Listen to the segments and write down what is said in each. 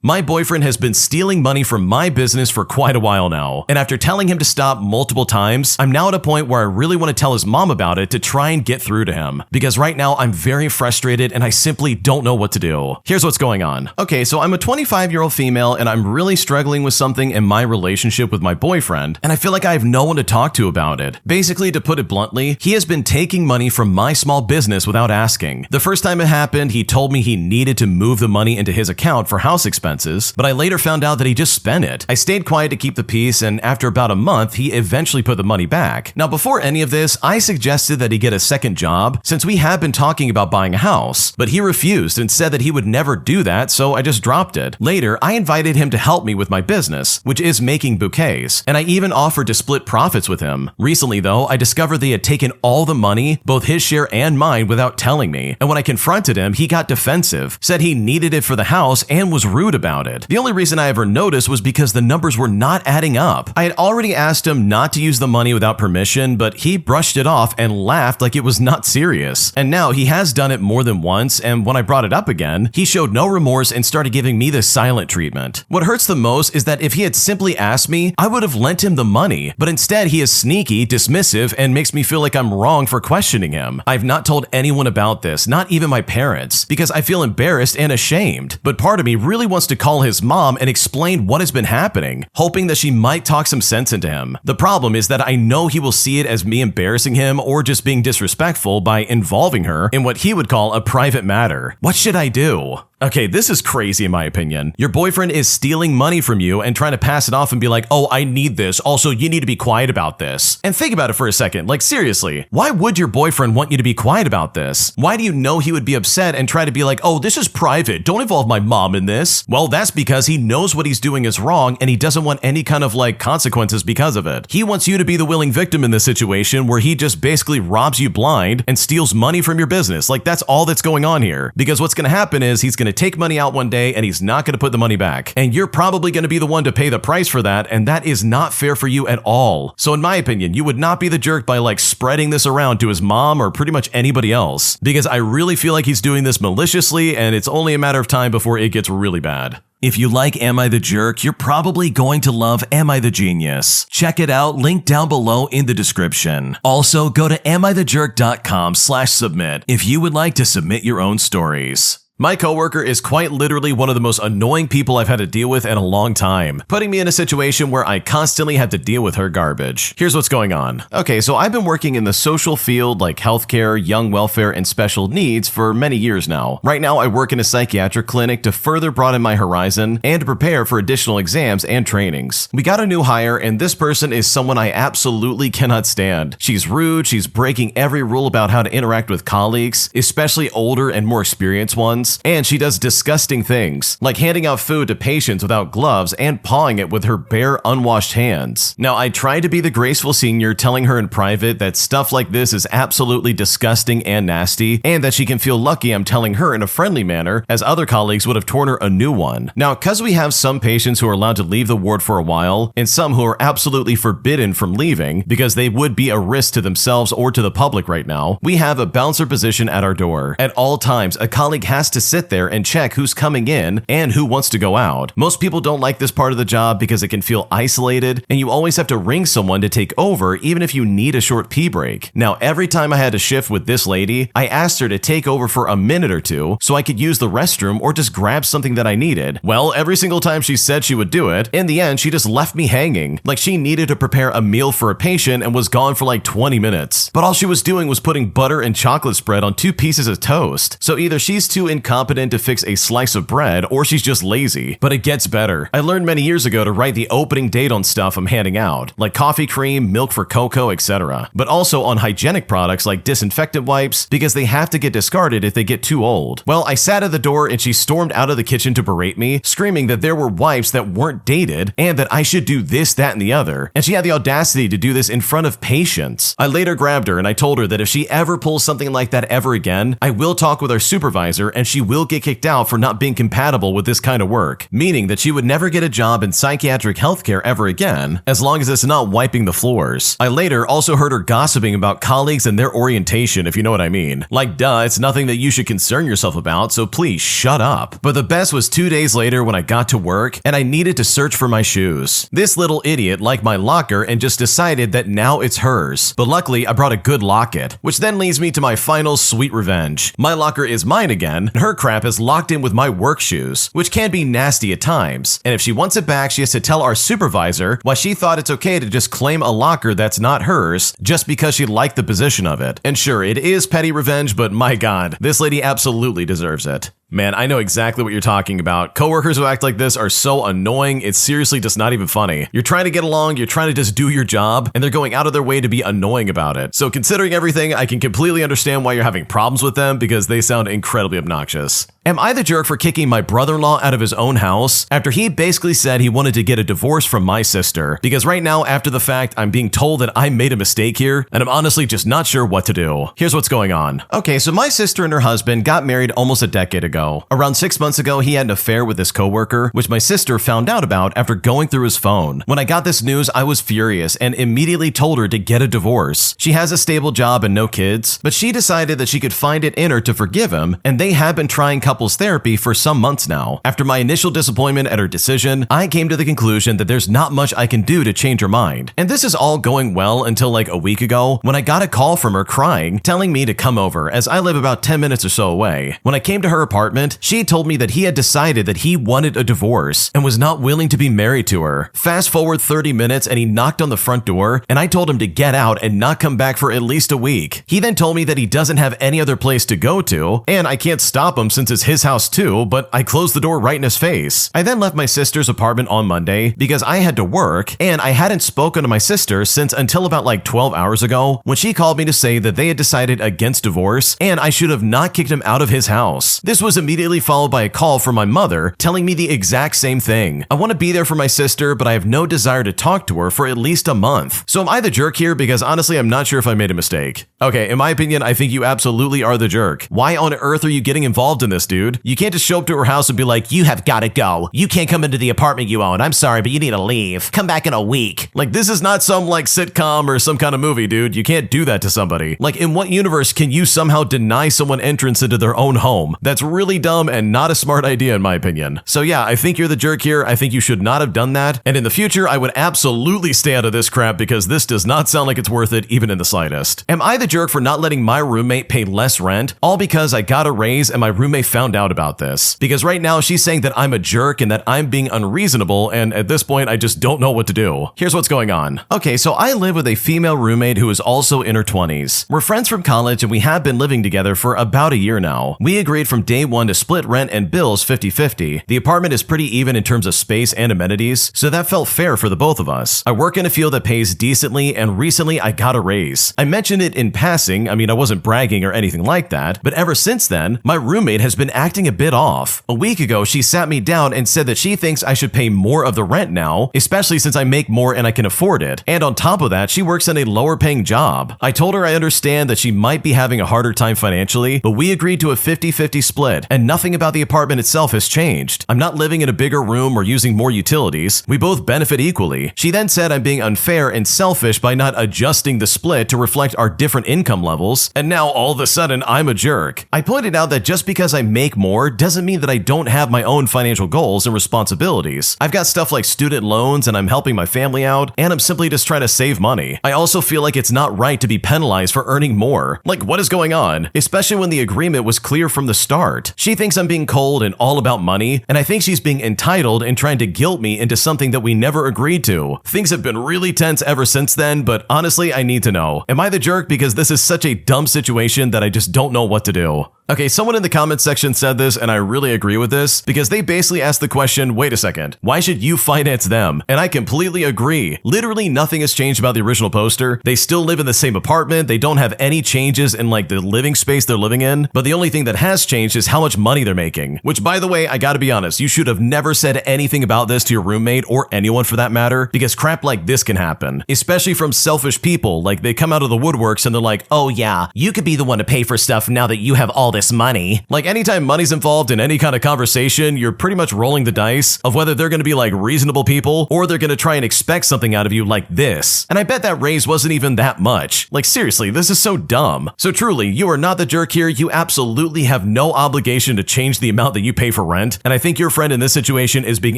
My boyfriend has been stealing money from my business for quite a while now, and after telling him to stop multiple times, I'm now at a point where I really want to tell his mom about it to try and get through to him, because right now I'm very frustrated and I simply don't know what to do. Here's what's going on. Okay, so I'm a 25-year-old female and I'm really struggling with something in my relationship with my boyfriend, and I feel like I have no one to talk to about it. Basically, to put it bluntly, he has been taking money from my small business without asking. The first time it happened, he told me he needed to move the money into his account for house expenses, but I later found out that he just spent it. I stayed quiet to keep the peace, and after about a month, he eventually put the money back. Now, before any of this, I suggested that he get a second job since we have been talking about buying a house, but he refused and said that he would never do that, so I just dropped it. Later, I invited him to help me with my business, which is making bouquets, and I even offered to split profits with him. Recently, though, I discovered that he had taken all the money, both his share and mine, without telling me, and when I confronted him, he got defensive, said he needed it for the house, and was rude about it. The only reason I ever noticed was because the numbers were not adding up. I had already asked him not to use the money without permission, but he brushed it off and laughed like it was not serious. And now he has done it more than once, and when I brought it up again, he showed no remorse and started giving me the silent treatment. What hurts the most is that if he had simply asked me, I would have lent him the money, but instead he is sneaky, dismissive, and makes me feel like I'm wrong for questioning him. I've not told anyone about this, not even my parents, because I feel embarrassed and ashamed, but part of me really wants to call his mom and explain what has been happening, hoping that she might talk some sense into him. The problem is that I know he will see it as me embarrassing him or just being disrespectful by involving her in what he would call a private matter. What should I do? Okay, this is crazy in my opinion. Your boyfriend is stealing money from you and trying to pass it off and be like, oh, I need this. Also, you need to be quiet about this. And think about it for a second. Like, seriously, why would your boyfriend want you to be quiet about this? Why do you know he would be upset and try to be like, oh, this is private. Don't involve my mom in this? Well, that's because he knows what he's doing is wrong and he doesn't want any kind of like consequences because of it. He wants you to be the willing victim in this situation where he just basically robs you blind and steals money from your business. Like, that's all that's going on here. Because what's going to happen is he's going to take money out one day and he's not going to put the money back. And you're probably going to be the one to pay the price for that, and that is not fair for you at all. So in my opinion, you would not be the jerk by like spreading this around to his mom or pretty much anybody else, because I really feel like he's doing this maliciously and it's only a matter of time before it gets really bad. If you like Am I the Jerk, you're probably going to love Am I the Genius. Check it out, link down below in the description. Also, go to AmITheJerk.com/submit if you would like to submit your own stories. My coworker is quite literally one of the most annoying people I've had to deal with in a long time, putting me in a situation where I constantly have to deal with her garbage. Here's what's going on. Okay, so I've been working in the social field like healthcare, young welfare, and special needs for many years now. Right now, I work in a psychiatric clinic to further broaden my horizon and to prepare for additional exams and trainings. We got a new hire, and this person is someone I absolutely cannot stand. She's rude, she's breaking every rule about how to interact with colleagues, especially older and more experienced ones. And she does disgusting things, like handing out food to patients without gloves and pawing it with her bare, unwashed hands. Now, I tried to be the graceful senior, telling her in private that stuff like this is absolutely disgusting and nasty, and that she can feel lucky I'm telling her in a friendly manner, as other colleagues would have torn her a new one. Now, because we have some patients who are allowed to leave the ward for a while, and some who are absolutely forbidden from leaving because they would be a risk to themselves or to the public right now, we have a bouncer position at our door. At all times, a colleague has to sit there and check who's coming in and who wants to go out. Most people don't like this part of the job because it can feel isolated and you always have to ring someone to take over even if you need a short pee break. Now, every time I had a shift with this lady, I asked her to take over for a minute or two so I could use the restroom or just grab something that I needed. Well, every single time she said she would do it, in the end, she just left me hanging, like she needed to prepare a meal for a patient and was gone for like 20 minutes. But all she was doing was putting butter and chocolate spread on 2 pieces of toast. So either she's too incompetent to fix a slice of bread or she's just lazy. But it gets better. I learned many years ago to write the opening date on stuff I'm handing out, like coffee cream, milk for cocoa, etc. But also on hygienic products like disinfectant wipes because they have to get discarded if they get too old. Well, I sat at the door and she stormed out of the kitchen to berate me, screaming that there were wipes that weren't dated and that I should do this, that, and the other. And she had the audacity to do this in front of patients. I later grabbed her and I told her that if she ever pulls something like that ever again, I will talk with our supervisor and she she will get kicked out for not being compatible with this kind of work, meaning that she would never get a job in psychiatric healthcare ever again, as long as it's not wiping the floors. I later also heard her gossiping about colleagues and their orientation, if you know what I mean. Like, duh, it's nothing that you should concern yourself about, so please shut up. But the best was 2 days later when I got to work and I needed to search for my shoes. This little idiot liked my locker and just decided that now it's hers. But luckily, I brought a good locket, which then leads me to my final sweet revenge. My locker is mine again, and her crap is locked in with my work shoes, which can be nasty at times. And if she wants it back, she has to tell our supervisor why she thought it's okay to just claim a locker that's not hers just because she liked the position of it. And sure, it is petty revenge, but my god, this lady absolutely deserves it. Man, I know exactly what you're talking about. Coworkers who act like this are so annoying, it's seriously just not even funny. You're trying to get along, you're trying to just do your job, and they're going out of their way to be annoying about it. So considering everything, I can completely understand why you're having problems with them because they sound incredibly obnoxious. Am I the jerk for kicking my brother-in-law out of his own house after he basically said he wanted to get a divorce from my sister? Because right now, after the fact, I'm being told that I made a mistake here, and I'm honestly just not sure what to do. Here's what's going on. Okay, so my sister and her husband got married almost a decade ago. Around 6 months ago, he had an affair with this coworker, which my sister found out about after going through his phone. When I got this news, I was furious and immediately told her to get a divorce. She has a stable job and no kids, but she decided that she could find it in her to forgive him, and they have been trying couples therapy for some months now. After my initial disappointment at her decision, I came to the conclusion that there's not much I can do to change her mind. And this is all going well until like a week ago when I got a call from her crying, telling me to come over as I live about 10 minutes or so away. When I came to her apartment, she told me that he had decided that he wanted a divorce and was not willing to be married to her. Fast forward 30 minutes and he knocked on the front door and I told him to get out and not come back for at least a week. He then told me that he doesn't have any other place to go to and I can't stop him since it's his house too, but I closed the door right in his face. I then left my sister's apartment on Monday because I had to work and I hadn't spoken to my sister since until about like 12 hours ago when she called me to say that they had decided against divorce and I should have not kicked him out of his house. This was immediately followed by a call from my mother telling me the exact same thing. I want to be there for my sister, but I have no desire to talk to her for at least a month. So am I the jerk here? Because honestly, I'm not sure if I made a mistake. Okay, in my opinion, I think you absolutely are the jerk. Why on earth are you getting involved in this, dude? You can't just show up to her house and be like, you have got to go. You can't come into the apartment you own. I'm sorry, but you need to leave. Come back in a week. Like, this is not some like sitcom or some kind of movie, dude. You can't do that to somebody. Like, in what universe can you somehow deny someone entrance into their own home? That's really dumb and not a smart idea in my opinion. So yeah, I think you're the jerk here. I think you should not have done that. And in the future, I would absolutely stay out of this crap because this does not sound like it's worth it even in the slightest. Am I the jerk for not letting my roommate pay less rent? All because I got a raise and my roommate found out about this. Because right now she's saying that I'm a jerk and that I'm being unreasonable, and at this point I just don't know what to do. Here's what's going on. Okay, so I live with a female roommate who is also in her 20s. We're friends from college and we have been living together for about a year now. We agreed from day one to split rent and bills 50-50. The apartment is pretty even in terms of space and amenities, so that felt fair for the both of us. I work in a field that pays decently, and recently I got a raise. I mentioned it in passing, I mean I wasn't bragging or anything like that, but ever since then, my roommate has been acting a bit off. A week ago, she sat me down and said that she thinks I should pay more of the rent now, especially since I make more and I can afford it. And on top of that, she works in a lower paying job. I told her I understand that she might be having a harder time financially, but we agreed to a 50-50 split, and nothing about the apartment itself has changed. I'm not living in a bigger room or using more utilities. We both benefit equally. She then said I'm being unfair and selfish by not adjusting the split to reflect our different income levels, and now all of a sudden I'm a jerk. I pointed out that just because I make more doesn't mean that I don't have my own financial goals and responsibilities. I've got stuff like student loans and I'm helping my family out, and I'm simply just trying to save money. I also feel like it's not right to be penalized for earning more. Like, what is going on? Especially when the agreement was clear from the start. She thinks I'm being cold and all about money, and I think she's being entitled and trying to guilt me into something that we never agreed to. Things have been really tense ever since then, but honestly, I need to know. Am I the jerk because this is such a dumb situation that I just don't know what to do? Okay, someone in the comments section said this, and I really agree with this, because they basically asked the question, wait a second, why should you finance them? And I completely agree. Literally nothing has changed about the original poster. They still live in the same apartment, they don't have any changes in like the living space they're living in, but the only thing that has changed is how much money they're making. Which, by the way, I gotta be honest, you should have never said anything about this to your roommate, or anyone for that matter, because crap like this can happen. Especially from selfish people, like they come out of the woodworks and they're like, oh yeah, you could be the one to pay for stuff now that you have all this money. Like anytime anytime money's involved in any kind of conversation, you're pretty much rolling the dice of whether they're going to be like reasonable people or they're going to try and expect something out of you like this. And I bet that raise wasn't even that much. Like seriously, this is so dumb. So truly, you are not the jerk here. You absolutely have no obligation to change the amount that you pay for rent. And I think your friend in this situation is being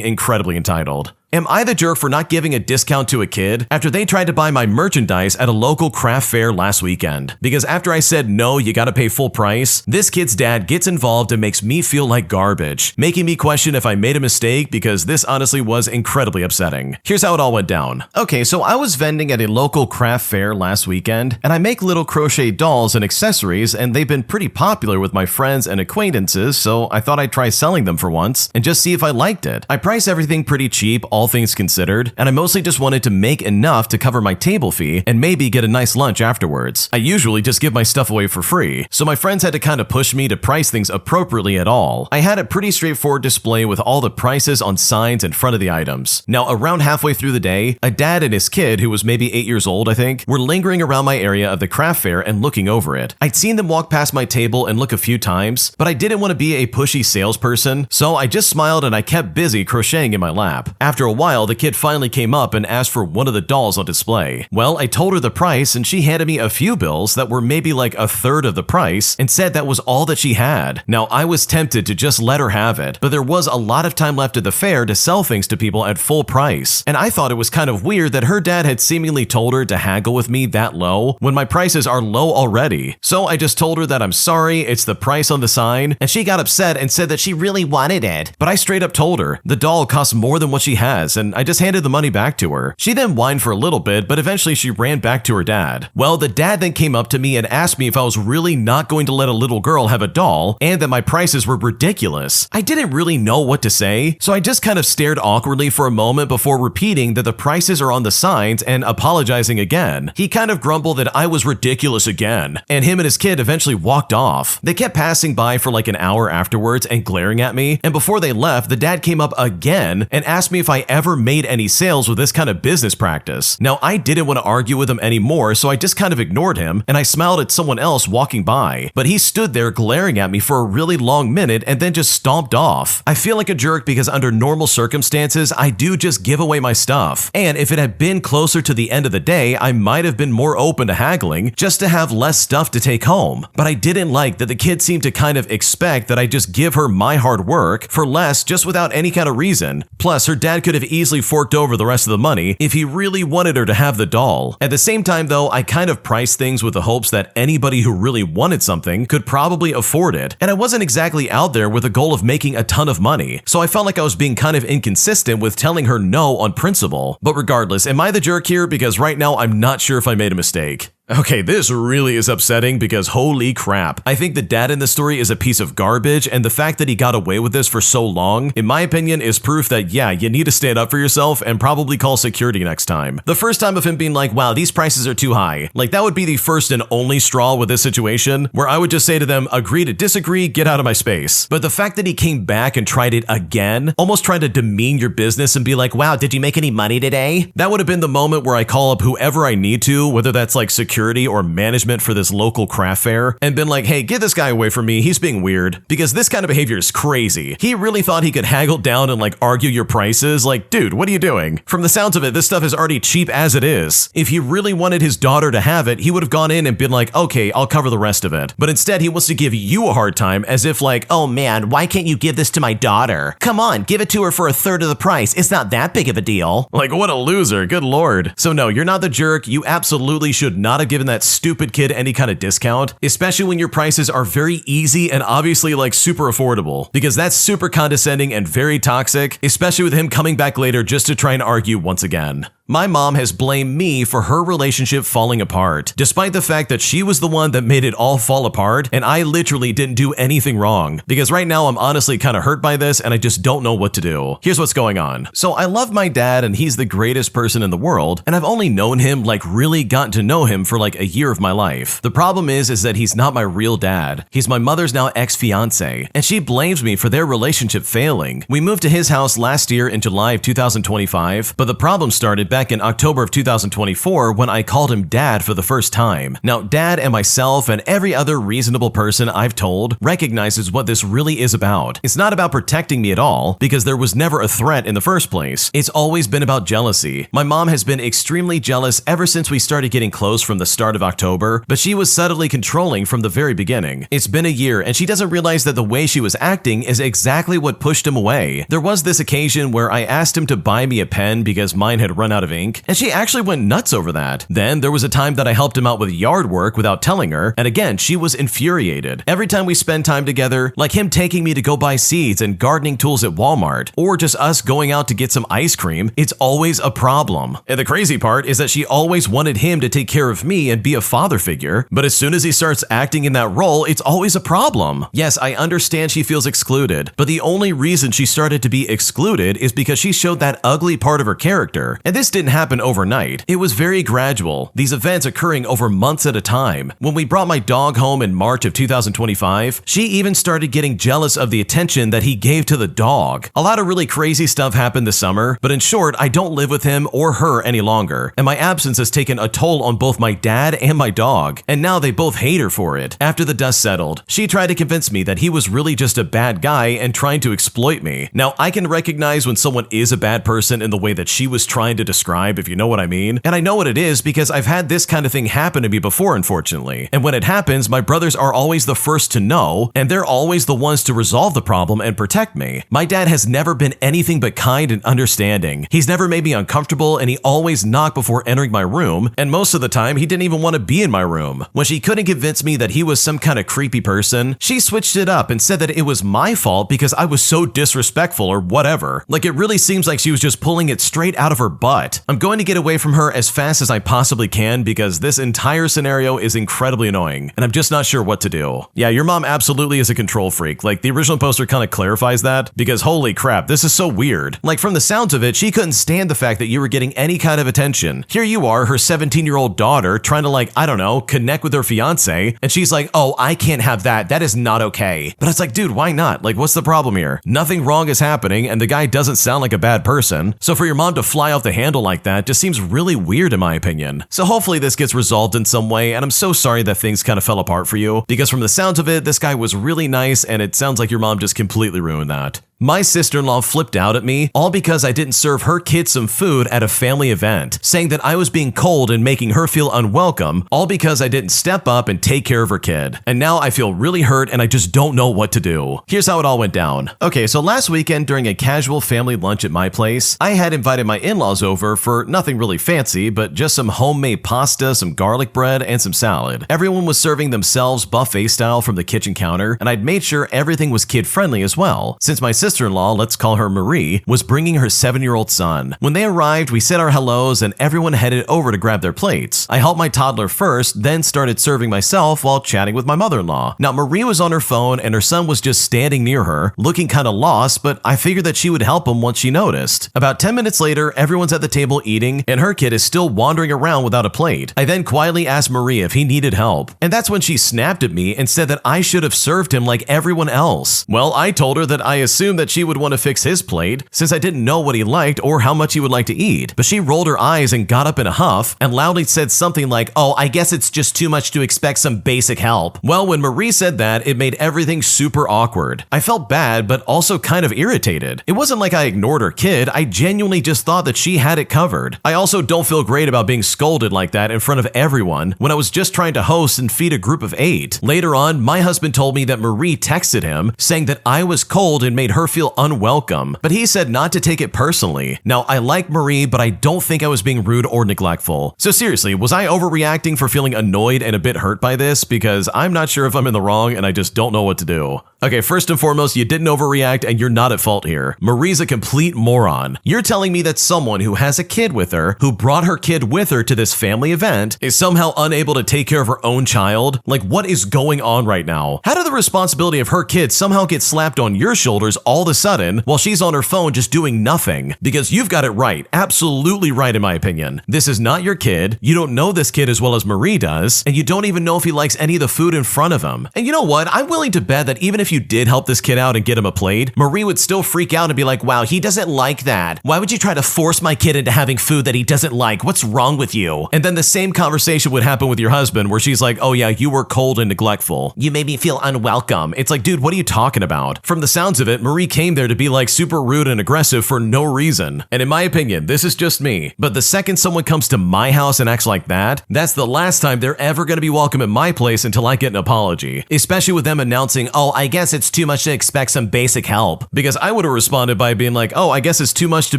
incredibly entitled. Am I the jerk for not giving a discount to a kid after they tried to buy my merchandise at a local craft fair last weekend? Because after I said no, you gotta pay full price, this kid's dad gets involved and makes me feel like garbage, making me question if I made a mistake because this honestly was incredibly upsetting. Here's how it all went down. Okay, so I was vending at a local craft fair last weekend, and I make little crochet dolls and accessories, and they've been pretty popular with my friends and acquaintances, so I thought I'd try selling them for once and just see if I liked it. I price everything pretty cheap, all things considered, and I mostly just wanted to make enough to cover my table fee and maybe get a nice lunch afterwards. I usually just give my stuff away for free, so my friends had to kind of push me to price things appropriately at all. I had a pretty straightforward display with all the prices on signs in front of the items. Now, around halfway through the day, a dad and his kid, who was maybe 8 years old, I think, were lingering around my area of the craft fair and looking over it. I'd seen them walk past my table and look a few times, but I didn't want to be a pushy salesperson, so I just smiled and I kept busy crocheting in my lap. After a while, the kid finally came up and asked for one of the dolls on display. Well, I told her the price and she handed me a few bills that were maybe like a third of the price and said that was all that she had. Now, I was tempted to just let her have it, but there was a lot of time left at the fair to sell things to people at full price, and I thought it was kind of weird that her dad had seemingly told her to haggle with me that low when my prices are low already. So I just told her that I'm sorry, it's the price on the sign, and she got upset and said that she really wanted it. But I straight up told her the doll costs more than what she has, and I just handed the money back to her. She then whined for a little bit, but eventually she ran back to her dad. Well, the dad then came up to me and asked me if I was really not going to let a little girl have a doll and that my prices were ridiculous. I didn't really know what to say, so I just kind of stared awkwardly for a moment before repeating that the prices are on the signs and apologizing again. He kind of grumbled that I was ridiculous again, and him and his kid eventually walked off. They kept passing by for like an hour afterwards and glaring at me, and before they left, the dad came up again and asked me if I ever made any sales with this kind of business practice. Now, I didn't want to argue with him anymore, so I just kind of ignored him and I smiled at someone else walking by, but he stood there glaring at me for a really long minute and then just stomped off. I feel like a jerk because under normal circumstances, I do just give away my stuff, and if it had been closer to the end of the day, I might have been more open to haggling just to have less stuff to take home. But I didn't like that the kid seemed to kind of expect that I just give her my hard work for less just without any kind of reason. Plus, her dad could have easily forked over the rest of the money if he really wanted her to have the doll. At the same time though, I kind of priced things with the hopes that anybody who really wanted something could probably afford it, and I wasn't exactly out there with a goal of making a ton of money, so I felt like I was being kind of inconsistent with telling her no on principle. But regardless, am I the jerk here? Because right now I'm not sure if I made a mistake. Okay, this really is upsetting because holy crap. I think the dad in this story is a piece of garbage, and the fact that he got away with this for so long, in my opinion, is proof that yeah, you need to stand up for yourself and probably call security next time. The first time of him being like, wow, these prices are too high, like that would be the first and only straw with this situation, where I would just say to them, agree to disagree, get out of my space. But the fact that he came back and tried it again, almost trying to demean your business and be like, wow, did you make any money today? That would have been the moment where I call up whoever I need to, whether that's like security or management for this local craft fair, and been like, hey, get this guy away from me, he's being weird, because this kind of behavior is crazy. He really thought he could haggle down and like argue your prices. Like, dude, what are you doing? From the sounds of it, this stuff is already cheap as it is. If he really wanted his daughter to have it, he would have gone in and been like, okay, I'll cover the rest of it. But instead, he wants to give you a hard time as if like, oh man, why can't you give this to my daughter? Come on, give it to her for a third of the price. It's not that big of a deal. Like, what a loser, good lord. So no, you're not the jerk. You absolutely should not have given that stupid kid any kind of discount, especially when your prices are very easy and obviously like super affordable, because that's super condescending and very toxic, especially with him coming back later just to try and argue once again. My mom has blamed me for her relationship falling apart, despite the fact that she was the one that made it all fall apart and I literally didn't do anything wrong, because right now I'm honestly kind of hurt by this and I just don't know what to do. Here's what's going on. So I love my dad and he's the greatest person in the world, and I've only known him, like really gotten to know him for like a year of my life. The problem is that he's not my real dad. He's my mother's now ex-fiance, and she blames me for their relationship failing. We moved to his house last year in July of 2025, but the problem started back back in October of 2024 when I called him Dad for the first time. Now, Dad and myself and every other reasonable person I've told recognizes what this really is about. It's not about protecting me at all, because there was never a threat in the first place. It's always been about jealousy. My mom has been extremely jealous ever since we started getting close from the start of October, but she was subtly controlling from the very beginning. It's been a year and she doesn't realize that the way she was acting is exactly what pushed him away. There was this occasion where I asked him to buy me a pen because mine had run out of ink, and she actually went nuts over that. Then there was a time that I helped him out with yard work without telling her, and again, she was infuriated. Every time we spend time together, like him taking me to go buy seeds and gardening tools at Walmart, or just us going out to get some ice cream, it's always a problem. And the crazy part is that she always wanted him to take care of me and be a father figure, but as soon as he starts acting in that role, it's always a problem. Yes, I understand she feels excluded, but the only reason she started to be excluded is because she showed that ugly part of her character. And this didn't happen overnight. It was very gradual, these events occurring over months at a time. When we brought my dog home in March of 2025, she even started getting jealous of the attention that he gave to the dog. A lot of really crazy stuff happened this summer, but in short, I don't live with him or her any longer, and my absence has taken a toll on both my dad and my dog, and now they both hate her for it. After the dust settled, she tried to convince me that he was really just a bad guy and trying to exploit me. Now, I can recognize when someone is a bad person in the way that she was trying to describe, if you know what I mean, and I know what it is because I've had this kind of thing happen to me before, unfortunately. And when it happens, my brothers are always the first to know, and they're always the ones to resolve the problem and protect me. My dad has never been anything but kind and understanding. He's never made me uncomfortable, and he always knocked before entering my room, and most of the time he didn't even want to be in my room. When she couldn't convince me that he was some kind of creepy person, she switched it up and said that it was my fault because I was so disrespectful or whatever. Like, it really seems like she was just pulling it straight out of her butt. I'm going to get away from her as fast as I possibly can because this entire scenario is incredibly annoying, and I'm just not sure what to do. Yeah, your mom absolutely is a control freak. Like, the original poster kind of clarifies that, because holy crap, this is so weird. Like, from the sounds of it, she couldn't stand the fact that you were getting any kind of attention. Here you are, her 17-year-old daughter, trying to, like, I don't know, connect with her fiance, and she's like, oh, I can't have that. That is not okay. But it's like, dude, why not? Like, what's the problem here? Nothing wrong is happening, and the guy doesn't sound like a bad person. So for your mom to fly off the handle like that just seems really weird in my opinion. So hopefully this gets resolved in some way, and I'm so sorry that things kind of fell apart for you, because from the sounds of it, this guy was really nice, and it sounds like your mom just completely ruined that. My sister-in-law flipped out at me, all because I didn't serve her kids some food at a family event, saying that I was being cold and making her feel unwelcome, all because I didn't step up and take care of her kid. And now I feel really hurt and I just don't know what to do. Here's how it all went down. Okay, so last weekend during a casual family lunch at my place, I had invited my in-laws over for nothing really fancy, but just some homemade pasta, some garlic bread, and some salad. Everyone was serving themselves buffet style from the kitchen counter, and I'd made sure everything was kid-friendly as well, since my sister-in-law, let's call her Marie, was bringing her 7-year-old son. When they arrived, we said our hellos and everyone headed over to grab their plates. I helped my toddler first, then started serving myself while chatting with my mother-in-law. Now, Marie was on her phone and her son was just standing near her, looking kind of lost, but I figured that she would help him once she noticed. About 10 minutes later, everyone's at the table eating, and her kid is still wandering around without a plate. I then quietly asked Marie if he needed help, and that's when she snapped at me and said that I should have served him like everyone else. Well, I told her that I assumed that she would want to fix his plate, since I didn't know what he liked or how much he would like to eat, but she rolled her eyes and got up in a huff and loudly said something like, oh, I guess it's just too much to expect some basic help. Well, when Marie said that, it made everything super awkward. I felt bad, but also kind of irritated. It wasn't like I ignored her kid, I genuinely just thought that she had it covered. I also don't feel great about being scolded like that in front of everyone when I was just trying to host and feed a group of 8. Later on, my husband told me that Marie texted him saying that I was cold and made her feel unwelcome, but he said not to take it personally. Now, I like Marie, but I don't think I was being rude or neglectful. So seriously, was I overreacting for feeling annoyed and a bit hurt by this? Because I'm not sure if I'm in the wrong and I just don't know what to do. Okay, first and foremost, you didn't overreact and you're not at fault here. Marie's a complete moron. You're telling me that someone who has a kid with her, who brought her kid with her to this family event, is somehow unable to take care of her own child? Like, what is going on right now? How did the responsibility of her kid somehow get slapped on your shoulders all of a sudden while she's on her phone just doing nothing? Because you've got it right, absolutely right in my opinion. This is not your kid, you don't know this kid as well as Marie does, and you don't even know if he likes any of the food in front of him. And you know what? I'm willing to bet that even if if you did help this kid out and get him a plate, Marie would still freak out and be like, wow, he doesn't like that. Why would you try to force my kid into having food that he doesn't like? What's wrong with you? And then the same conversation would happen with your husband where she's like, oh yeah, you were cold and neglectful. You made me feel unwelcome. It's like, dude, what are you talking about? From the sounds of it, Marie came there to be like super rude and aggressive for no reason. And in my opinion, this is just me, but the second someone comes to my house and acts like that, that's the last time they're ever going to be welcome at my place until I get an apology. Especially with them announcing, oh, I guess it's too much to expect some basic help. Because I would have responded by being like, oh, I guess it's too much to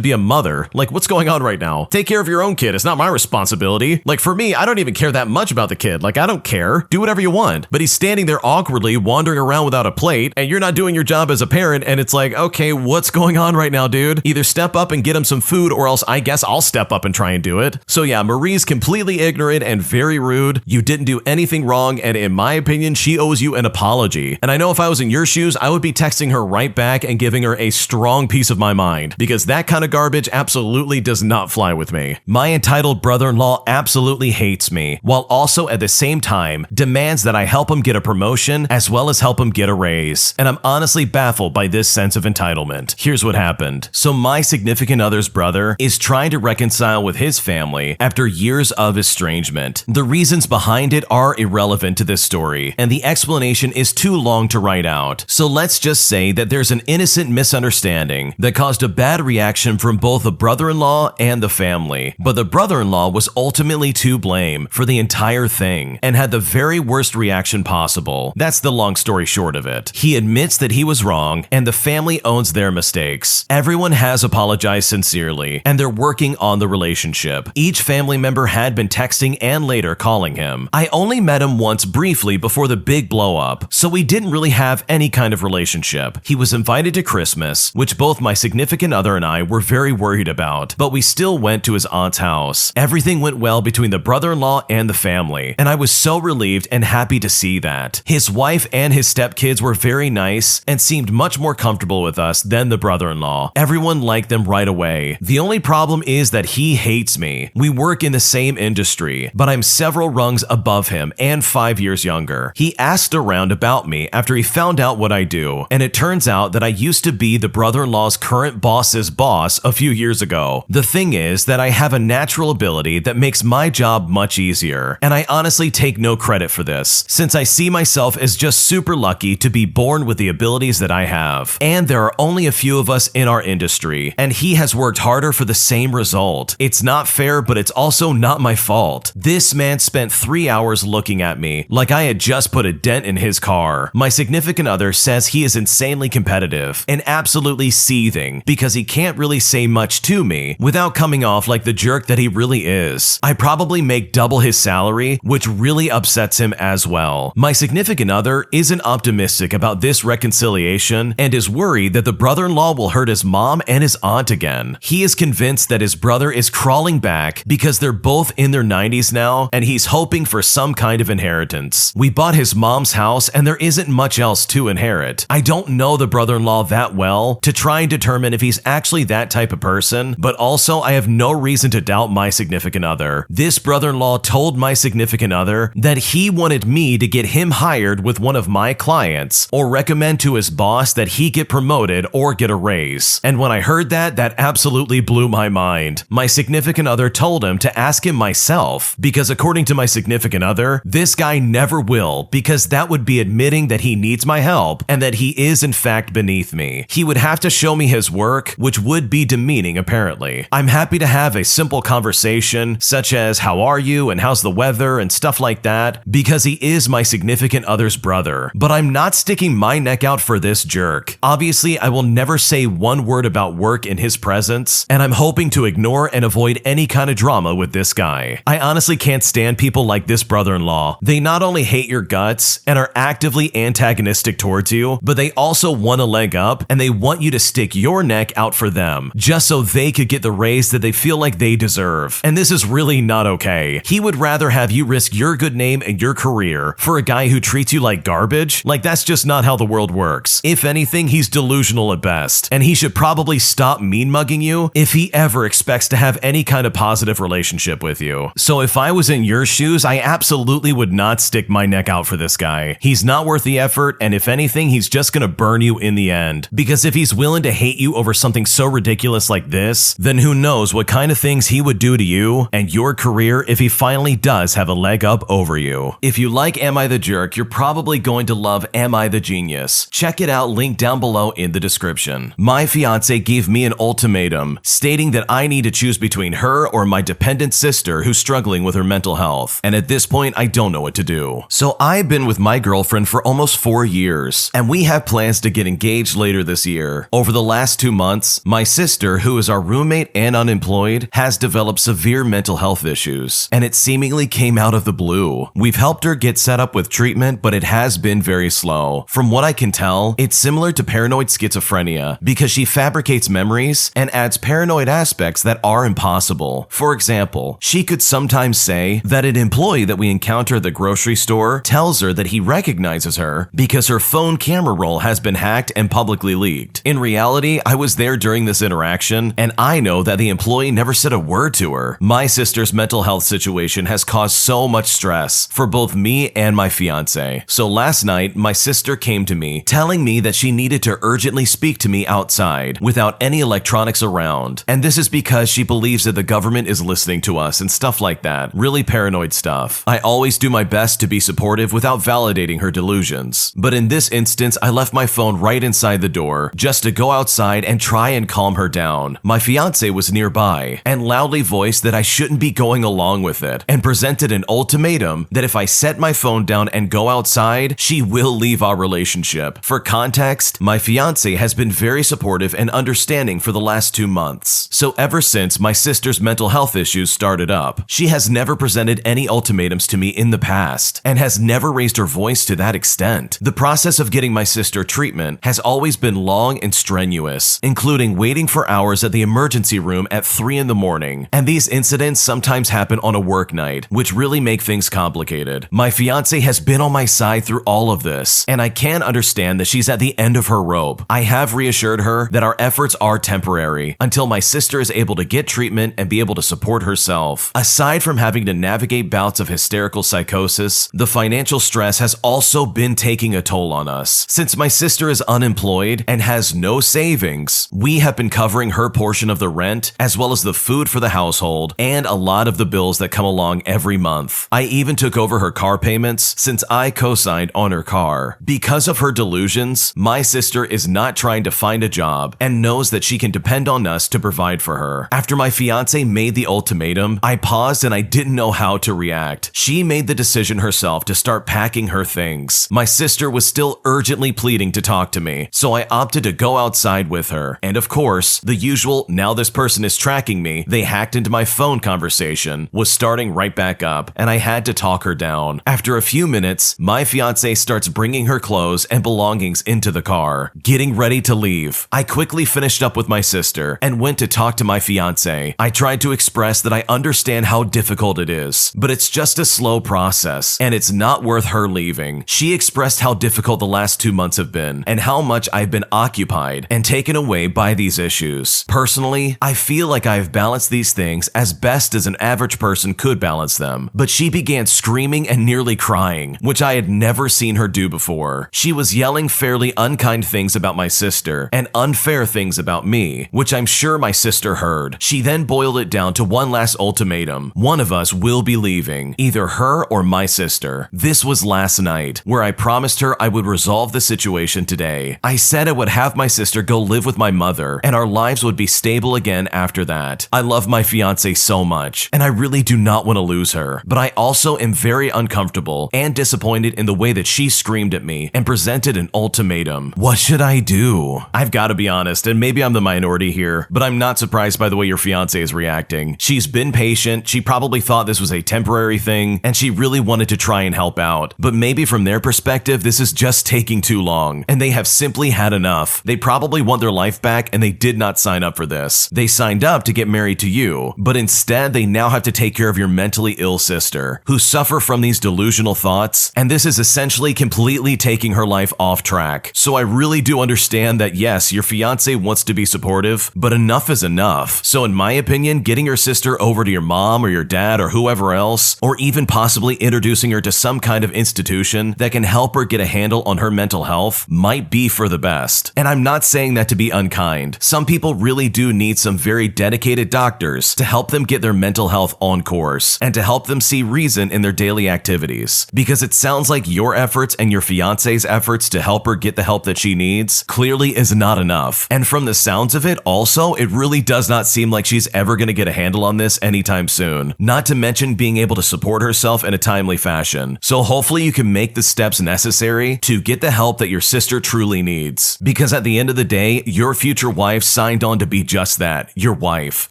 be a mother. Like, what's going on right now? Take care of your own kid. It's not my responsibility. Like, for me, I don't even care that much about the kid. Like, I don't care. Do whatever you want. But he's standing there awkwardly, wandering around without a plate, and you're not doing your job as a parent, and it's like, okay, what's going on right now, dude? Either step up and get him some food, or else I guess I'll step up and try and do it. So yeah, Marie's completely ignorant and very rude. You didn't do anything wrong, and in my opinion, she owes you an apology. And I know if I was in your shoes, I would be texting her right back and giving her a strong piece of my mind, because that kind of garbage absolutely does not fly with me. My entitled brother-in-law absolutely hates me, while also at the same time demands that I help him get a promotion as well as help him get a raise. And I'm honestly baffled by this sense of entitlement. Here's what happened. So my significant other's brother is trying to reconcile with his family after years of estrangement. The reasons behind it are irrelevant to this story, and the explanation is too long to write out. So let's just say that there's an innocent misunderstanding that caused a bad reaction from both the brother-in-law and the family. But the brother-in-law was ultimately to blame for the entire thing and had the very worst reaction possible. That's the long story short of it. He admits that he was wrong, and the family owns their mistakes. Everyone has apologized sincerely, and they're working on the relationship. Each family member had been texting and later calling him. I only met him once briefly before the big blow up, so we didn't really have any kind of relationship. He was invited to Christmas, which both my significant other and I were very worried about, but we still went to his aunt's house. Everything went well between the brother-in-law and the family, and I was so relieved and happy to see that. His wife and his stepkids were very nice and seemed much more comfortable with us than the brother-in-law. Everyone liked them right away. The only problem is that he hates me. We work in the same industry, but I'm several rungs above him and 5 years younger. He asked around about me after he found out what I do, and it turns out that I used to be the brother-in-law's current boss's boss a few years ago. The thing is that I have a natural ability that makes my job much easier, and I honestly take no credit for this, since I see myself as just super lucky to be born with the abilities that I have. And there are only a few of us in our industry, and he has worked harder for the same result. It's not fair, but it's also not my fault. This man spent 3 hours looking at me like I had just put a dent in his car. My significant other says he is insanely competitive and absolutely seething because he can't really say much to me without coming off like the jerk that he really is. I probably make double his salary, which really upsets him as well. My significant other isn't optimistic about this reconciliation and is worried that the brother-in-law will hurt his mom and his aunt again. He is convinced that his brother is crawling back because they're both in their 90s now, and he's hoping for some kind of inheritance. We bought his mom's house and there isn't much else to inherit. I don't know the brother-in-law that well to try and determine if he's actually that type of person, but also I have no reason to doubt my significant other. This brother-in-law told my significant other that he wanted me to get him hired with one of my clients or recommend to his boss that he get promoted or get a raise. And when I heard that, that absolutely blew my mind. My significant other told him to ask him myself, because according to my significant other, this guy never will, because that would be admitting that he needs my help and that he is in fact beneath me. He would have to show me his work, which would be demeaning apparently. I'm happy to have a simple conversation such as how are you and how's the weather and stuff like that, because he is my significant other's brother, but I'm not sticking my neck out for this jerk. Obviously, I will never say one word about work in his presence, and I'm hoping to ignore and avoid any kind of drama with this guy. I honestly can't stand people like this brother-in-law. They not only hate your guts and are actively antagonistic towards you, but they also want a leg up and they want you to stick your neck out for them just so they could get the raise that they feel like they deserve. And this is really not okay. He would rather have you risk your good name and your career for a guy who treats you like garbage. Like, that's just not how the world works. If anything, he's delusional at best, and he should probably stop mean mugging you if he ever expects to have any kind of positive relationship with you. So if I was in your shoes, I absolutely would not stick my neck out for this guy. He's not worth the effort, and if if anything, he's just gonna burn you in the end. Because if he's willing to hate you over something so ridiculous like this, then who knows what kind of things he would do to you and your career if he finally does have a leg up over you. If you like Am I the Jerk, you're probably going to love Am I the Genius. Check it out, link down below in the description. My fiance gave me an ultimatum, stating that I need to choose between her or my dependent sister who's struggling with her mental health. And at this point, I don't know what to do. So I've been with my girlfriend for almost 4 years, and we have plans to get engaged later this year. Over the last 2 months, my sister, who is our roommate and unemployed, has developed severe mental health issues, and it seemingly came out of the blue. We've helped her get set up with treatment, but it has been very slow. From what I can tell, it's similar to paranoid schizophrenia because she fabricates memories and adds paranoid aspects that are impossible. For example, she could sometimes say that an employee that we encounter at the grocery store tells her that he recognizes her because her phone camera roll has been hacked and publicly leaked. In reality, I was there during this interaction, and I know that the employee never said a word to her. My sister's mental health situation has caused so much stress for both me and my fiance. So last night, my sister came to me telling me that she needed to urgently speak to me outside without any electronics around. And this is because she believes that the government is listening to us and stuff like that. Really paranoid stuff. I always do my best to be supportive without validating her delusions. But in this instance, I left my phone right inside the door just to go outside and try and calm her down. My fiance was nearby and loudly voiced that I shouldn't be going along with it and presented an ultimatum that if I set my phone down and go outside, she will leave our relationship. For context, my fiance has been very supportive and understanding for the last 2 months. So ever since my sister's mental health issues started up, she has never presented any ultimatums to me in the past and has never raised her voice to that extent. The process of getting my sister treatment has always been long and strenuous, including waiting for hours at the emergency room at 3 in the morning. And these incidents sometimes happen on a work night, which really make things complicated. My fiance has been on my side through all of this, and I can understand that she's at the end of her rope. I have reassured her that our efforts are temporary until my sister is able to get treatment and be able to support herself. Aside from having to navigate bouts of hysterical psychosis, the financial stress has also been taking a toll on us. Since my sister is unemployed and has no savings, we have been covering her portion of the rent as well as the food for the household and a lot of the bills that come along every month. I even took over her car payments since I co-signed on her car. Because of her delusions, my sister is not trying to find a job and knows that she can depend on us to provide for her. After my fiance made the ultimatum, I paused and I didn't know how to react. She made the decision herself to start packing her things. My sister was still urgently pleading to talk to me, so I opted to go outside with her. And of course, the usual "now this person is tracking me, they hacked into my phone" conversation was starting right back up, and I had to talk her down. After a few minutes, my fiance starts bringing her clothes and belongings into the car, getting ready to leave. I quickly finished up with my sister and went to talk to my fiance. I tried to express that I understand how difficult it is, but it's just a slow process, and it's not worth her leaving. She expressed how difficult the last 2 months have been, and how much I've been occupied and taken away by these issues. Personally, I feel like I've balanced these things as best as an average person could balance them, but she began screaming and nearly crying, which I had never seen her do before. She was yelling fairly unkind things about my sister and unfair things about me, which I'm sure my sister heard. She then boiled it down to one last ultimatum. One of us will be leaving, either her or my sister. This was last night, where I promised her I would resolve the situation today. I said I would have my sister go live with my mother, and our lives would be stable again after that. I love my fiance so much, and I really do not want to lose her, but I also am very uncomfortable and disappointed in the way that she screamed at me and presented an ultimatum. What should I do? I've got to be honest, and maybe I'm the minority here, but I'm not surprised by the way your fiance is reacting. She's been patient, she probably thought this was a temporary thing, and she really wanted to try and help out. But maybe from their perspective, this is just taking too long, and they have simply had enough. They probably want their life back, and they did not sign up for this. They signed up to get married to you, but instead they now have to take care of your mentally ill sister, who suffer from these delusional thoughts, and this is essentially completely taking her life off track. So I really do understand that yes, your fiance wants to be supportive, but enough is enough. So in my opinion, getting your sister over to your mom or your dad or whoever else, or even possibly introducing her to some kind of institution that can help her get a handle handle on her mental health might be for the best. And I'm not saying that to be unkind. Some people really do need some very dedicated doctors to help them get their mental health on course and to help them see reason in their daily activities. Because it sounds like your efforts and your fiance's efforts to help her get the help that she needs clearly is not enough. And from the sounds of it, also, it really does not seem like she's ever going to get a handle on this anytime soon. Not to mention being able to support herself in a timely fashion. So hopefully you can make the steps necessary to get the help that your sister truly needs. Because at the end of the day, your future wife signed on to be just that, your wife.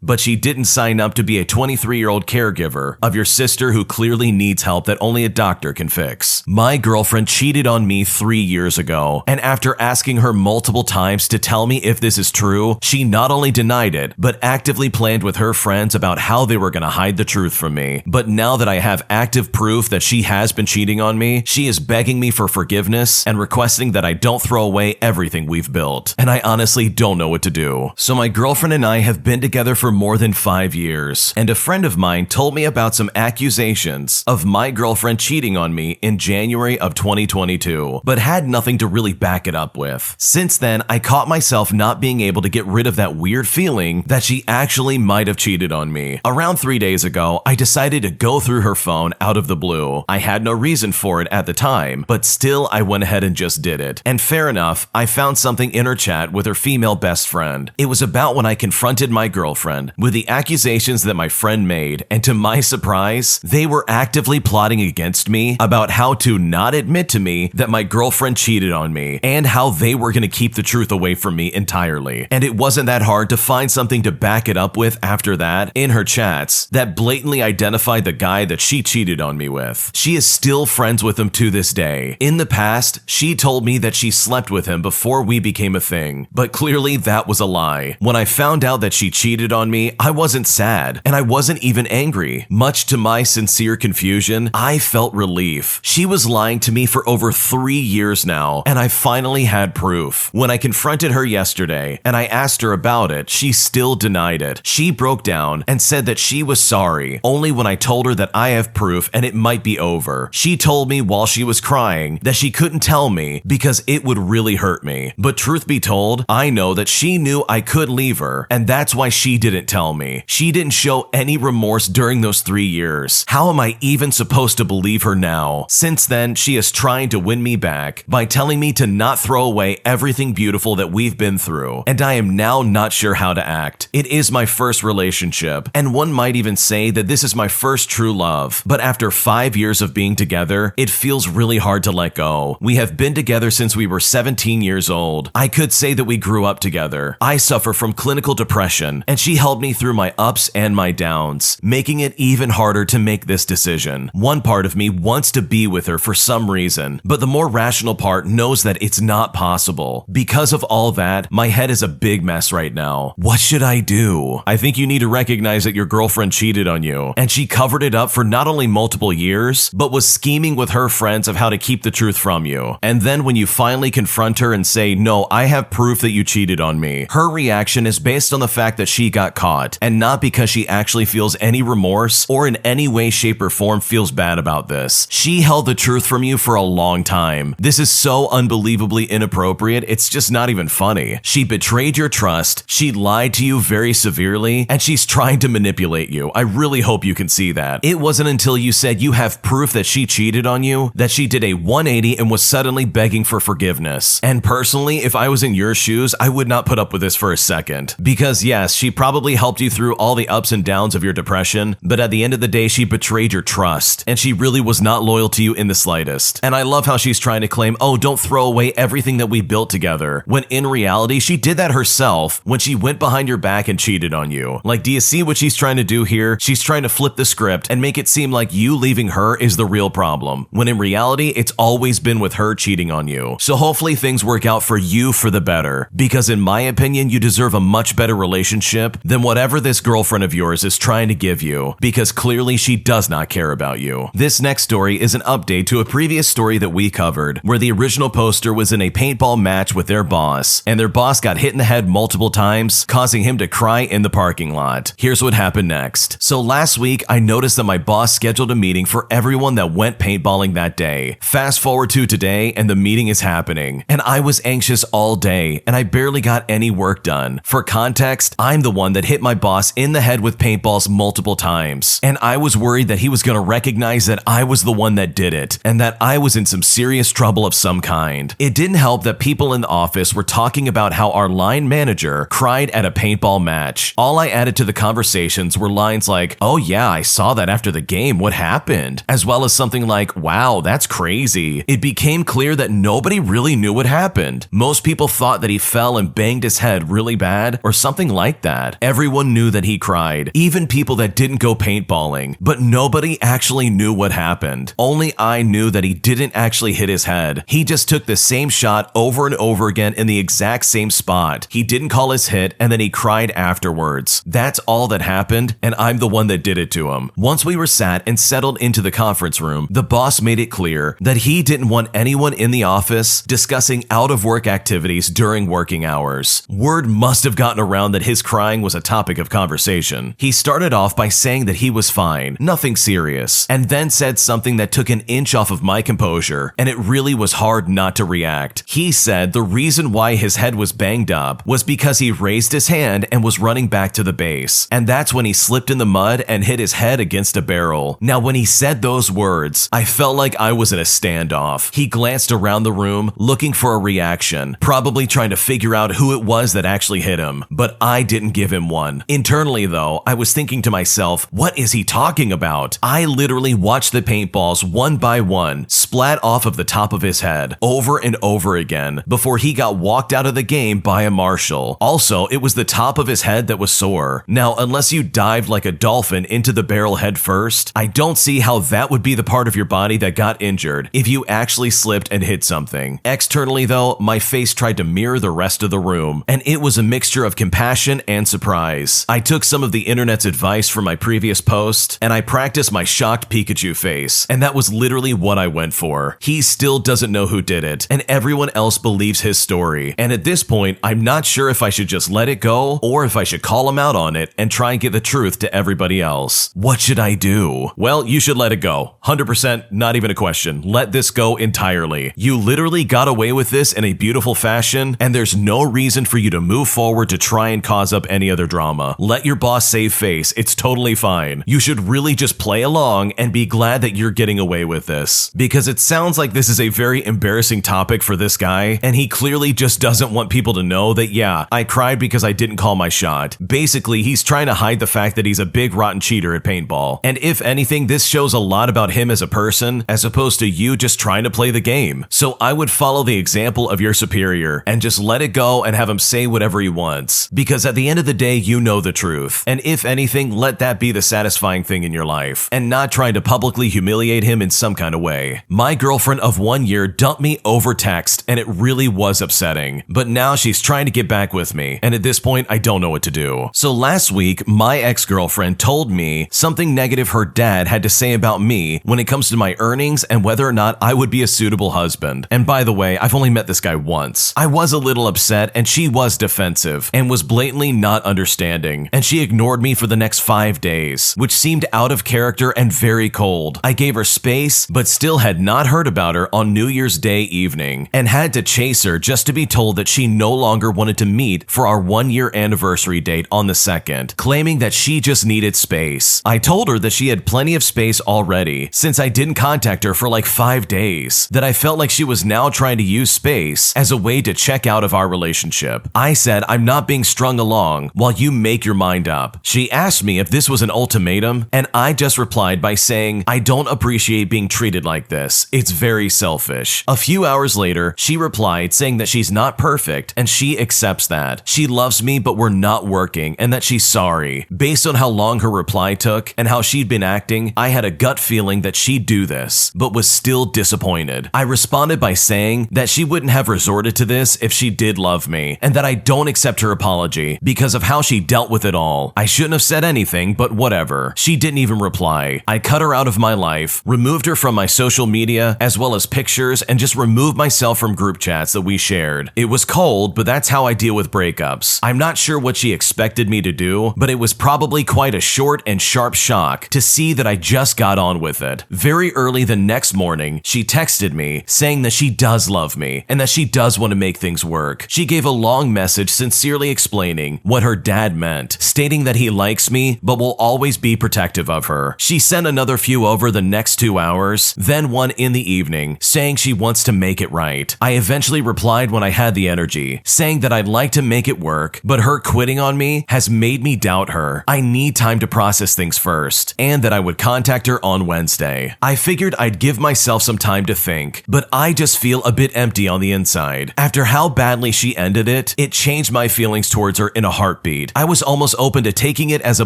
But she didn't sign up to be a 23-year-old caregiver of your sister who clearly needs help that only a doctor can fix. My girlfriend cheated on me 3 years ago, and after asking her multiple times to tell me if this is true, she not only denied it, but actively planned with her friends about how they were going to hide the truth from me. But now that I have active proof that she has been cheating on me, she is begging me for forgiveness and requesting that I don't throw away everything we've built. And I honestly don't know what to do. So my girlfriend and I have been together for more than 5 years, and a friend of mine told me about some accusations of my girlfriend cheating on me in January of 2022, but had nothing to really back it up with. Since then, I caught myself not being able to get rid of that weird feeling that she actually might have cheated on me. Around 3 days ago, I decided to go through her phone out of the blue. I had no reason for it at the time, but still I went ahead and just did it. And fair enough, I found something in her chat with her female best friend. It was about when I confronted my girlfriend with the accusations that my friend made, and to my surprise, they were actively plotting against me about how to not admit to me that my girlfriend cheated on me and how they were going to keep the truth away from me entirely. And it wasn't that hard to find something to back it up with after that in her chats that blatantly identified the guy that she cheated on me with. She is still friends with him to this day. In the past, she told me that she slept with him before we became a thing, but clearly that was a lie. When I found out that she cheated on me, I wasn't sad, and I wasn't even angry. Much to my sincere confusion, I felt relief. She was lying to me for over 3 years now, and I finally had proof. When I confronted her yesterday, and I asked her about it, she still denied it. She broke down and said that she was sorry, only when I told her that I have proof and it might be over. She told me while she was crying that she couldn't tell me because it would really hurt me. But truth be told, I know that she knew I could leave her, and that's why she didn't tell me. She didn't show any remorse during those 3 years. How am I even supposed to believe her now? Since then, she is trying to win me back by telling me to not throw away everything beautiful that we've been through, and I am now not sure how to act. It is my first relationship, and one might even say that this is my first true love, but after 5 years of being together, it feels really hard to let go. We have been together since we were 17 years old. I could say that we grew up together. I suffer from clinical depression, and she helped me through my ups and my downs, making it even harder to make this decision. One part of me wants to be with her for some reason, but the more rational part knows that it's not possible. Because of all that, my head is a big mess right now. What should I do? I think you need to recognize that your girlfriend cheated on you, and she covered it up for not only multiple years, but was scheming with her friends of how to keep the truth from you. And then when you finally confront her and say, no, I have proof that you cheated on me, her reaction is based on the fact that she got caught, and not because she actually feels any remorse or in any way, shape, or form feels bad about this. She held the truth from you for a long time. This is so unbelievably inappropriate, it's just not even funny. She betrayed your trust, she lied to you very severely, and she's trying to manipulate you. I really hope you can see that. It wasn't until you said you have proof that she cheated on you that she did a 180 and was suddenly begging for forgiveness. And personally, if I was in your shoes, I would not put up with this for a second. Because yes, she probably helped you through all the ups and downs of your depression, but at the end of the day, she betrayed your trust, and she really was not loyal to you in the slightest. And I love how she's trying to claim, oh, don't throw away everything that we built together, when in reality, she did that herself when she went behind your back and cheated on you. Like, do you see what she's trying to do here? She's trying to flip the script and make it seem like you leaving her is the real problem, when in reality, it's always been with her cheating on you. So hopefully things work out for you for the better, because in my opinion, you deserve a much better relationship than whatever this girlfriend of yours is trying to give you, because clearly she does not care about you. This next story is an update to a previous story that we covered, where the original poster was in a paintball match with their boss, and their boss got hit in the head multiple times, causing him to cry in the parking lot. Here's what happened next. So last week, I noticed that my boss scheduled a meeting for everyone that went paintballing that day. Fast forward to to today and the meeting is happening. And I was anxious all day and I barely got any work done. For context, I'm the one that hit my boss in the head with paintballs multiple times. And I was worried that he was going to recognize that I was the one that did it and that I was in some serious trouble of some kind. It didn't help that people in the office were talking about how our line manager cried at a paintball match. All I added to the conversations were lines like, "Oh yeah, I saw that after the game, what happened?" As well as something like, "Wow, that's crazy." It became clear that nobody really knew what happened. Most people thought that he fell and banged his head really bad or something like that. Everyone knew that he cried, even people that didn't go paintballing, but nobody actually knew what happened. Only I knew that he didn't actually hit his head. He just took the same shot over and over again in the exact same spot. He didn't call his hit and then he cried afterwards. That's all that happened, and I'm the one that did it to him. Once we were sat and settled into the conference room, the boss made it clear that he didn't want anyone in the office discussing out-of-work activities during working hours. Word must have gotten around that his crying was a topic of conversation. He started off by saying that he was fine, nothing serious, and then said something that took an inch off of my composure, and it really was hard not to react. He said the reason why his head was banged up was because he raised his hand and was running back to the base, and that's when he slipped in the mud and hit his head against a barrel. Now, when he said those words, I felt like I was in a standoff. He glanced around the room looking for a reaction, probably trying to figure out who it was that actually hit him, but I didn't give him one. Internally though, I was thinking to myself, what is he talking about? I literally watched the paintballs one by one splat off of the top of his head over and over again before he got walked out of the game by a marshal. Also, it was the top of his head that was sore. Now, unless you dived like a dolphin into the barrel head first, I don't see how that would be the part of your body that got injured if you actually slipped and hit something. Externally though, my face tried to mirror the rest of the room, and it was a mixture of compassion and surprise. I took some of the internet's advice from my previous post, and I practiced my shocked Pikachu face, and that was literally what I went for. He still doesn't know who did it, and everyone else believes his story, and at this point, I'm not sure if I should just let it go, or if I should call him out on it and try and get the truth to everybody else. What should I do? Well, you should let it go. 100%, not even a question. Let this go entirely. You literally got away with this in a beautiful fashion, and there's no reason for you to move forward to try and cause up any other drama. Let your boss save face. It's totally fine. You should really just play along and be glad that you're getting away with this, because it sounds like this is a very embarrassing topic for this guy, and he clearly just doesn't want people to know that, yeah, I cried because I didn't call my shot. Basically, he's trying to hide the fact that he's a big rotten cheater at paintball. And if anything, this shows a lot about him as a person, as opposed to you just trying to play the game. So I would follow the example of your superior and just let it go and have him say whatever he wants. Because at the end of the day, you know the truth. And if anything, let that be the satisfying thing in your life, and not trying to publicly humiliate him in some kind of way. My girlfriend of 1 year dumped me over text, and it really was upsetting. But now she's trying to get back with me, and at this point, I don't know what to do. So last week, my ex-girlfriend told me something negative her dad had to say about me when it comes to my earnings and whether or not I would be a suitable husband. And by the way, I've only met this guy once. I was a little upset, and she was defensive and was blatantly not understanding, and she ignored me for the next 5 days, which seemed out of character and very cold. I gave her space, but still had not heard about her on New Year's Day evening, and had to chase her just to be told that she no longer wanted to meet for our 1-year anniversary date on the 2nd, claiming that she just needed space. I told her that she had plenty of space already, since I didn't contact her for like 5 days, that I felt like she was now trying to use space as a way to check out of our relationship. I said I'm not being strung along while you make your mind up. She asked me if this was an ultimatum, and I just replied by saying I don't appreciate being treated like this. It's very selfish. A few hours later, she replied saying that she's not perfect and she accepts that. She loves me, but we're not working, and that she's sorry. Based on how long her reply took and how she'd been acting, I had a gut feeling that she'd do this, but was still disappointed. I responded by saying that she wouldn't have resorted to this if she did love me, and that I don't accept her apology because of how she dealt with it all. I shouldn't have said anything, but whatever. She didn't even reply. I cut her out of my life, removed her from my social media, as well as pictures, and just removed myself from group chats that we shared. It was cold, but that's how I deal with breakups. I'm not sure what she expected me to do, but it was probably quite a short and sharp shock to see that I just got on with it. Very early the next morning, she texted texted me saying that she does love me and that she does want to make things work. She gave a long message sincerely explaining what her dad meant, stating that he likes me but will always be protective of her. She sent another few over the next 2 hours, then one in the evening, saying she wants to make it right. I eventually replied when I had the energy, saying that I'd like to make it work, but her quitting on me has made me doubt her. I need time to process things first, and that I would contact her on Wednesday. I figured I'd give myself some time to think, but I just feel a bit empty on the inside. After how badly she ended it, it changed my feelings towards her in a heartbeat. I was almost open to taking it as a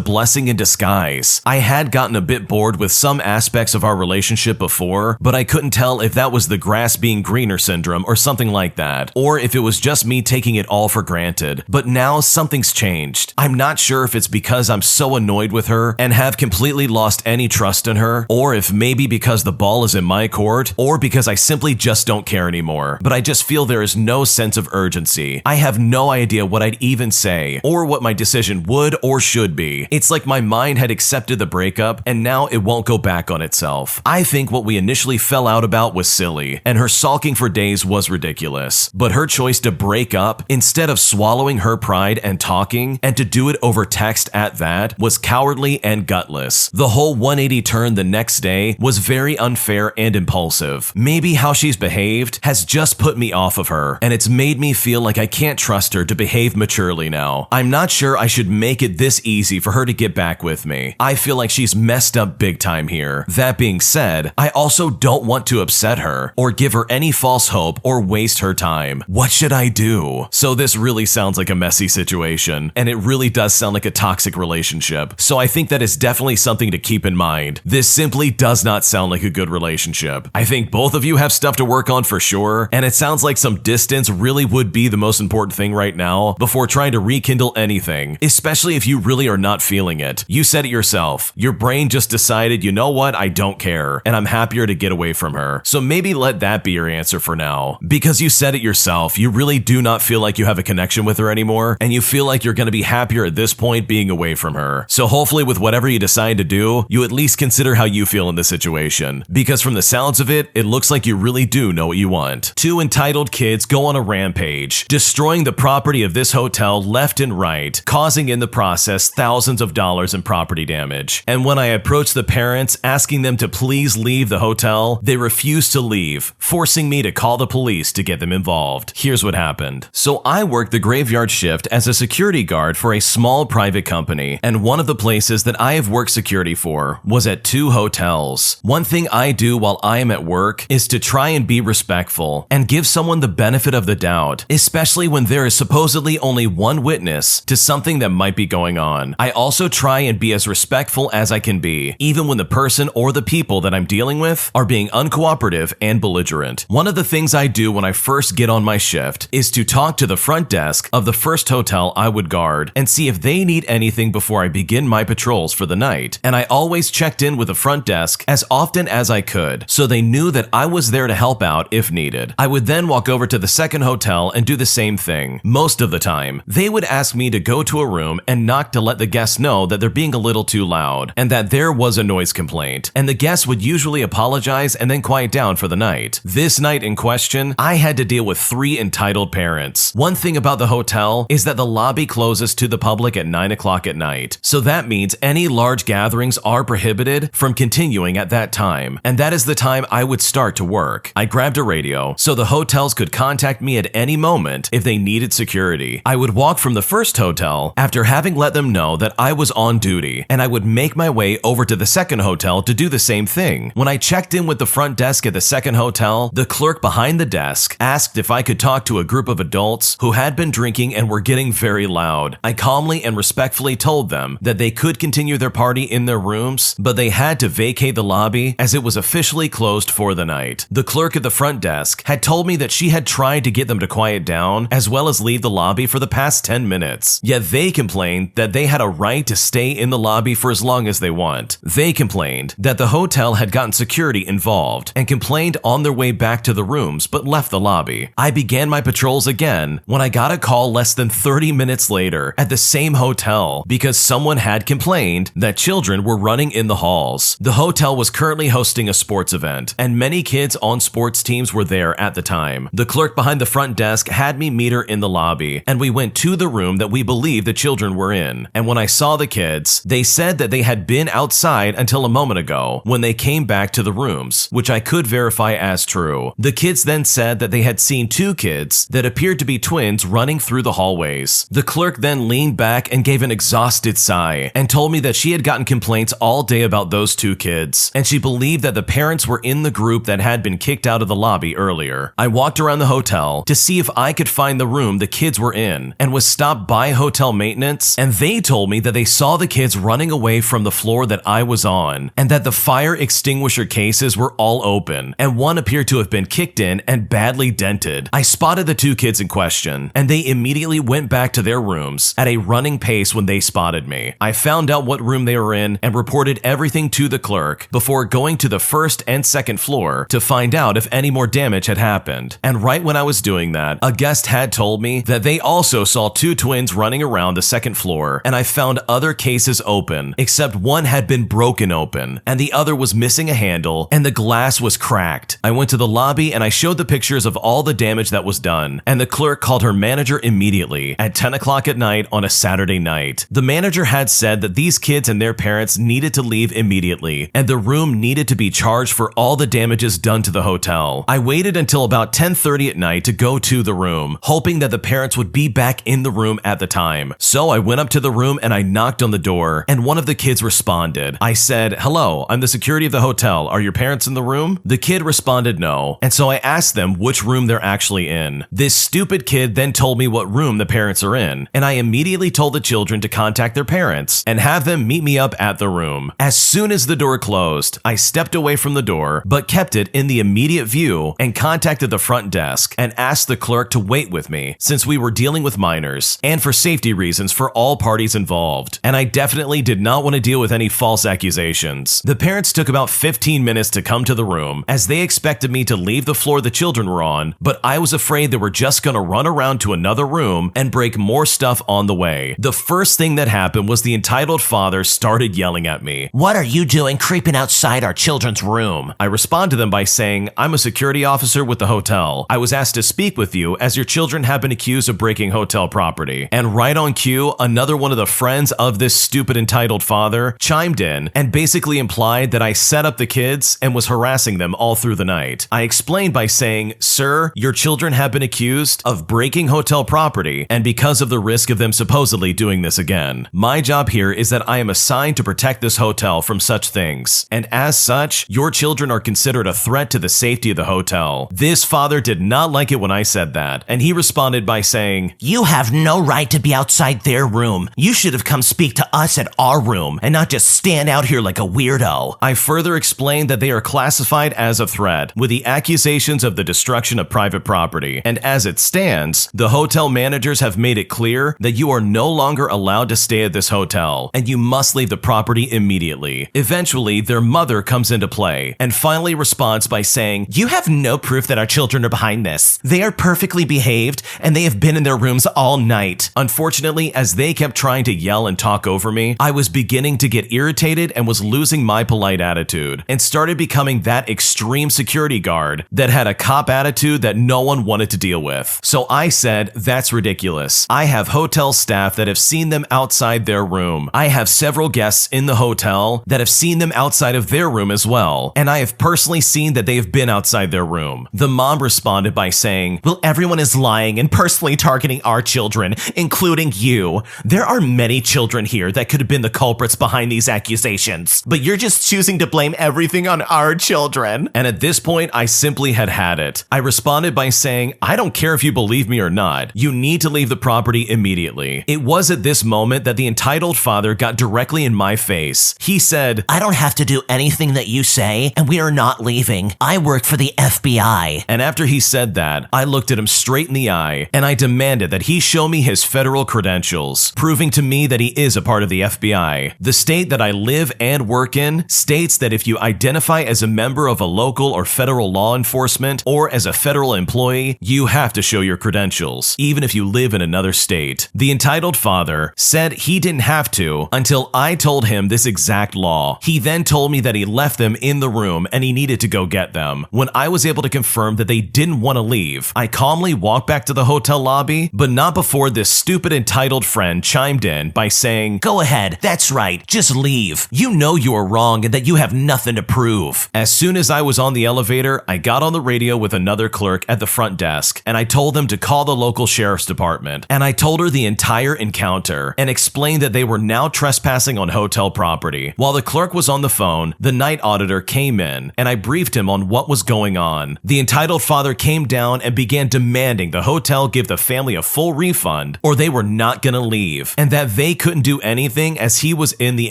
blessing in disguise. I had gotten a bit bored with some aspects of our relationship before, but I couldn't tell if that was the grass being greener syndrome or something like that, or if it was just me taking it all for granted. But now something's changed. I'm not sure if it's because I'm so annoyed with her and have completely lost any trust in her, or if maybe because the ball is in my court, or because I simply just don't care anymore. But I just feel there is no sense of urgency. I have no idea what I'd even say, or what my decision would or should be. It's like my mind had accepted the breakup, and now it won't go back on itself. I think what we initially fell out about was silly, and her sulking for days was ridiculous. But her choice to break up, instead of swallowing her pride and talking, and to do it over text at that, was cowardly and gutless. The whole 180 turn the next day was very unfair and impulsive. Maybe how she's behaved has just put me off of her, and it's made me feel like I can't trust her to behave maturely now. I'm not sure I should make it this easy for her to get back with me. I feel like she's messed up big time here. That being said, I also don't want to upset her, or give her any false hope, or waste her time. What should I do? So this really sounds like a messy situation, and it really does sound like a toxic relationship. So I think that is definitely something to keep in mind. This simply does not sound like a good relationship. I think both of you have stuff to work on for sure, and it sounds like some distance really would be the most important thing right now before trying to rekindle anything, especially if you really are not feeling it. You said it yourself. Your brain just decided, you know what, I don't care, and I'm happier to get away from her. So maybe let that be your answer for now. Because you said it yourself, you really do not feel like you have a connection with her anymore, and you feel like you're going to be happier at this point being away from her. So hopefully with whatever you decide to do, you at least consider how you feel in this situation. Because from the sounds of it, it looks like you really do know what you want. Two entitled kids go on a rampage, destroying the property of this hotel left and right, causing in the process thousands of dollars in property damage. And when I approached the parents asking them to please leave the hotel, they refused to leave, forcing me to call the police to get them involved. Here's what happened. So I worked the graveyard shift as a security guard for a small private company, and one of the places that I have worked security for was at 2 hotels. One thing I do while I am at work is to try and be respectful and give someone the benefit of the doubt, especially when there is supposedly only one witness to something that might be going on. I also try and be as respectful as I can be, even when the person or the people that I'm dealing with are being uncooperative and belligerent. One of the things I do when I first get on my shift is to talk to the front desk of the first hotel I would guard and see if they need anything before I begin my patrols for the night. And I always checked in with the front desk as often as I could, so they knew that I was there to help out if needed. I would then walk over to the second hotel and do the same thing. Most of the time, they would ask me to go to a room and knock to let the guests know that they're being a little too loud and that there was a noise complaint, and the guests would usually apologize and then quiet down for the night. This night in question, I had to deal with 3 entitled parents. One thing about the hotel is that the lobby closes to the public at 9 o'clock at night, so that means any large gatherings are prohibited from continuing at that time, and that is the time I would start to work. I grabbed a radio so the hotels could contact me at any moment if they needed security. I would walk from the first hotel after having let them know that I was on duty, and I would make my way over to the second hotel to do the same thing. When I checked in with the front desk at the second hotel, the clerk behind the desk asked if I could talk to a group of adults who had been drinking and were getting very loud. I calmly and respectfully told them that they could continue their party in their rooms, but they had to vacate the lobby as it was officially closed for the night. The clerk at the front desk had told me that she had tried to get them to quiet down as well as leave the lobby for the past 10 minutes. Yet they complained that they had a right to stay in the lobby for as long as they want. They complained that the hotel had gotten security involved and complained on their way back to the rooms but left the lobby. I began my patrols again when I got a call less than 30 minutes later at the same hotel because someone had complained that children were running in the halls. The hotel was currently hosting a sports event, and many many kids on sports teams were there at the time. The clerk behind the front desk had me meet her in the lobby, and we went to the room that we believe the children were in. And when I saw the kids, they said that they had been outside until a moment ago when they came back to the rooms, which I could verify as true. The kids then said that they had seen two kids that appeared to be twins running through the hallways. The clerk then leaned back and gave an exhausted sigh and told me that she had gotten complaints all day about those two kids, and she believed that the parents were in the group that had been kicked out of the lobby earlier. I walked around the hotel to see if I could find the room the kids were in and was stopped by hotel maintenance, and they told me that they saw the kids running away from the floor that I was on and that the fire extinguisher cases were all open and one appeared to have been kicked in and badly dented. I spotted the two kids in question and they immediately went back to their rooms at a running pace when they spotted me. I found out what room they were in and reported everything to the clerk before going to the first and second floor to find out if any more damage had happened. And right when I was doing that, a guest had told me that they also saw two twins running around the second floor, and I found other cases open, except one had been broken open and the other was missing a handle and the glass was cracked. I went to the lobby and I showed the pictures of all the damage that was done, and the clerk called her manager immediately at 10 o'clock at night on a Saturday night. The manager had said that these kids and their parents needed to leave immediately and the room needed to be charged for all the damages done to the hotel. I waited until about 10:30 at night to go to the room, hoping that the parents would be back in the room at the time. So I went up to the room and I knocked on the door, and one of the kids responded. I said, "Hello, I'm the security of the hotel. Are your parents in the room?" The kid responded no, and so I asked them which room they're actually in. This stupid kid then told me what room the parents are in, and I immediately told the children to contact their parents and have them meet me up at the room. As soon as the door closed, I stepped away from the door, but kept it in the immediate view and contacted the front desk and asked the clerk to wait with me since we were dealing with minors and for safety reasons for all parties involved. And I definitely did not want to deal with any false accusations. The parents took about 15 minutes to come to the room as they expected me to leave the floor the children were on, but I was afraid they were just going to run around to another room and break more stuff on the way. The first thing that happened was the entitled father started yelling at me. "What are you doing creeping outside our children's room?" I responded to them by saying, "I'm a security officer with the hotel. I was asked to speak with you as your children have been accused of breaking hotel property." And right on cue, another one of the friends of this stupid entitled father chimed in and basically implied that I set up the kids and was harassing them all through the night. I explained by saying, "Sir, your children have been accused of breaking hotel property, and because of the risk of them supposedly doing this again. My job here is that I am assigned to protect this hotel from such things, and as such, your children are considered a threat to the safety of the hotel." This father did not like it when I said that, and he responded by saying, "You have no right to be outside their room. You should have come speak to us at our room and not just stand out here like a weirdo." I further explained that they are classified as a threat with the accusations of the destruction of private property, and as it stands, the hotel managers have made it clear that you are no longer allowed to stay at this hotel and you must leave the property immediately. Eventually, their mother comes into play and finally responds by saying, "You have no proof that our children are behind this. They are perfectly behaved and they have been in their rooms all night." Unfortunately, as they kept trying to yell and talk over me, I was beginning to get irritated and was losing my polite attitude and started becoming that extreme security guard that had a cop attitude that no one wanted to deal with. So I said, "That's ridiculous. I have hotel staff that have seen them outside their room. I have several guests in the hotel that have seen them outside of their room as well, and I have personally seen that they have been outside their room." The mom responded by saying, "Well, everyone is lying and personally targeting our children, including you. There are many children here that could have been the culprits behind these accusations, but you're just choosing to blame everything on our children." And at this point, I simply had it. I responded by saying, "I don't care if you believe me or not. You need to leave the property immediately." It was at this moment that the entitled father got directly in my face. He said, "I don't have to do anything that you say, and we are not leaving. I work for the FBI." And after he said that, I looked at him straight in the eye, and I demanded that he show me his federal credentials, proving to me that he is a part of the FBI. The state that I live and work in states that if you identify as a member of a local or federal law enforcement or as a federal employee, you have to show your credentials, even if you live in another state. The entitled father said he didn't have to until I told him this exact law. He then told me that he left them in the room and he needed to to go get them. When I was able to confirm that they didn't want to leave, I calmly walked back to the hotel lobby, but not before this stupid entitled friend chimed in by saying, "Go ahead, that's right, just leave. You know you are wrong and that you have nothing to prove." As soon as I was on the elevator, I got on the radio with another clerk at the front desk, and I told them to call the local sheriff's department. And I told her the entire encounter and explained that they were now trespassing on hotel property. While the clerk was on the phone, the night auditor came in, and I briefed him on what was going on. The entitled father came down and began demanding the hotel give the family a full refund or they were not gonna leave, and that they couldn't do anything as he was in the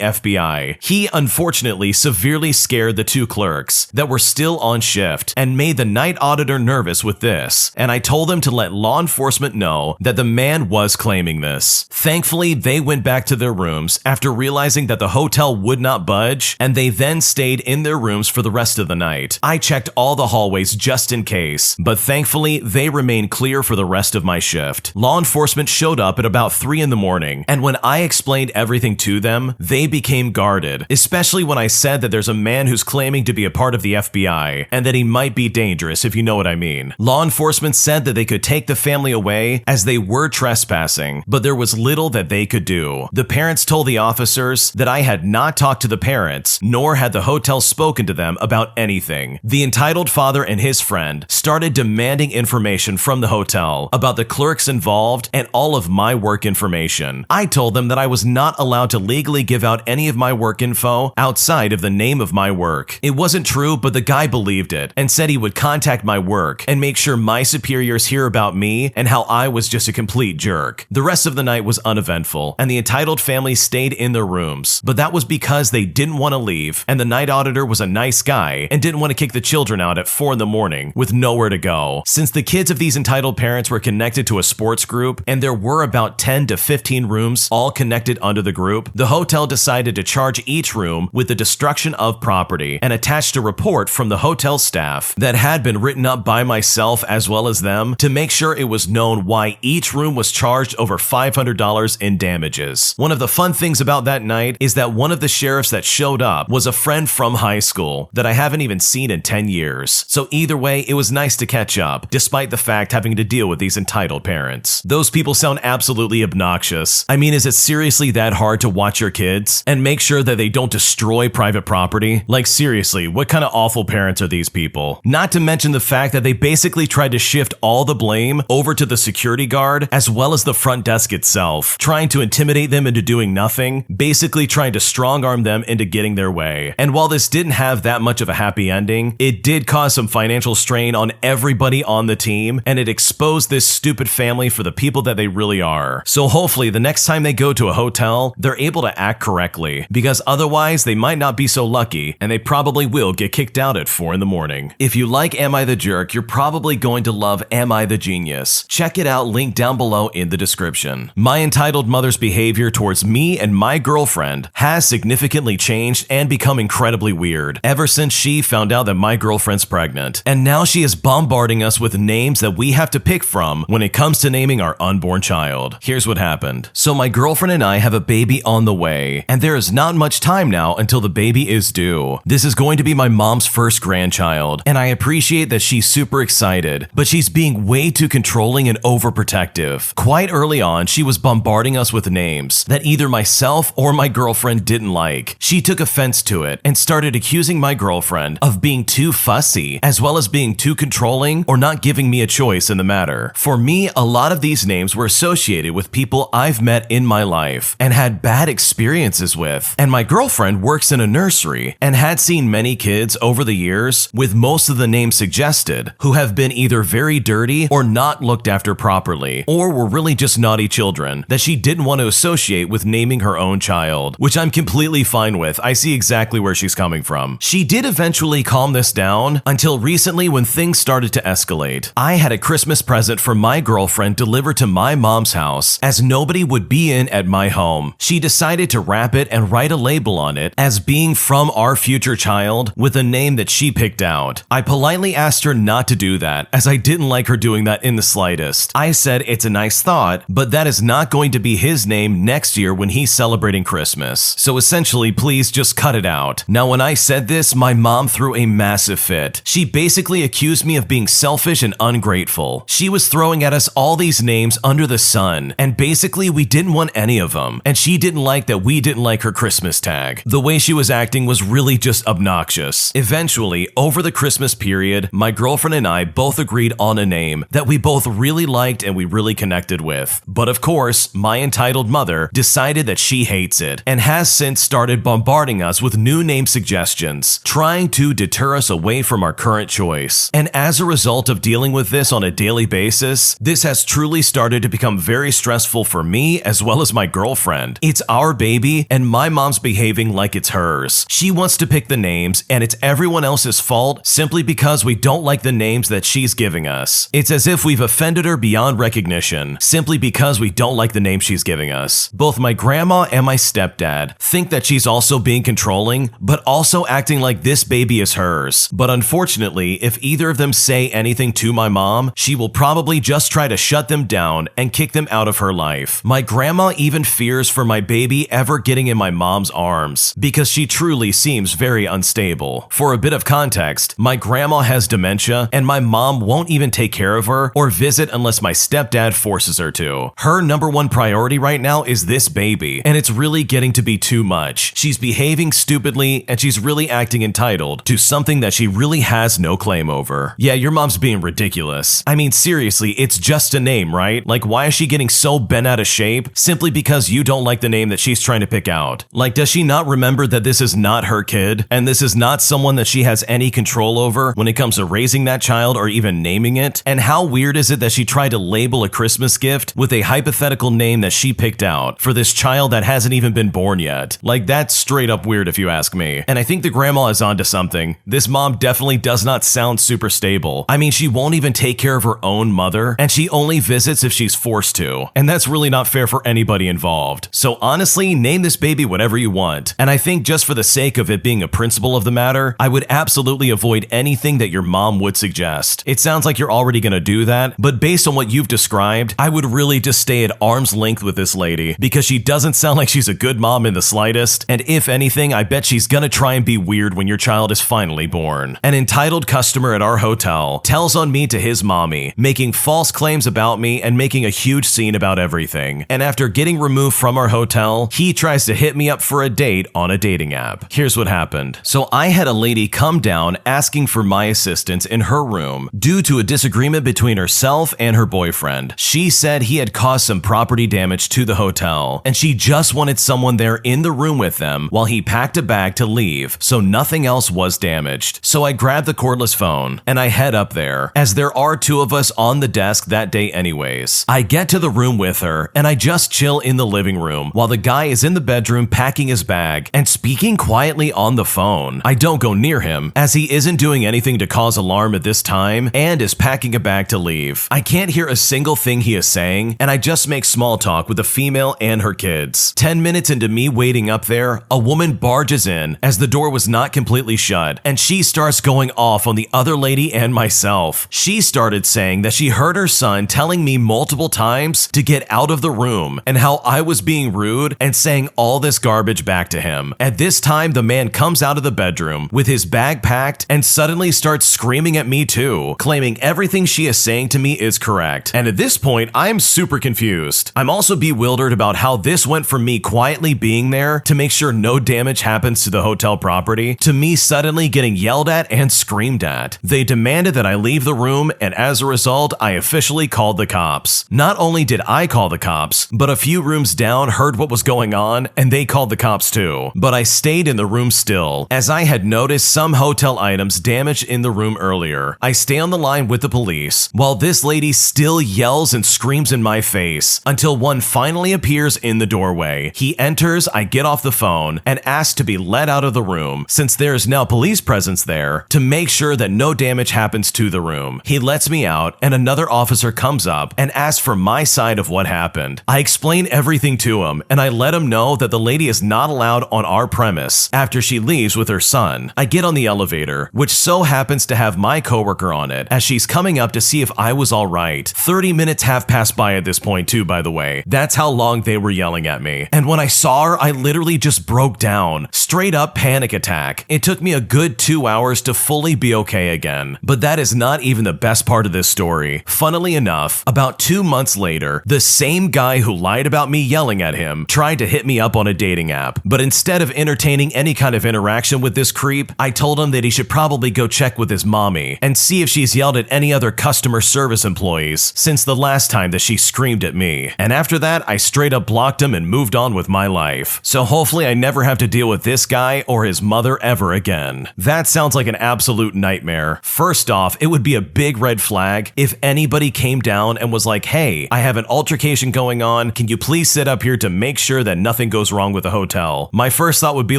FBI. He unfortunately severely scared the two clerks that were still on shift and made the night auditor nervous with this, and I told them to let law enforcement know that the man was claiming this. Thankfully, they went back to their rooms after realizing that the hotel would not budge, and they then stayed in their rooms for the rest of the night. I checked all the hallways just in case, but thankfully, they remained clear for the rest of my shift. Law enforcement showed up at about 3 in the morning, and when I explained everything to them, they became guarded, especially when I said that there's a man who's claiming to be a part of the FBI, and that he might be dangerous, if you know what I mean. Law enforcement said that they could take the family away as they were trespassing, but there was little that they could do. The parents told the officers that I had not talked to the parents, nor had the hotel spoken to them about anything. The entitled father and his friend started demanding information from the hotel about the clerks involved and all of my work information. I told them that I was not allowed to legally give out any of my work info outside of the name of my work. It wasn't true, but the guy believed it and said he would contact my work and make sure my superiors hear about me and how I was just a complete jerk. The rest of the night was uneventful, and the entitled family stayed in their rooms, but that was because they didn't want to leave, and the night auditor was a nice guy and didn't want to kick the children out at 4 in the morning with nowhere to go. Since the kids of these entitled parents were connected to a sports group, and there were about 10 to 15 rooms all connected under the group, the hotel decided to charge each room with the destruction of property and attached a report from the hotel staff that had been written up by myself as well as them to make sure it was known why each room was charged over $500 in damages. One of the fun things about that night is that one of the sheriffs that showed up was a friend from high school that I haven't even seen in 10 years. So either way, it was nice to catch up, despite the fact having to deal with these entitled parents. Those people sound absolutely obnoxious. I mean, is it seriously that hard to watch your kids and make sure that they don't destroy private property? Like seriously, what kind of awful parents are these people? Not to mention the fact that they basically tried to shift all the blame over to the security guard as well as the front desk itself, trying to intimidate them into doing nothing, basically trying to strong arm them into getting their way. And while this didn't have that much of a happy ending, it did cause some financial strain on everybody on the team, and it exposed this stupid family for the people that they really are. So hopefully the next time they go to a hotel, they're able to act correctly, because otherwise they might not be so lucky, and they probably will get kicked out at 4 in the morning. If you like Am I the Jerk, you're probably going to love Am I the Genius. Check it out, link down below in the description. My entitled mother's behavior towards me and my girlfriend has significantly changed and become incredibly weird ever since she found out that my girlfriend's pregnant. And now she is bombarding us with names that we have to pick from when it comes to naming our unborn child. Here's what happened. So my girlfriend and I have a baby on the way, and there is not much time now until the baby is due. This is going to be my mom's first grandchild, and I appreciate that she's super excited, but she's being way too controlling and overprotective. Quite early on, she was bombarding us with names that either myself or my girlfriend didn't like. She took offense to it and started accusing my girlfriend of being too fussy, as well as being too controlling or not giving me a choice in the matter. For me, a lot of these names were associated with people I've met in my life and had bad experiences with. And my girlfriend works in a nursery and had seen many kids over the years with most of the names suggested who have been either very dirty or not looked after properly, or were really just naughty children that she didn't want to associate with naming her own child, which I'm completely fine with. I see exactly where she's coming from. She did eventually calm this down until recently when things started to escalate. I had a Christmas present for my girlfriend delivered to my mom's house as nobody would be in at my home. She decided to wrap it and write a label on it as being from our future child with a name that she picked out. I politely asked her not to do that as I didn't like her doing that in the slightest. I said it's a nice thought, but that is not going to be his name next year when he's celebrating Christmas. So essentially, please just cut it out. Now when I said this, my mom threw threw a massive fit. She basically accused me of being selfish and ungrateful. She was throwing at us all these names under the sun, and basically we didn't want any of them, and she didn't like that we didn't like her Christmas tag. The way she was acting was really just obnoxious. Eventually, over the Christmas period, my girlfriend and I both agreed on a name that we both really liked and we really connected with. But of course, my entitled mother decided that she hates it, and has since started bombarding us with new name suggestions, trying to deter us away from our current choice. And as a result of dealing with this on a daily basis, this has truly started to become very stressful for me as well as my girlfriend. It's our baby, and my mom's behaving like it's hers. She wants to pick the names, and it's everyone else's fault simply because we don't like the names that she's giving us. It's as if we've offended her beyond recognition, simply because we don't like the name she's giving us. Both my grandma and my stepdad think that she's also being controlling, but also acting like this baby is hers. But unfortunately, if either of them say anything to my mom, she will probably just try to shut them down and kick them out of her life. My grandma even fears for my baby ever getting in my mom's arms, because she truly seems very unstable. For a bit of context, my grandma has dementia, and my mom won't even take care of her or visit unless my stepdad forces her to. Her number one priority right now is this baby, and it's really getting to be too much. She's behaving stupidly, and she's really acting entitled to something that she really has no claim over. Yeah, your mom's being ridiculous. I mean, seriously, it's just a name, right? Like, why is she getting so bent out of shape simply because you don't like the name that she's trying to pick out? Like, does she not remember that this is not her kid, and this is not someone that she has any control over when it comes to raising that child or even naming it? And how weird is it that she tried to label a Christmas gift with a hypothetical name that she picked out for this child that hasn't even been born yet? Like, that's straight up weird if you ask me. And I think the grandma is onto something. This mom definitely does not sound super stable. I mean, she won't even take care of her own mother, and she only visits if she's forced to. And that's really not fair for anybody involved. So honestly, name this baby whatever you want. And I think just for the sake of it being a principle of the matter, I would absolutely avoid anything that your mom would suggest. It sounds like you're already gonna do that, but based on what you've described, I would really just stay at arm's length with this lady, because she doesn't sound like she's a good mom in the slightest, and if anything, I bet she's gonna try and be weird when your child is finally born. An entitled customer at our hotel tells on me to his mommy, making false claims about me and making a huge scene about everything. And after getting removed from our hotel, he tries to hit me up for a date on a dating app. Here's what happened. So I had a lady come down asking for my assistance in her room due to a disagreement between herself and her boyfriend. She said he had caused some property damage to the hotel, and she just wanted someone there in the room with them while he packed a bag to leave, so nothing else was damaged. So I grabbed the cordless phone and I head up there, as there are two of us on the desk that day anyways. I get to the room with her and I just chill in the living room while the guy is in the bedroom packing his bag and speaking quietly on the phone. I don't go near him, as he isn't doing anything to cause alarm at this time and is packing a bag to leave. I can't hear a single thing he is saying, and I just make small talk with the female and her kids. 10 minutes into me waiting up there, a woman barges in as the door was not completely shut, and she starts going off on the other lady and myself. She started saying that she heard her son telling me multiple times to get out of the room, and how I was being rude and saying all this garbage back to him. At this time, the man comes out of the bedroom with his bag packed and suddenly starts screaming at me too, claiming everything she is saying to me is correct. And at this point, I'm super confused. I'm also bewildered about how this went from me quietly being there to make sure no damage happens to the hotel property, to me suddenly getting yelled at and screamed at. They demanded that I leave the room, and as a result, I officially called the cops. Not only did I call the cops, but a few rooms down heard what was going on, and they called the cops too. But I stayed in the room still, as I had noticed some hotel items damaged in the room earlier. I stay on the line with the police, while this lady still yells and screams in my face, until one finally appears in the doorway. He enters, I get off the phone, and ask to be let out of the room, since there is now police presence there, to make sure that no damage happens to the room. He lets me out, and another officer comes up and asks for my side of what happened. I explain everything to him, and I let him know that the lady is not allowed on our premise after she leaves with her son. I get on the elevator, which so happens to have my coworker on it, as she's coming up to see if I was alright. 30 minutes have passed by at this point too, by the way. That's how long they were yelling at me. And when I saw her, I literally just broke down. Straight up panic attack. It took me a good 2 hours to fully be okay again. But that is not even the best part of this story. Funnily enough, about 2 months later, the same guy who lied about me yelling at him tried to hit me up on a dating app. But instead of entertaining any kind of interaction with this creep, I told him that he should probably go check with his mommy and see if she's yelled at any other customer service employees since the last time that she screamed at me. And after that, I straight up blocked him and moved on with my life. So hopefully I never have to deal with this guy or his mother ever again. That sounds like an absolute nightmare. First off, it would be a big red flag if anybody came down and was like, hey, I have an altercation going on. Can you please sit up here to make sure that nothing goes wrong with the hotel? My first thought would be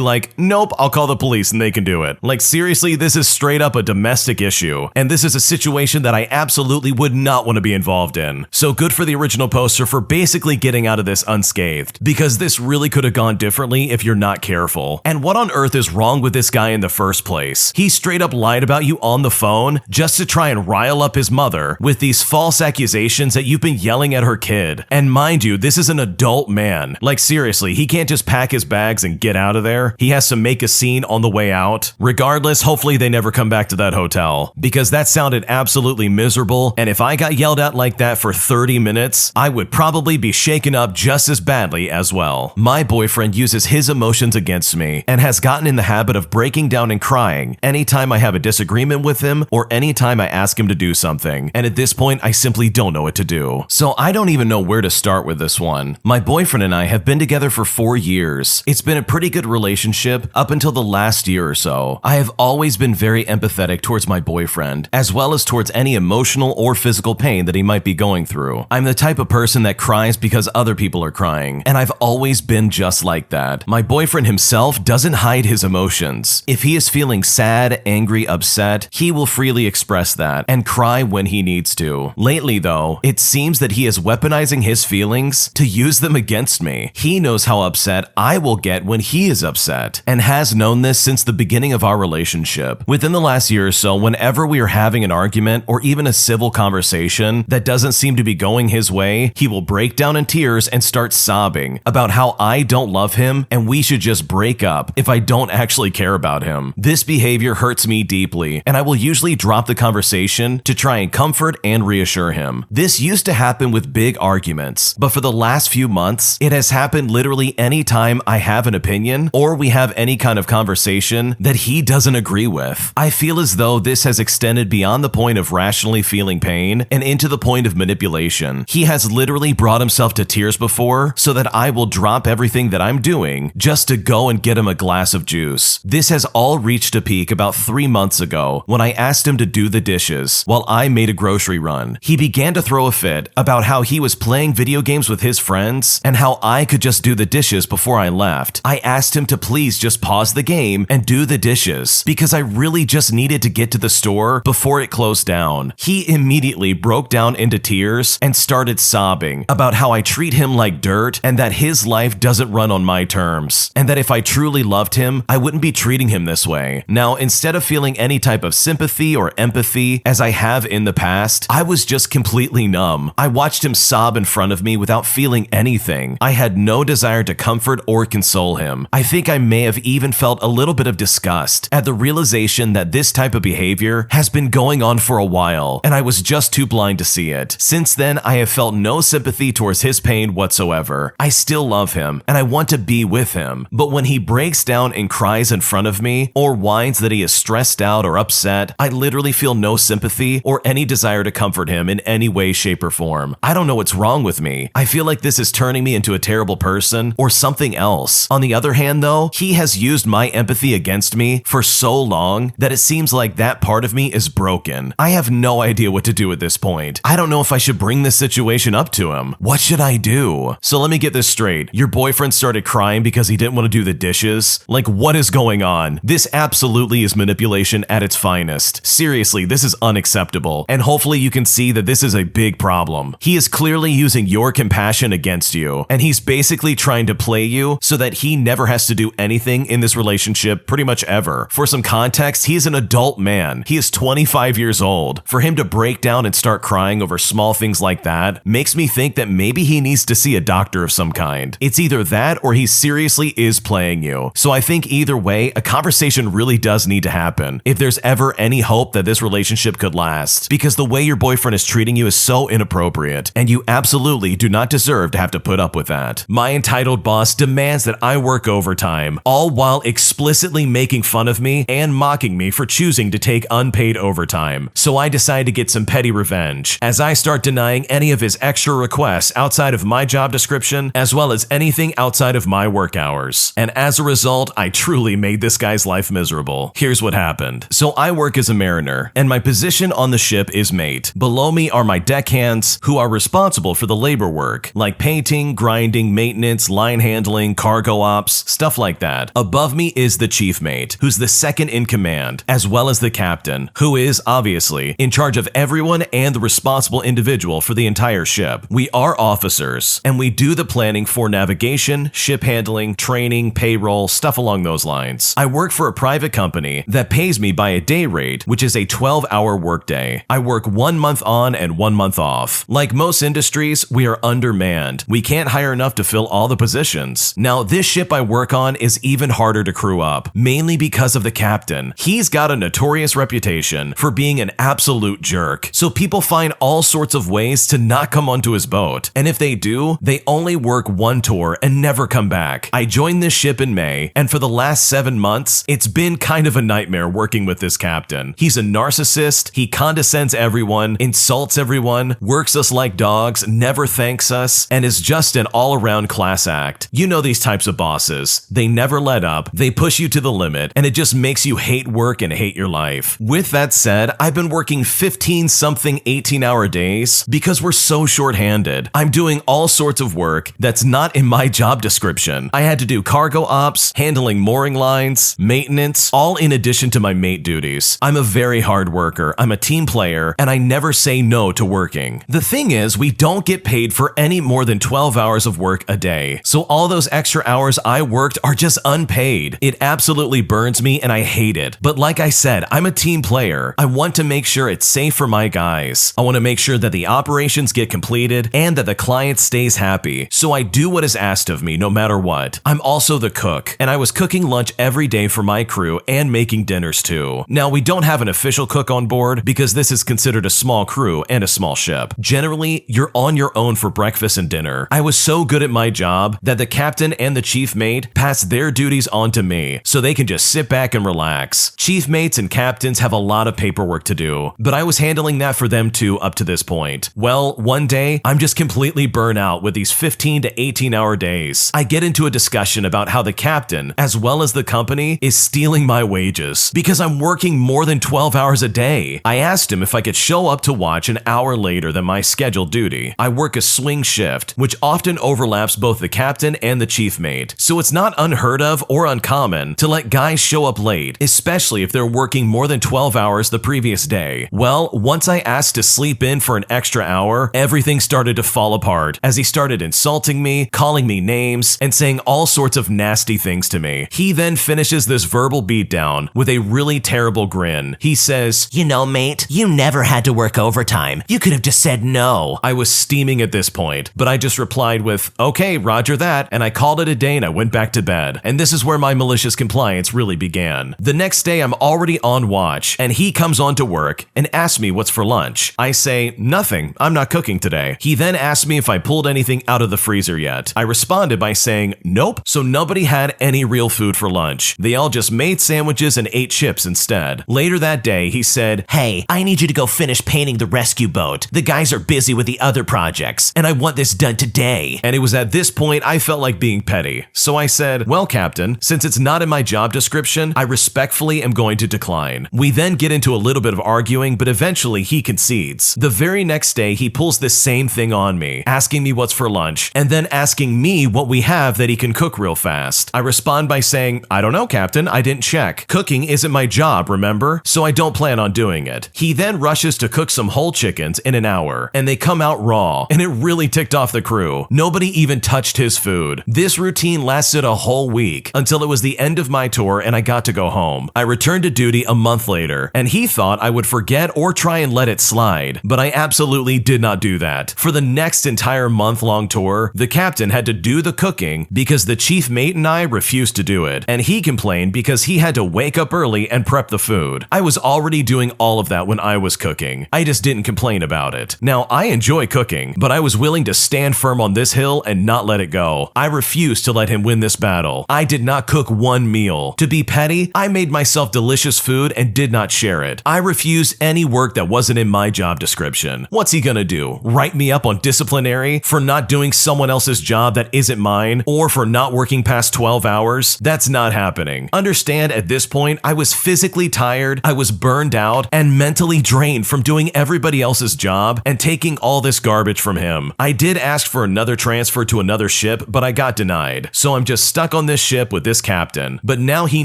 like, nope, I'll call the police and they can do it. Like seriously, this is straight up a domestic issue. And this is a situation that I absolutely would not want to be involved in. So good for the original poster for basically getting out of this unscathed, because this really could have gone differently if you're not careful. And what on earth is wrong with this guy in the first place? He straight up lied about you on the phone just to try and rile up his mother with these false accusations that you've been yelling at her kid. And mind you, this is an adult man. Like seriously, he can't just pack his bags and get out of there. He has to make a scene on the way out. Regardless, hopefully they never come back to that hotel, because that sounded absolutely miserable. And if I got yelled at like that for 30 minutes, I would probably be shaken up just as badly as well. My boyfriend uses his emotions against me and has gotten in the habit of breaking down and crying anytime I have a disagreement with him or anytime I ask him to do something. And at this point, I simply don't know what to do. So I don't even know where to start with this one. My boyfriend and I have been together for 4 years. It's been a pretty good relationship up until the last year or so. I have always been very empathetic towards my boyfriend, as well as towards any emotional or physical pain that he might be going through. I'm the type of person that cries because other people are crying, and I've always been just like that. My boyfriend himself doesn't hide his emotions. If he is feeling sad, angry, upset, he will freely express that and cry when he needs to. Lately though, it seems that he is weaponizing his feelings to use them against me. He knows how upset I will get when he is upset, and has known this since the beginning of our relationship. Within the last year or so, whenever we are having an argument or even a civil conversation that doesn't seem to be going his way, he will break down in tears and start sobbing about how I don't love him and we should just break up if I don't actually care about him. This behavior hurts me deeply, and I will usually drop the conversation to try and comfort and reassure him. This used to happen with big arguments, but for the last few months, it has happened literally any time I have an opinion or we have any kind of conversation that he doesn't agree with. I feel as though this has extended beyond the point of rationally feeling pain and into the point of manipulation. He has literally brought himself to tears before so that I will drop everything that I'm doing just to go and get him a glass of juice. This has all reached a peak about 3 months ago when I asked him to do the dishes while I made a grocery run. He began to throw a fit about how he was playing video games with his friends and how I could just do the dishes before I left. I asked him to please just pause the game and do the dishes because I really just needed to get to the store before it closed down. He immediately broke down into tears and started sobbing about how I treat him like dirt and that his life doesn't run on my terms, and that if I truly loved him, I wouldn't be treating him this way. Now, instead of feeling any type of sympathy or empathy as I have in the past, I was just completely numb. I watched him sob in front of me without feeling anything. I had no desire to comfort or console him. I think I may have even felt a little bit of disgust at the realization that this type of behavior has been going on for a while, and I was just too blind to see it. Since then, I have felt no sympathy towards his pain whatsoever. I still love him, and I want to be with him, but when he breaks down and cries in front of me, or whines that he is stressed out or upset, I literally feel no sympathy or any desire to comfort him in any way, shape, or form. I don't know what's wrong with me. I feel like this is turning me into a terrible person or something else. On the other hand though, he has used my empathy against me for so long that it seems like that part of me is broken. I have no idea what to do at this point. I don't know if I should bring this situation up to him. What should I do? So let me get this straight. Your boyfriend started crying because he didn't want to do the dishes? Like, what is going on? This absolutely is manipulation at its finest. Seriously, this is unacceptable, and hopefully you can see that this is a big problem. He is clearly using your compassion against you, and he's basically trying to play you so that he never has to do anything in this relationship pretty much ever. For some context, he is an adult man. He is 25 years old. For him to break down and start crying over small things like that makes me think that maybe he needs to see a doctor of some kind. It's either that or he seriously is playing you. So I think either way, a conversation separation really does need to happen if there's ever any hope that this relationship could last, because the way your boyfriend is treating you is so inappropriate, and you absolutely do not deserve to have to put up with that. My entitled boss demands that I work overtime, all while explicitly making fun of me and mocking me for choosing to take unpaid overtime. So I decide to get some petty revenge, as I start denying any of his extra requests outside of my job description, as well as anything outside of my work hours. And as a result, I truly made this guy's life miserable. Here's what happened. So I work as a mariner, and my position on the ship is mate. Below me are my deckhands, who are responsible for the labor work, like painting, grinding, maintenance, line handling, cargo ops, stuff like that. Above me is the chief mate, who's the second in command, as well as the captain, who is, obviously, in charge of everyone and the responsible individual for the entire ship. We are officers, and we do the planning for navigation, ship handling, training, payroll, stuff along those lines. I work for a private company that pays me by a day rate, which is a 12-hour workday. I work 1 month on and 1 month off. Like most industries, we are undermanned. We can't hire enough to fill all the positions. Now, this ship I work on is even harder to crew up, mainly because of the captain. He's got a notorious reputation for being an absolute jerk, so people find all sorts of ways to not come onto his boat. And if they do, they only work one tour and never come back. I joined this ship in May, and for the last 7 months, it's been kind of a nightmare working with this captain. He's a narcissist, he condescends everyone, insults everyone, works us like dogs, never thanks us, and is just an all-around class act. You know these types of bosses. They never let up, they push you to the limit, and it just makes you hate work and hate your life. With that said, I've been working 15-something 18-hour days because we're so short-handed. I'm doing all sorts of work that's not in my job description. I had to do cargo ops, handling mooring lines, maintenance, all in addition to my mate duties. I'm a very hard worker, I'm a team player, and I never say no to working. The thing is, we don't get paid for any more than 12 hours of work a day, so all those extra hours I worked are just unpaid. It absolutely burns me and I hate it. But like I said, I'm a team player. I want to make sure it's safe for my guys. I want to make sure that the operations get completed and that the client stays happy, so I do what is asked of me no matter what. I'm also the cook, and I was cooking lunch every day for my crew and making dinners too. Now, we don't have an official cook on board because this is considered a small crew and a small ship. Generally, you're on your own for breakfast and dinner. I was so good at my job that the captain and the chief mate passed their duties on to me, so they can just sit back and relax. Chief mates and captains have a lot of paperwork to do, but I was handling that for them too up to this point. Well, one day, I'm just completely burnt out with these 15 to 18-hour days. I get into a discussion about how the captain, as well as the company, is stealing my wages because I'm working more than 12 hours a day. I asked him if I could show up to watch an hour later than my scheduled duty. I work a swing shift, which often overlaps both the captain and the chief mate, so it's not unheard of or uncommon to let guys show up late, especially if they're working more than 12 hours the previous day. Well, once I asked to sleep in for an extra hour, everything started to fall apart as he started insulting me, calling me names, and saying all sorts of nasty things to me. He then finishes this verbal beatdown with a really terrible grin. He says, "You know, mate, you never had to work overtime. You could have just said no." I was steaming at this point, but I just replied with, "Okay, roger that," and I called it a day and I went back to bed. And this is where my malicious compliance really began. The next day, I'm already on watch, and he comes on to work and asks me what's for lunch. I say, "Nothing, I'm not cooking today." He then asked me if I pulled anything out of the freezer yet. I responded by saying, "Nope," so nobody had any real food for lunch. They all just made sandwiches and ate chips instead. Later that day, he said, "Hey, I need you to go finish painting the rescue boat. The guys are busy with the other projects, and I want this done today." And it was at this point I felt like being petty. So I said, "Well, Captain, since it's not in my job description, I respectfully am going to decline." We then get into a little bit of arguing, but eventually he concedes. The very next day, he pulls this same thing on me, asking me what's for lunch, and then asking me what we have that he can cook real fast. I respond by saying, "I don't know, Captain, I didn't check. Cooking isn't my job, remember? So I don't plan on doing it." He then rushes to cook some whole chickens in an hour, and they come out raw, and it really ticked off the crew. Nobody even touched his food. This routine lasted a whole week until it was the end of my tour and I got to go home. I returned to duty a month later, and he thought I would forget or try and let it slide, but I absolutely did not do that. For the next entire month-long tour, the captain had to do the cooking because the chief mate and I refused to do it, and he complained because because he had to wake up early and prep the food. I was already doing all of that when I was cooking. I just didn't complain about it. Now, I enjoy cooking, but I was willing to stand firm on this hill and not let it go. I refused to let him win this battle. I did not cook one meal. To be petty, I made myself delicious food and did not share it. I refused any work that wasn't in my job description. What's he gonna do? Write me up on disciplinary for not doing someone else's job that isn't mine, or for not working past 12 hours? That's not happening. Understand, at this point, I was physically tired, I was burned out, and mentally drained from doing everybody else's job and taking all this garbage from him. I did ask for another transfer to another ship, but I got denied. So I'm just stuck on this ship with this captain. But now he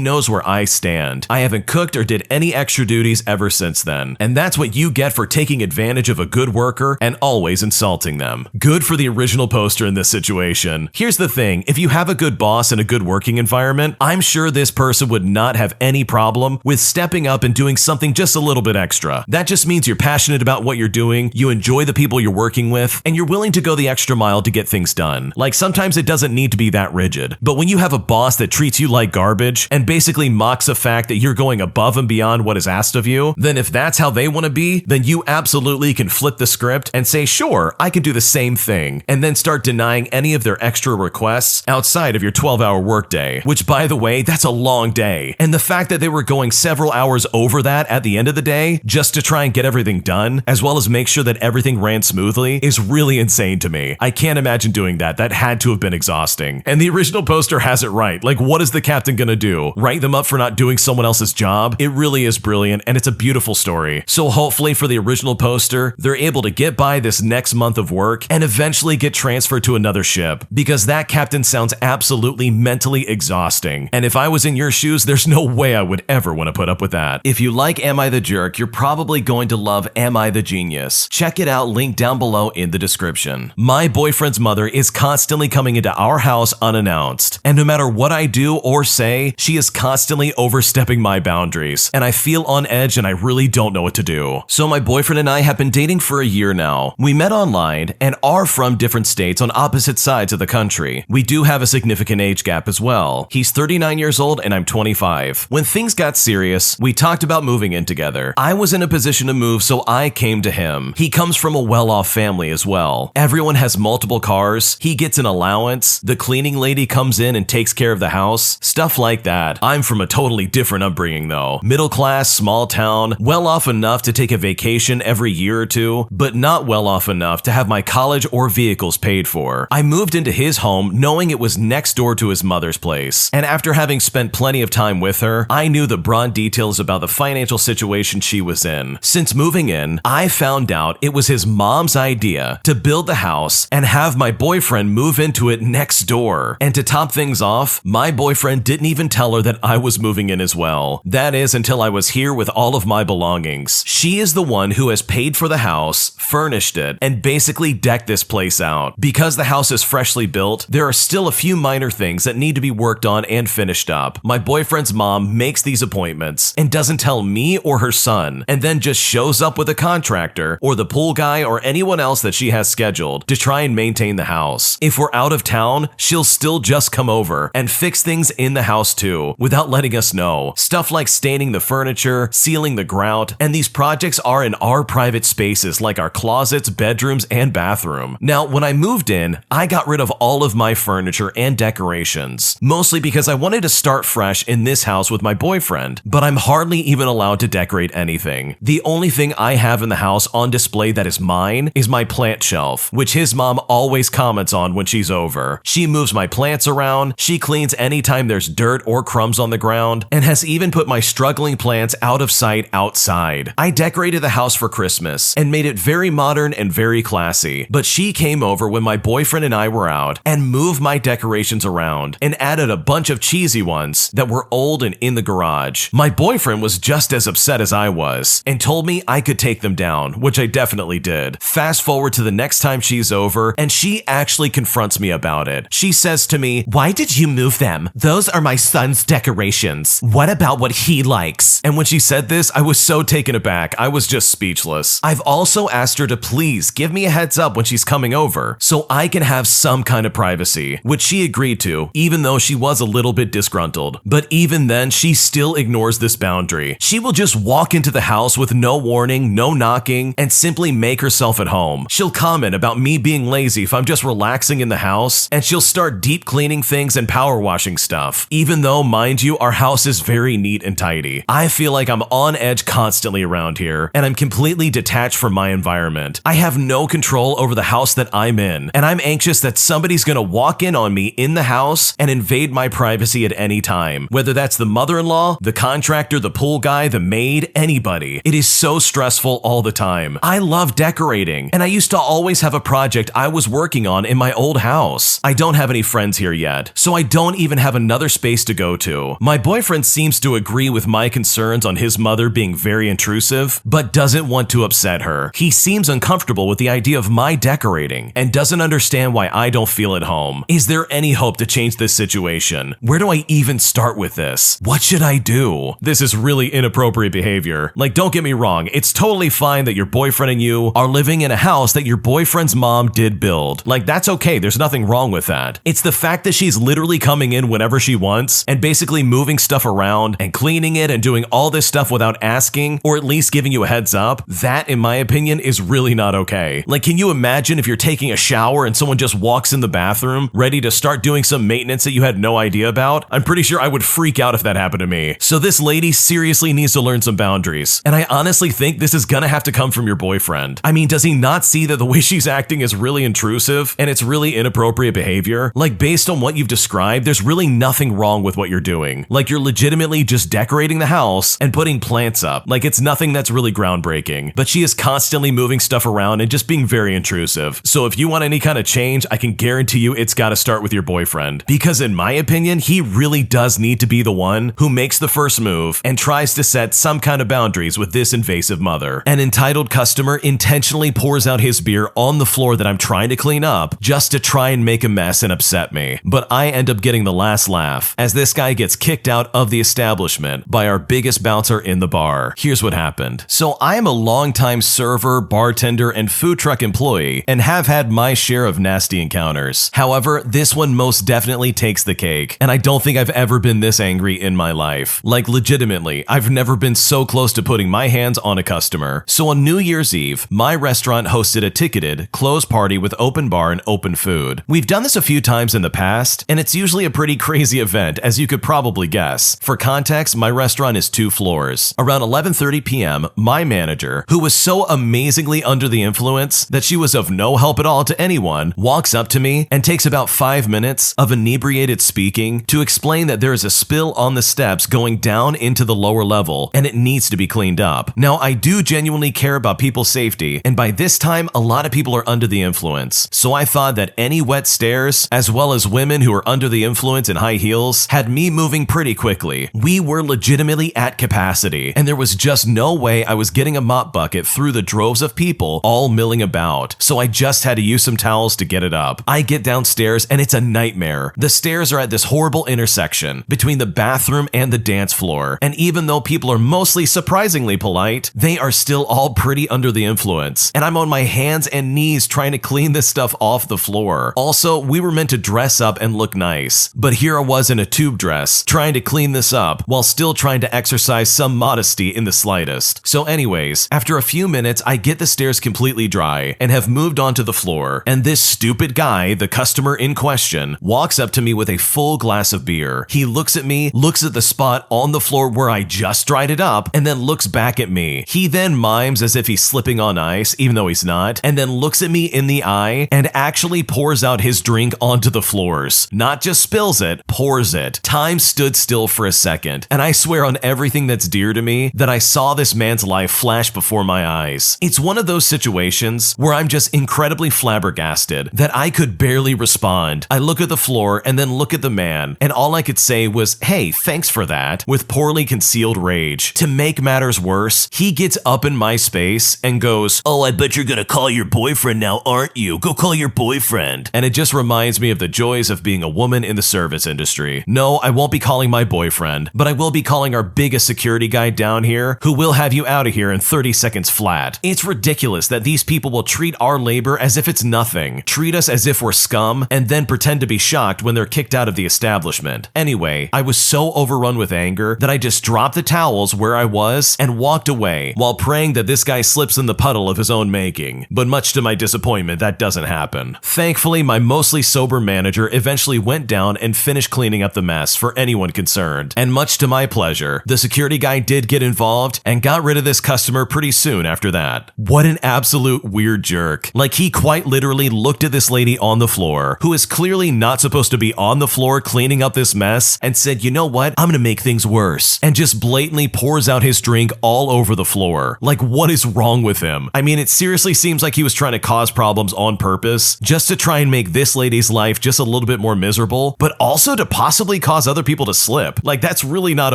knows where I stand. I haven't cooked or did any extra duties ever since then. And that's what you get for taking advantage of a good worker and always insulting them. Good for the original poster in this situation. Here's the thing, if you have a good boss and a good working environment, I'm sure this person would not have any problem with stepping up and doing something just a little bit extra. That just means you're passionate about what you're doing, you enjoy the people you're working with, and you're willing to go the extra mile to get things done. Like, sometimes it doesn't need to be that rigid. But when you have a boss that treats you like garbage and basically mocks the fact that you're going above and beyond what is asked of you, then if that's how they want to be, then you absolutely can flip the script and say, sure, I can do the same thing, and then start denying any of their extra requests outside of your 12-hour workday, which, by the way, that's a long day. And the fact that they were going several hours over that at the end of the day just to try and get everything done, as well as make sure that everything ran smoothly, is really insane to me. I can't imagine doing that. That had to have been exhausting. And the original poster has it right. Like, what is the captain gonna do? Write them up for not doing someone else's job? It really is brilliant, and it's a beautiful story. So hopefully for the original poster, they're able to get by this next month of work and eventually get transferred to another ship, because that captain sounds absolutely mentally exhausting. And if I was in your shoes, there's no way I would ever want to put up with that. If you like Am I the Jerk, you're probably going to love Am I the Genius? Check it out, link down below in the description. My boyfriend's mother is constantly coming into our house unannounced, and no matter what I do or say, she is constantly overstepping my boundaries, and I feel on edge and I really don't know what to do. So my boyfriend and I have been dating for a year now. We met online and are from different states on opposite sides of the country. We do have a significant age gap as well. He's 39 years old and I'm 25. When things got serious, we talked about moving in together. I was in a position to move, so I came to him. He comes from a well-off family as well. Everyone has multiple cars. He gets an allowance. The cleaning lady comes in and takes care of the house. Stuff like that. I'm from a totally different upbringing though. Middle class, small town, well off enough to take a vacation every year or two, but not well off enough to have my college or vehicles paid for. I moved into his home knowing it was next door to his mother's place. And after having spent plenty of time with her, I knew the broad details about the financial situation she was in. Since moving in, I found out it was his mom's idea to build the house and have my boyfriend move into it next door. And to top things off, my boyfriend didn't even tell her that I was moving in as well. That is, until I was here with all of my belongings. She is the one who has paid for the house, furnished it, and basically decked this place out. Because the house is freshly built, there are still a few minor things that need to be worked on and finished up. My boyfriend's mom makes these appointments and doesn't tell me or her son, and then just shows up with a contractor or the pool guy or anyone else that she has scheduled to try and maintain the house. If we're out of town, she'll still just come over and fix things in the house too, without letting us know. Stuff like staining the furniture, sealing the grout, and these projects are in our private spaces like our closets, bedrooms, and bathroom. Now, when I moved in, I got rid of all of my furniture and decorations, mostly because I wanted to start fresh in this house with my boyfriend, but I'm hardly even allowed to decorate anything. The only thing I have in the house on display that is mine is my plant shelf, which his mom always comments on when she's over. She moves my plants around, she cleans anytime there's dirt or crumbs on the ground, and has even put my struggling plants out of sight outside. I decorated the house for Christmas and made it very modern and very classy, but she came over when my boyfriend and I were out and moved my decorations around and added a bunch of cheesy ones that were old and in the garage. My boyfriend was just as upset as I was and told me I could take them down, which I definitely did. Fast forward to the next time she's over and she actually confronts me about it. She says to me, "Why did you move them? Those are my son's decorations. What about what he likes?" And when she said this, I was so taken aback, I was just speechless. I've also asked her to please give me a heads up when she's coming over so I can have some kind of privacy, which she agreed to, even though she was a little bit disgruntled. But even then, she still ignores this boundary. She will just walk into the house with no warning, no knocking, and simply make herself at home. She'll comment about me being lazy if I'm just relaxing in the house, and she'll start deep cleaning things and power washing stuff. Even though, mind you, our house is very neat and tidy. I feel like I'm on edge constantly around here, and I'm completely detached from my environment. I have no control over the house that I'm in, and I'm anxious that somebody's gonna walk in on me in the house and invade my privacy at any time. Whether that's the mother-in-law, the contractor, the pool guy, the maid, anybody. It is so stressful all the time. I love decorating, and I used to always have a project I was working on in my old house. I don't have any friends here yet, so I don't even have another space to go to. My boyfriend seems to agree with my concerns on his mother being very intrusive, but doesn't want to upset her. He seems uncomfortable with the idea of my decorating and doesn't understand why I don't feel at home. Is there any hope to change this situation? Where do I even start with this? What should I do? This is really inappropriate behavior. Like, don't get me wrong, it's totally fine that your boyfriend and you are living in a house that your boyfriend's mom did build. Like, that's okay, there's nothing wrong with that. It's the fact that she's literally coming in whenever she wants and basically moving stuff around and cleaning it and doing all this stuff without asking or at least giving you a heads up. That, in my opinion, is really not okay. Like, can you imagine if you're taking a shower and someone just walks in the bathroom ready to start doing some maintenance that you had no idea about? I'm pretty sure I would freak out if that happened to me. So this lady seriously needs to learn some boundaries. And I honestly think this is gonna have to come from your boyfriend. I mean, does he not see that the way she's acting is really intrusive and it's really inappropriate behavior? Like, based on what you've described, there's really nothing wrong with what you're doing. Like, you're legitimately just decorating the house and putting plants up. Like, it's nothing that's really groundbreaking. But she is constantly moving stuff around and just being very intrusive. So if you want any kind of change, I can guarantee you it's gotta start with your boyfriend. Because in my opinion, he really does need to be the one who makes the first move and tries to set some kind of boundaries with this invasive mother. An entitled customer intentionally pours out his beer on the floor that I'm trying to clean up just to try and make a mess and upset me. But I end up getting the last laugh as this guy gets kicked out of the establishment by our biggest bouncer in the bar. Here's what happened. So I am a longtime server, bartender, and food truck employee and have had my share of nasty encounters. However, this one most definitely takes the cake, and I don't think I've ever been this angry in my life. Like, legitimately, I've never been so close to putting my hands on a customer. So on New Year's Eve, my restaurant hosted a ticketed, closed party with open bar and open food. We've done this a few times in the past, and it's usually a pretty crazy event, as you could probably guess. For context, my restaurant is 2 floors. Around 11:30 p.m., my manager, who was so amazingly under the influence that she was of no help at all to anyone, walks up to me and takes about 5 minutes of inebriated speaking to explain that there is a spill on the steps going down into the lower level and it needs to be cleaned up. Now, I do genuinely care about people's safety, and by this time, a lot of people are under the influence. So I thought that any wet stairs, as well as women who are under the influence in high heels, had me moving pretty quickly. We were legitimately at capacity, and there was just no way I was getting a mop bucket through the droves of people all milling about. So I just had to use some towels to get it up. I get downstairs and it's a nightmare. The stairs are at this horrible intersection between the bathroom and the dance floor. And even though people are mostly surprisingly polite, they are still all pretty under the influence. And I'm on my hands and knees trying to clean this stuff off the floor. Also, we were meant to dress up and look nice, but here I was in a tube dress trying to clean this up while still trying to exercise some modesty in the slightest. So anyways, after a few minutes, I get the stairs completely dry and have moved onto the floor, and this stupid guy, the customer in question, walks up to me with a full glass of beer. He looks at me, looks at the spot on the floor where I just dried it up, and then looks back at me. He then mimes as if he's slipping on ice, even though he's not, and then looks at me in the eye and actually pours out his drink onto the floors. Not just spills it, pours it. Time stood still for a second, and I swear on everything that's dear to me that I saw this man's life flash before my eyes. It's one of those situations where I'm just incredibly flabbergasted that I could barely respond. I look at the floor and then look at the man, and all I could say was, "Hey, thanks for that," with poorly concealed rage. To make matters worse, he gets up in my space and goes, "Oh, I bet you're gonna call your boyfriend now, aren't you? Go call your boyfriend." And it just reminds me of the joys of being a woman in the service industry. No, I won't be calling my boyfriend, but I will be calling our biggest security guy down here, who will have you out of here in 30 seconds flat. It's ridiculous that these people will treat our labor as if it's nothing, treat us as if we're scum, and then pretend to be shocked when they're kicked out of the establishment. Anyway, guy, I was so overrun with anger that I just dropped the towels where I was and walked away while praying that this guy slips in the puddle of his own making. But much to my disappointment, that doesn't happen. Thankfully, my mostly sober manager eventually went down and finished cleaning up the mess for anyone concerned. And much to my pleasure, the security guy did get involved and got rid of this customer pretty soon after that. What an absolute weird jerk. Like, he quite literally looked at this lady on the floor, who is clearly not supposed to be on the floor cleaning up this mess, and said, you know what, I'm gonna make things worse, and just blatantly pours out his drink all over the floor. Like, what is wrong with him? I mean, it seriously seems like he was trying to cause problems on purpose, just to try and make this lady's life just a little bit more miserable, but also to possibly cause other people to slip. Like, that's really not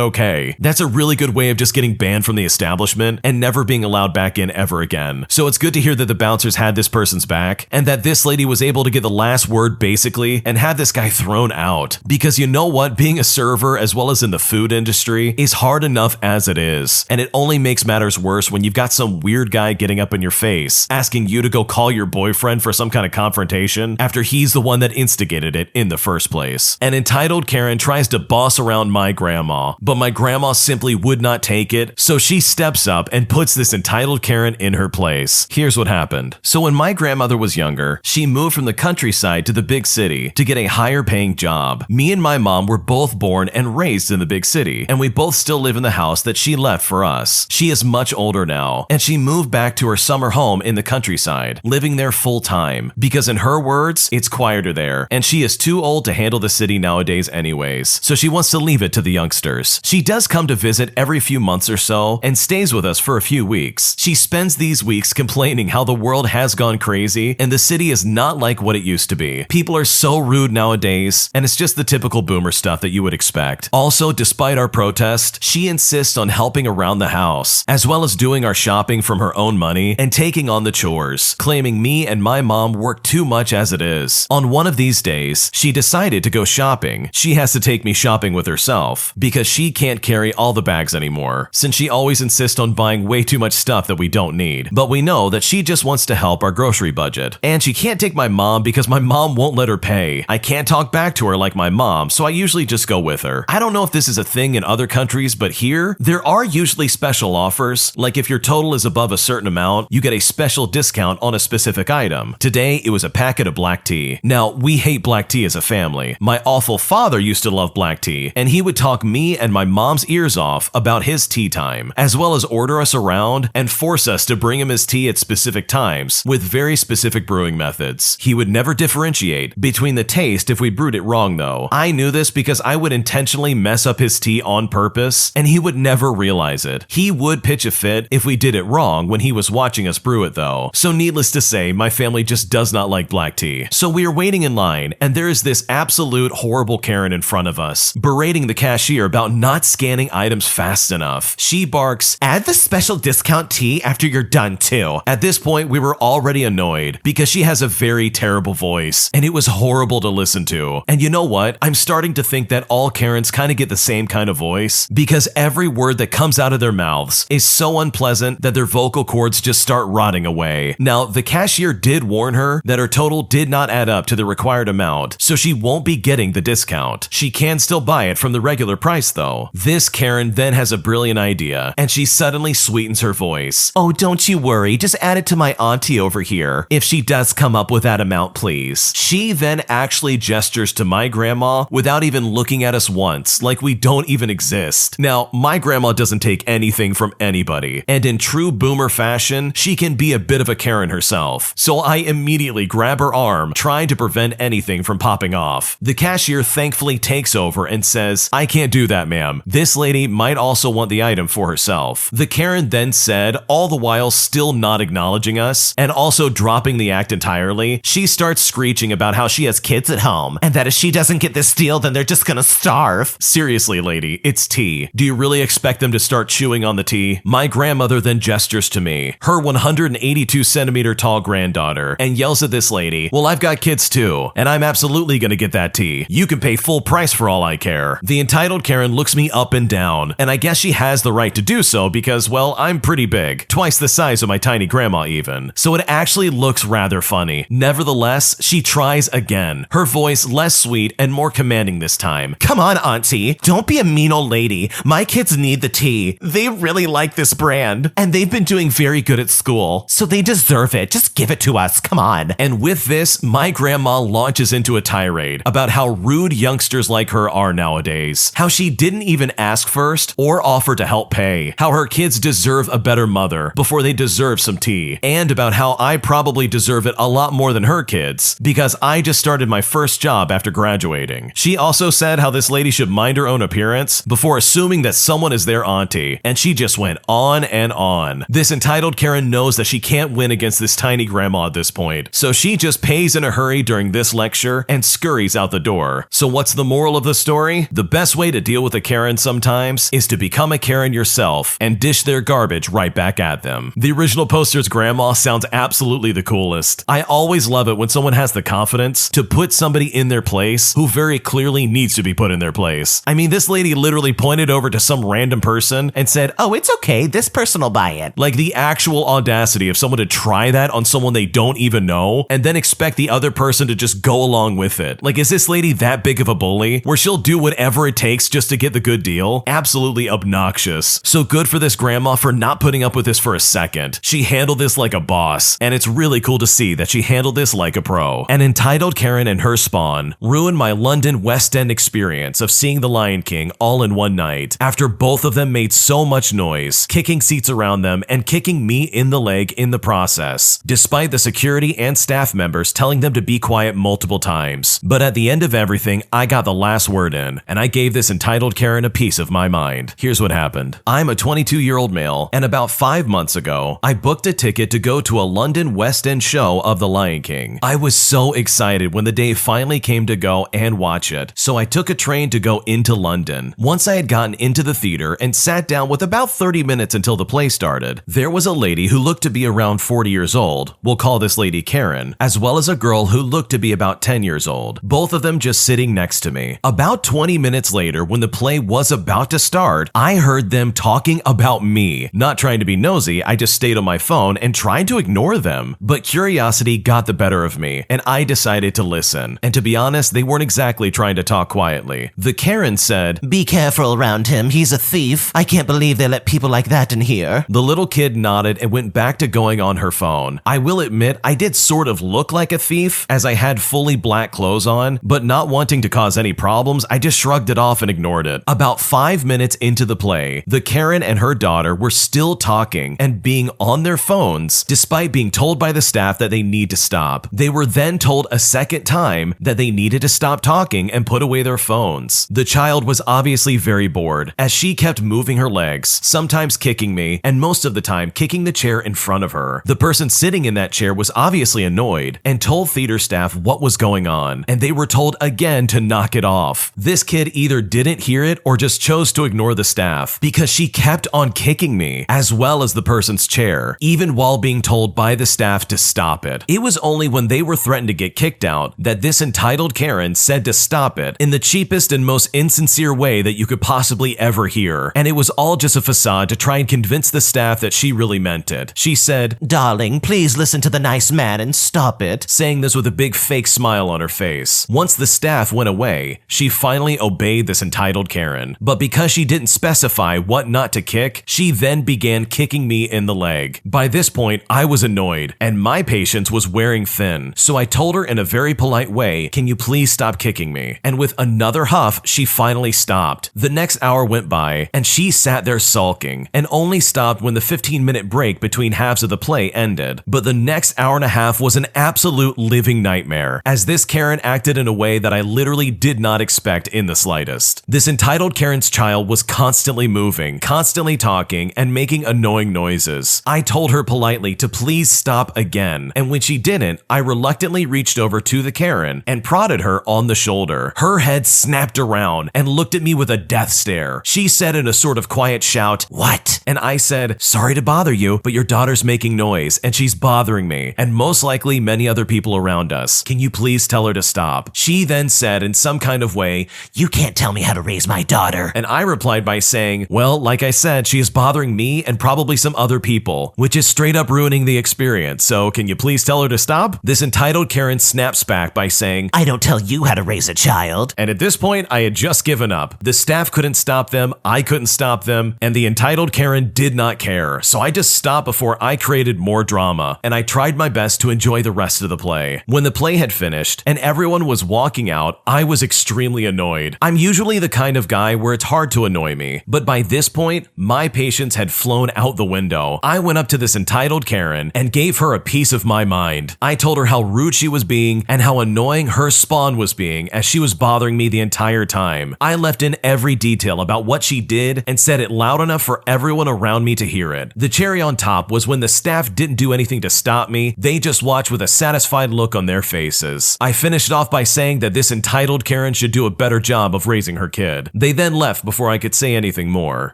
okay. That's a really good way of just getting banned from the establishment and never being allowed back in ever again. So it's good to hear that the bouncers had this person's back, and that this lady was able to get the last word basically and have this guy thrown out. Because you know what, being a server as well as in the food industry is hard enough as it is, and it only makes matters worse when you've got some weird guy getting up in your face asking you to go call your boyfriend for some kind of confrontation after he's the one that instigated it in the first place. An entitled Karen tries to boss around my grandma, but my grandma simply would not take it, so she steps up and puts this entitled Karen in her place. Here's what happened. So when my grandmother was younger, she moved from the countryside to the big city to get a higher paying job. Me and my mom were both born and raised in the big city, and we both still live in the house that she left for us. She is much older now, and she moved back to her summer home in the countryside, living there full time, because in her words, it's quieter there, and she is too old to handle the city nowadays anyways, so she wants to leave it to the youngsters. She does come to visit every few months or so, and stays with us for a few weeks. She spends these weeks complaining how the world has gone crazy, and the city is not like what it used to be. People are so rude nowadays, and it's just the typical boomer stuff that you would expect. Also, despite our protest, she insists on helping around the house, as well as doing our shopping from her own money and taking on the chores, claiming me and my mom work too much as it is. On one of these days, she decided to go shopping. She has to take me shopping with herself, because she can't carry all the bags anymore, since she always insists on buying way too much stuff that we don't need. But we know that she just wants to help our grocery budget. And she can't take my mom because my mom won't let her pay. I can't talk back to her like my mom, so I usually just go with her. I don't know if this is a thing in other countries, but here, there are usually special offers, like if your total is above a certain amount, you get a special discount on a specific item. Today, it was a packet of black tea. Now, we hate black tea as a family. My awful father used to love black tea, and he would talk me and my mom's ears off about his tea time, as well as order us around and force us to bring him his tea at specific times with very specific brewing methods. He would never differentiate between the taste if we brewed it wrong though. I knew this because I would intentionally mess up his tea on purpose, and he would never realize it. He would pitch a fit if we did it wrong when he was watching us brew it though. So needless to say, my family just does not like black tea. So we are waiting in line, and there is this absolute horrible Karen in front of us, berating the cashier about not scanning items fast enough. She barks, "Add the special discount tea after you're done too." At this point, we were already annoyed because she has a very terrible voice, and it was horrible to listen to. And you know what? I'm starting to think that all Karens kind of get the same kind of voice, because every word that comes out of their mouths is so unpleasant that their vocal cords just start rotting away. Now, the cashier did warn her that her total did not add up to the required amount, so she won't be getting the discount. She can still buy it from the regular price though. This Karen then has a brilliant idea, and she suddenly sweetens her voice. "Oh, don't you worry, just add it to my auntie over here, if she does come up with that amount, please." She then actually gestures to my grandma without even looking at us once, like we don't even exist. Now, my grandma doesn't take anything from anybody, and in true boomer fashion, she can be a bit of a Karen herself. So I immediately grab her arm, trying to prevent anything from popping off. The cashier thankfully takes over and says, "I can't do that, ma'am. This lady might also want the item for herself." The Karen then said, all the while still not acknowledging us, and also dropping the act entirely, she starts screeching about how she has kids at home, and that if she doesn't get this deal, then they're just gonna starve. Seriously, lady, it's tea. Do you really expect them to start chewing on the tea? My grandmother then gestures to me, her 182 centimeter tall granddaughter, and yells at this lady, "Well, I've got kids too, and I'm absolutely gonna get that tea. You can pay full price for all I care." The entitled Karen looks me up and down, and I guess she has the right to do so because, well, I'm pretty big, twice the size of my tiny grandma even, so it actually looks rather funny. Nevertheless, she tries again, her voice less sweet and more commanding this time, time. Come on, auntie. Don't be a mean old lady. My kids need the tea. They really like this brand. And they've been doing very good at school. So they deserve it. Just give it to us. Come on. And with this, my grandma launches into a tirade about how rude youngsters like her are nowadays. How she didn't even ask first or offer to help pay. How her kids deserve a better mother before they deserve some tea. And about how I probably deserve it a lot more than her kids because I just started my first job after graduating. She also said how this lady should mind her own appearance before assuming that someone is their auntie. And she just went on and on. This entitled Karen knows that she can't win against this tiny grandma at this point. So she just pays in a hurry during this lecture and scurries out the door. So what's the moral of the story? The best way to deal with a Karen sometimes is to become a Karen yourself and dish their garbage right back at them. The original poster's grandma sounds absolutely the coolest. I always love it when someone has the confidence to put somebody in their place who very clearly needs to be put in their place. I mean, this lady literally pointed over to some random person and said, "Oh, it's okay. This person will buy it." Like the actual audacity of someone to try that on someone they don't even know and then expect the other person to just go along with it. Like, is this lady that big of a bully where she'll do whatever it takes just to get the good deal? Absolutely obnoxious. So good for this grandma for not putting up with this for a second. She handled this like a boss, and it's really cool to see that she handled this like a pro. An entitled Karen and her spawn ruined my London West End experience of seeing The Lion King all in one night after both of them made so much noise, kicking seats around them and kicking me in the leg in the process, despite the security and staff members telling them to be quiet multiple times. But at the end of everything, I got the last word in, and I gave this entitled Karen a piece of my mind. Here's what happened. I'm a 22-year-old male, and about 5 months ago, I booked a ticket to go to a London West End show of The Lion King. I was so excited when the day finally came to go and watch it, so I took a train to go into London. Once I had gotten into the theater and sat down with about 30 minutes until the play started, there was a lady who looked to be around 40 years old, we'll call this lady Karen, as well as a girl who looked to be about 10 years old, both of them just sitting next to me. About 20 minutes later, when the play was about to start, I heard them talking about me. Not trying to be nosy, I just stayed on my phone and tried to ignore them. But curiosity got the better of me, and I decided to listen. And to be honest, they weren't exactly trying to talk quietly. The Karen said, "Be careful around him. He's a thief. I can't believe they let people like that in here." The little kid nodded and went back to going on her phone. I will admit, I did sort of look like a thief as I had fully black clothes on, but not wanting to cause any problems, I just shrugged it off and ignored it. About 5 minutes into the play, the Karen and her daughter were still talking and being on their phones despite being told by the staff that they need to stop. They were then told a second time that they needed to stop talking and put away their phones. The child was obviously very bored as she kept moving her legs, sometimes kicking me, and most of the time kicking the chair in front of her. The person sitting in that chair was obviously annoyed and told theater staff what was going on, and they were told again to knock it off. This kid either didn't hear it or just chose to ignore the staff because she kept on kicking me as well as the person's chair, even while being told by the staff to stop it. It was only when they were threatened to get kicked out that this entitled Karen said to stop it in the cheapest and most insincere way that you could possibly ever hear. And it was all just a facade to try and convince the staff that she really meant it. She said, "Darling, please listen to the nice man and stop it," saying this with a big fake smile on her face. Once the staff went away, she finally obeyed this entitled Karen. But because she didn't specify what not to kick, she then began kicking me in the leg. By this point, I was annoyed, and my patience was wearing thin. So I told her in a very polite way, "Can you please stop kicking me?" And with another huff, she finally stopped. The next hour went by, and she sat there sulking, and only stopped when the 15-minute break between halves of the play ended. But the next hour and a half was an absolute living nightmare, as this Karen acted in a way that I literally did not expect in the slightest. This entitled Karen's child was constantly moving, constantly talking, and making annoying noises. I told her politely to please stop again, and when she didn't, I reluctantly reached over to the Karen and prodded her on the shoulder. Her head snapped around and looked at me with a death stare. She said in a sort of quiet shout, "What?" And I said, "Sorry to bother you, but your daughter's making noise and she's bothering me, and most likely many other people around us. Can you please tell her to stop?" She then said in some kind of way, "You can't tell me how to raise my daughter." And I replied by saying, "Well, like I said, she is bothering me and probably some other people, which is straight up ruining the experience, so can you please tell her to stop?" This entitled Karen snaps back by saying, "I don't tell you how to raise a child." And at this point, I had just given up. The staff couldn't stop them, I couldn't stop them, and the entitled Karen did not care. So I just stopped before I created more drama, and I tried my best to enjoy the rest of the play. When the play had finished and everyone was walking out, I was extremely annoyed. I'm usually the kind of guy where it's hard to annoy me, but by this point, my patience had flown out the window. I went up to this entitled Karen and gave her a piece of my mind. I told her how rude she was being and how annoying her spawn was being as she was bothering me the entire time. I left in every detail about what she did and said it loud enough for everyone around me to hear it. The cherry on top was when the staff didn't do anything to stop me, they just watched with a satisfied look on their faces. I finished off by saying that this entitled Karen should do a better job of raising her kid. They then left before I could say anything more.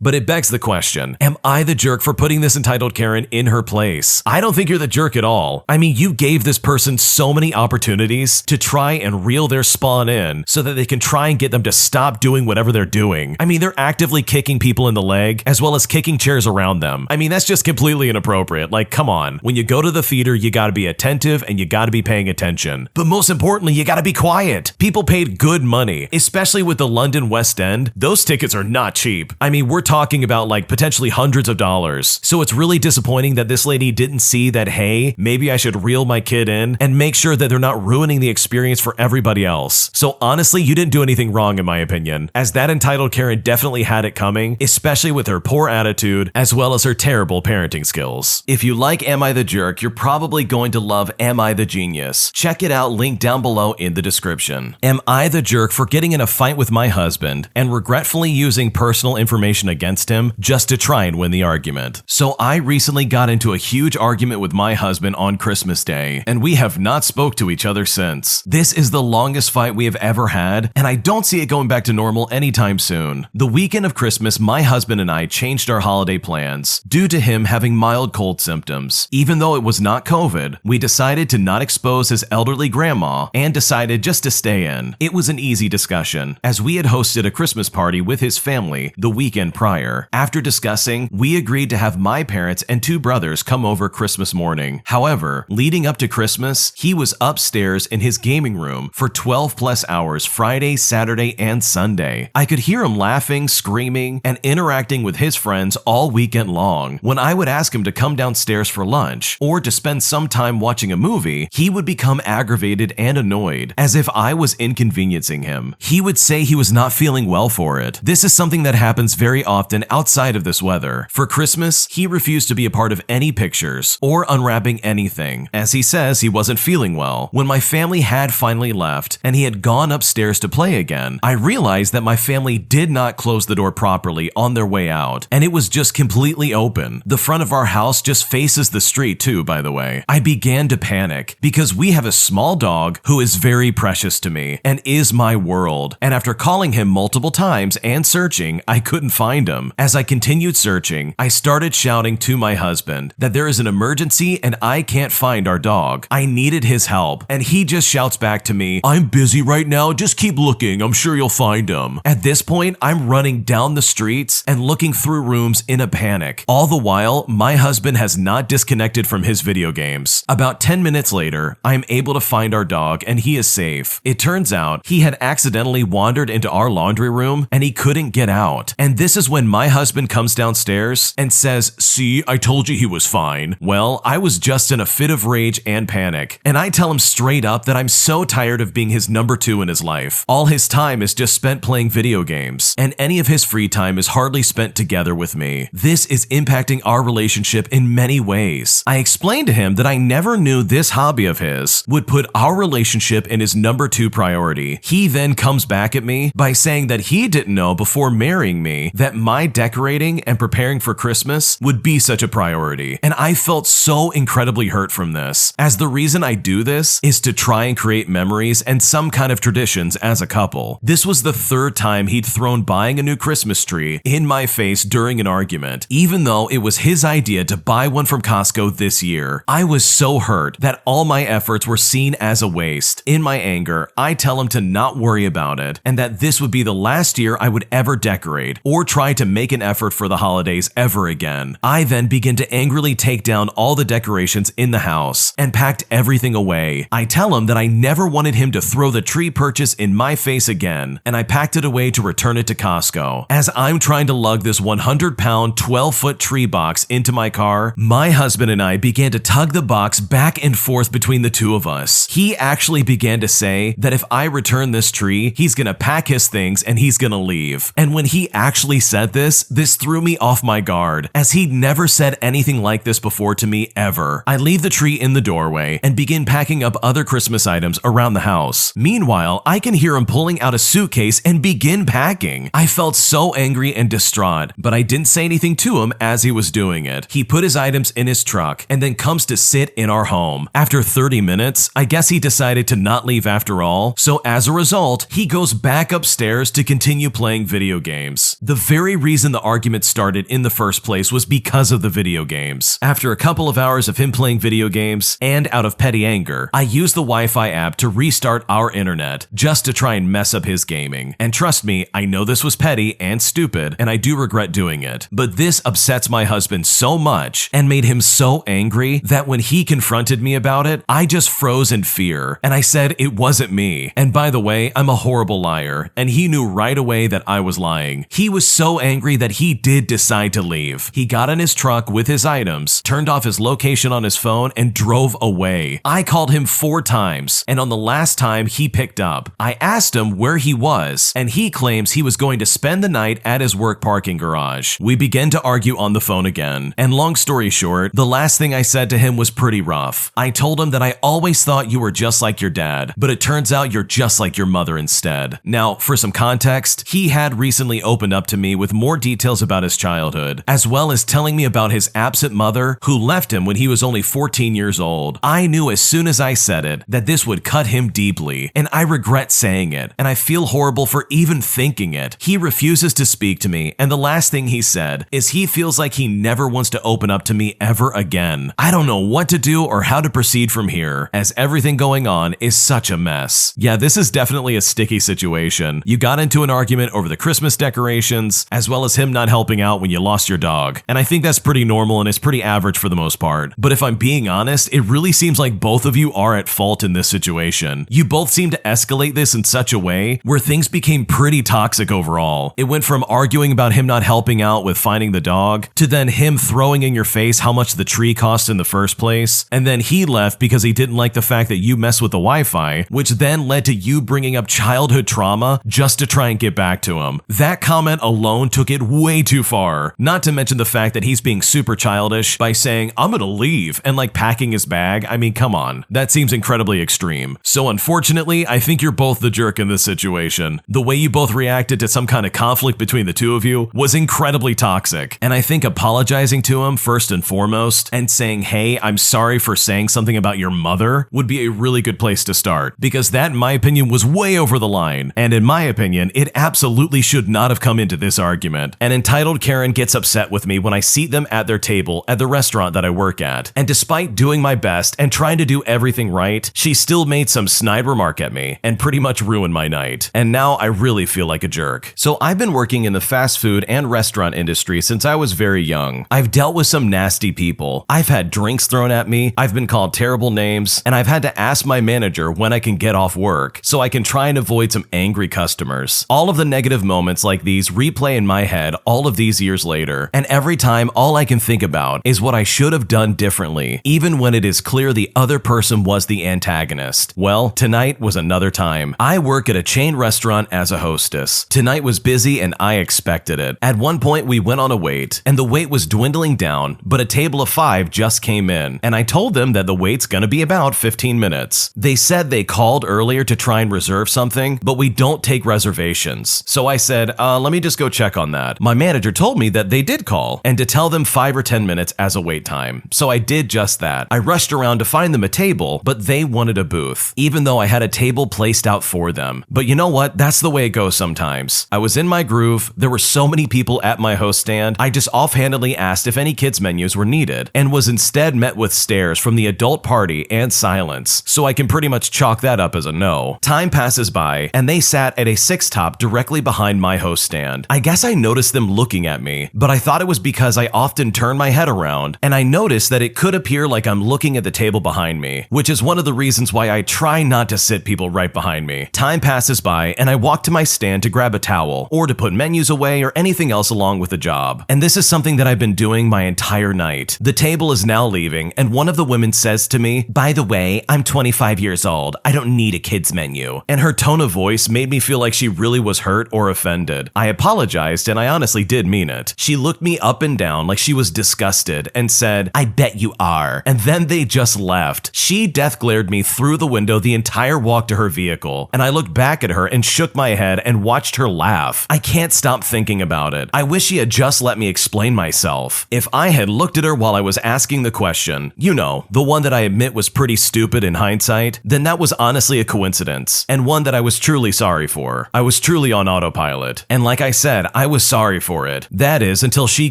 But it begs the question, am I the jerk for putting this entitled Karen in her place? I don't think you're the jerk at all. I mean, you gave this person so many opportunities to try and reel their spawn in so that they can try and get them to stop doing whatever they're doing. I mean, they're actively kicking people in the leg as well as kicking chairs around them. I mean, that's just completely inappropriate. Like, come on. When you go to the theater, you gotta be attentive and you gotta be paying attention. But most importantly, you gotta be quiet. People paid good money, especially with the London West End. Those tickets are not cheap. I mean, we're talking about like potentially hundreds of dollars. So it's really disappointing that this lady didn't see that, hey, maybe I should reel my kid in and make sure that they're not ruining the experience for everybody else. So honestly, you didn't do anything wrong in my opinion, as that entitled Karen definitely had it coming, especially with her poor attitude as well as her terrible parenting skills. If you like Am I the Jerk, you're probably going to love Am I the Genius. Check it out, linked down below in the description. Am I the jerk for getting in a fight with my husband and regretfully using personal information against him just to try and win the argument? So I recently got into a huge argument with my husband on Christmas Day, and we have not spoke to each other since. This is the longest fight we have ever had, and I don't see it going back to normal anytime soon. The weekend of Christmas, my husband and I changed our holiday plans due to him having mild cold symptoms. Even though it was not COVID, we decided to not expose his elderly grandma and decided just to stay in. It was an easy discussion, as we had hosted a Christmas party with his family the weekend prior. After discussing, we agreed to have my parents and two brothers come over Christmas morning. However, leading up to Christmas, he was upstairs in his gaming room for 12 plus hours Friday, Saturday, and Sunday. I could hear him laughing, screaming, and interacting with his friends all weekend long. When I would ask him to come downstairs for lunch or to spend some time watching a movie, he would become aggravated and annoyed, as if I was inconveniencing him. He would say he was not feeling well for it. This is something that happens very often outside of this weather. For Christmas, he refused to be a part of any pictures or unwrapping anything, as he says he wasn't feeling well. When my family had finally left and he had gone upstairs to play again, I realized that my family did not close the door properly on their way out, and it was just completely open. The front of our house just faces the street too, by the way. I began to panic because we have a small dog who is very precious to me and is my world, and after calling him multiple times and searching, I couldn't find him. As I continued searching, I started shouting to my husband that there is an emergency and I can't find our dog. I needed his help, and he just shouts back to me, "I'm busy right now, just keep looking, I'm sure you'll find him." At this point, I'm running down the streets and looking through rooms in a panic. All the while, my husband has not disconnected from his video games. About 10 minutes later, I am able to find our dog and he is safe. It turns out he had accidentally wandered into our laundry room and he couldn't get out. And this is when my husband comes downstairs and says, "See, I told you he was fine." Well, I was just in a fit of rage and panic, and I tell him straight up that I'm so tired of being his number two in his life. All his time is just spent playing video games, and any of his free time is hardly spent together with me. This is impacting our relationship in many ways. I explained to him that I never knew this hobby of his would put our relationship in his number two priority. He then comes back at me by saying that he didn't know before marrying me that my decorating and preparing for Christmas would be such a priority. And I felt so incredibly hurt from this, as the reason I do this is to try and create memories and some kind of traditions as a couple. This was the third time he'd thrown buying a new Christmas tree in my face during an argument, even though it was his idea to buy one from Costco this year. I was so hurt that all my efforts were seen as a waste. In my anger, I tell him to not worry about it and that this would be the last year I would ever decorate or try to make an effort for the holidays ever again. I then begin to angrily take down all the decorations in the house and packed everything away. I tell him that I never wanted him to throw the tree purchase in my my face again, and I packed it away to return it to Costco. As I'm trying to lug this 100-pound, 12-foot tree box into my car, my husband and I began to tug the box back and forth between the two of us. He actually began to say that if I return this tree, he's gonna pack his things and he's gonna leave. And when he actually said this threw me off my guard, as he'd never said anything like this before to me ever. I leave the tree in the doorway and begin packing up other Christmas items around the house. Meanwhile, I can hear him pulling out a suitcase and begin packing. I felt so angry and distraught, but I didn't say anything to him as he was doing it. He put his items in his truck and then comes to sit in our home. After 30 minutes, I guess he decided to not leave after all, so as a result, he goes back upstairs to continue playing video games. The very reason the argument started in the first place was because of the video games. After a couple of hours of him playing video games, and out of petty anger, I used the Wi-Fi app to restart our internet just to try and mess up his gaming. And trust me, I know this was petty and stupid, and I do regret doing it. But this upsets my husband so much and made him so angry that when he confronted me about it, I just froze in fear, and I said it wasn't me. And by the way, I'm a horrible liar, and he knew right away that I was lying. He was so angry that he did decide to leave. He got in his truck with his items, turned off his location on his phone, and drove away. I called him 4 times, and on the last time he picked up, I asked him where he was, and he claims he was going to spend the night at his work parking garage. We began to argue on the phone again, and long story short, the last thing I said to him was pretty rough. I told him that I always thought you were just like your dad, but it turns out you're just like your mother instead. Now, for some context, he had recently opened up to me with more details about his childhood, as well as telling me about his absent mother who left him when he was only 14 years old. I knew as soon as I said it that this would cut him deeply, and I regret saying it, and I feel horrible for even thinking it. He refuses to speak to me, and the last thing he said is he feels like he never wants to open up to me ever again. I don't know what to do or how to proceed from here, as everything going on is such a mess. Yeah, this is definitely a sticky situation. You got into an argument over the Christmas decorations, as well as him not helping out when you lost your dog, and I think that's pretty normal and it's pretty average for the most part. But if I'm being honest, it really seems like both of you are at fault in this situation. You both seem to escalate this in such a way where things became pretty toxic overall. It went from arguing about him not helping out with finding the dog, to then him throwing in your face how much the tree cost in the first place, and then he left because he didn't like the fact that you messed with the Wi-Fi, which then led to you bringing up childhood trauma just to try and get back to him. That comment alone took it way too far, not to mention the fact that he's being super childish by saying, I'm gonna leave, and like packing his bag. I mean, come on, that seems incredibly extreme. So unfortunately, I think you're both the jerk in this situation. The way you both reacted to some kind of conflict between the two of you was incredibly toxic, and I think apologizing to him first and foremost and saying, hey, I'm sorry for saying something about your mother would be a really good place to start, because that, in my opinion, was way over the line, and in my opinion, it absolutely should not have come into this argument. An entitled Karen gets upset with me when I seat them at their table at the restaurant that I work at, and despite doing my best and trying to do everything right, she still made some snide remark at me and pretty much ruined my night, and now I really feel like a jerk. So I've been working in the fast food and restaurant industry since I was very young. I've dealt with some nasty people. I've had drinks thrown at me, I've been called terrible names, and I've had to ask my manager when I can get off work so I can try and avoid some angry customers. All of the negative moments like these replay in my head all of these years later, and every time all I can think about is what I should have done differently, even when it is clear the other person was the antagonist. Well, tonight was another time. I work at a chain restaurant as a hostess. Tonight was busy and I expected it. At one point we went on a wait, and the wait was dwindling down, but a table of 5 just came in, and I told them that the wait's gonna be about 15 minutes. They said they called earlier to try and reserve something, but we don't take reservations. So I said, let me just go check on that. My manager told me that they did call, and to tell them 5 or 10 minutes as a wait time. So I did just that. I rushed around to find them a table, but they wanted a booth, even though I had a table placed out for them. But you know what? That's the way it goes sometimes. I was in my groove, there were so many people at my host stand, I just offhandedly asked if any kids menus were needed, and was instead met with stares from the adult party and silence, so I can pretty much chalk that up as a no. Time passes by, and they sat at a 6-top directly behind my host stand. I guess I noticed them looking at me, but I thought it was because I often turn my head around, and I noticed that it could appear like I'm looking at the table behind me, which is one of the reasons why I try not to sit people right behind me. time passes by and I walk to my stand to grab a towel or to put menus away or anything else along with the job. And this is something that I've been doing my entire night. The table is now leaving and one of the women says to me, "By the way, I'm 25 years old. I don't need a kid's menu." And her tone of voice made me feel like she really was hurt or offended. I apologized and I honestly did mean it. She looked me up and down like she was disgusted and said, "I bet you are." And then they just left. She death glared me through the window the entire walk to her vehicle, and I looked back at her and shook my head and watched her laugh. I can't stop thinking about it. I wish she had just let me explain myself. If I had looked at her while I was asking the question, you know, the one that I admit was pretty stupid in hindsight, then that was honestly a coincidence, and one that I was truly sorry for. I was truly on autopilot, and like I said, I was sorry for it. That is, until she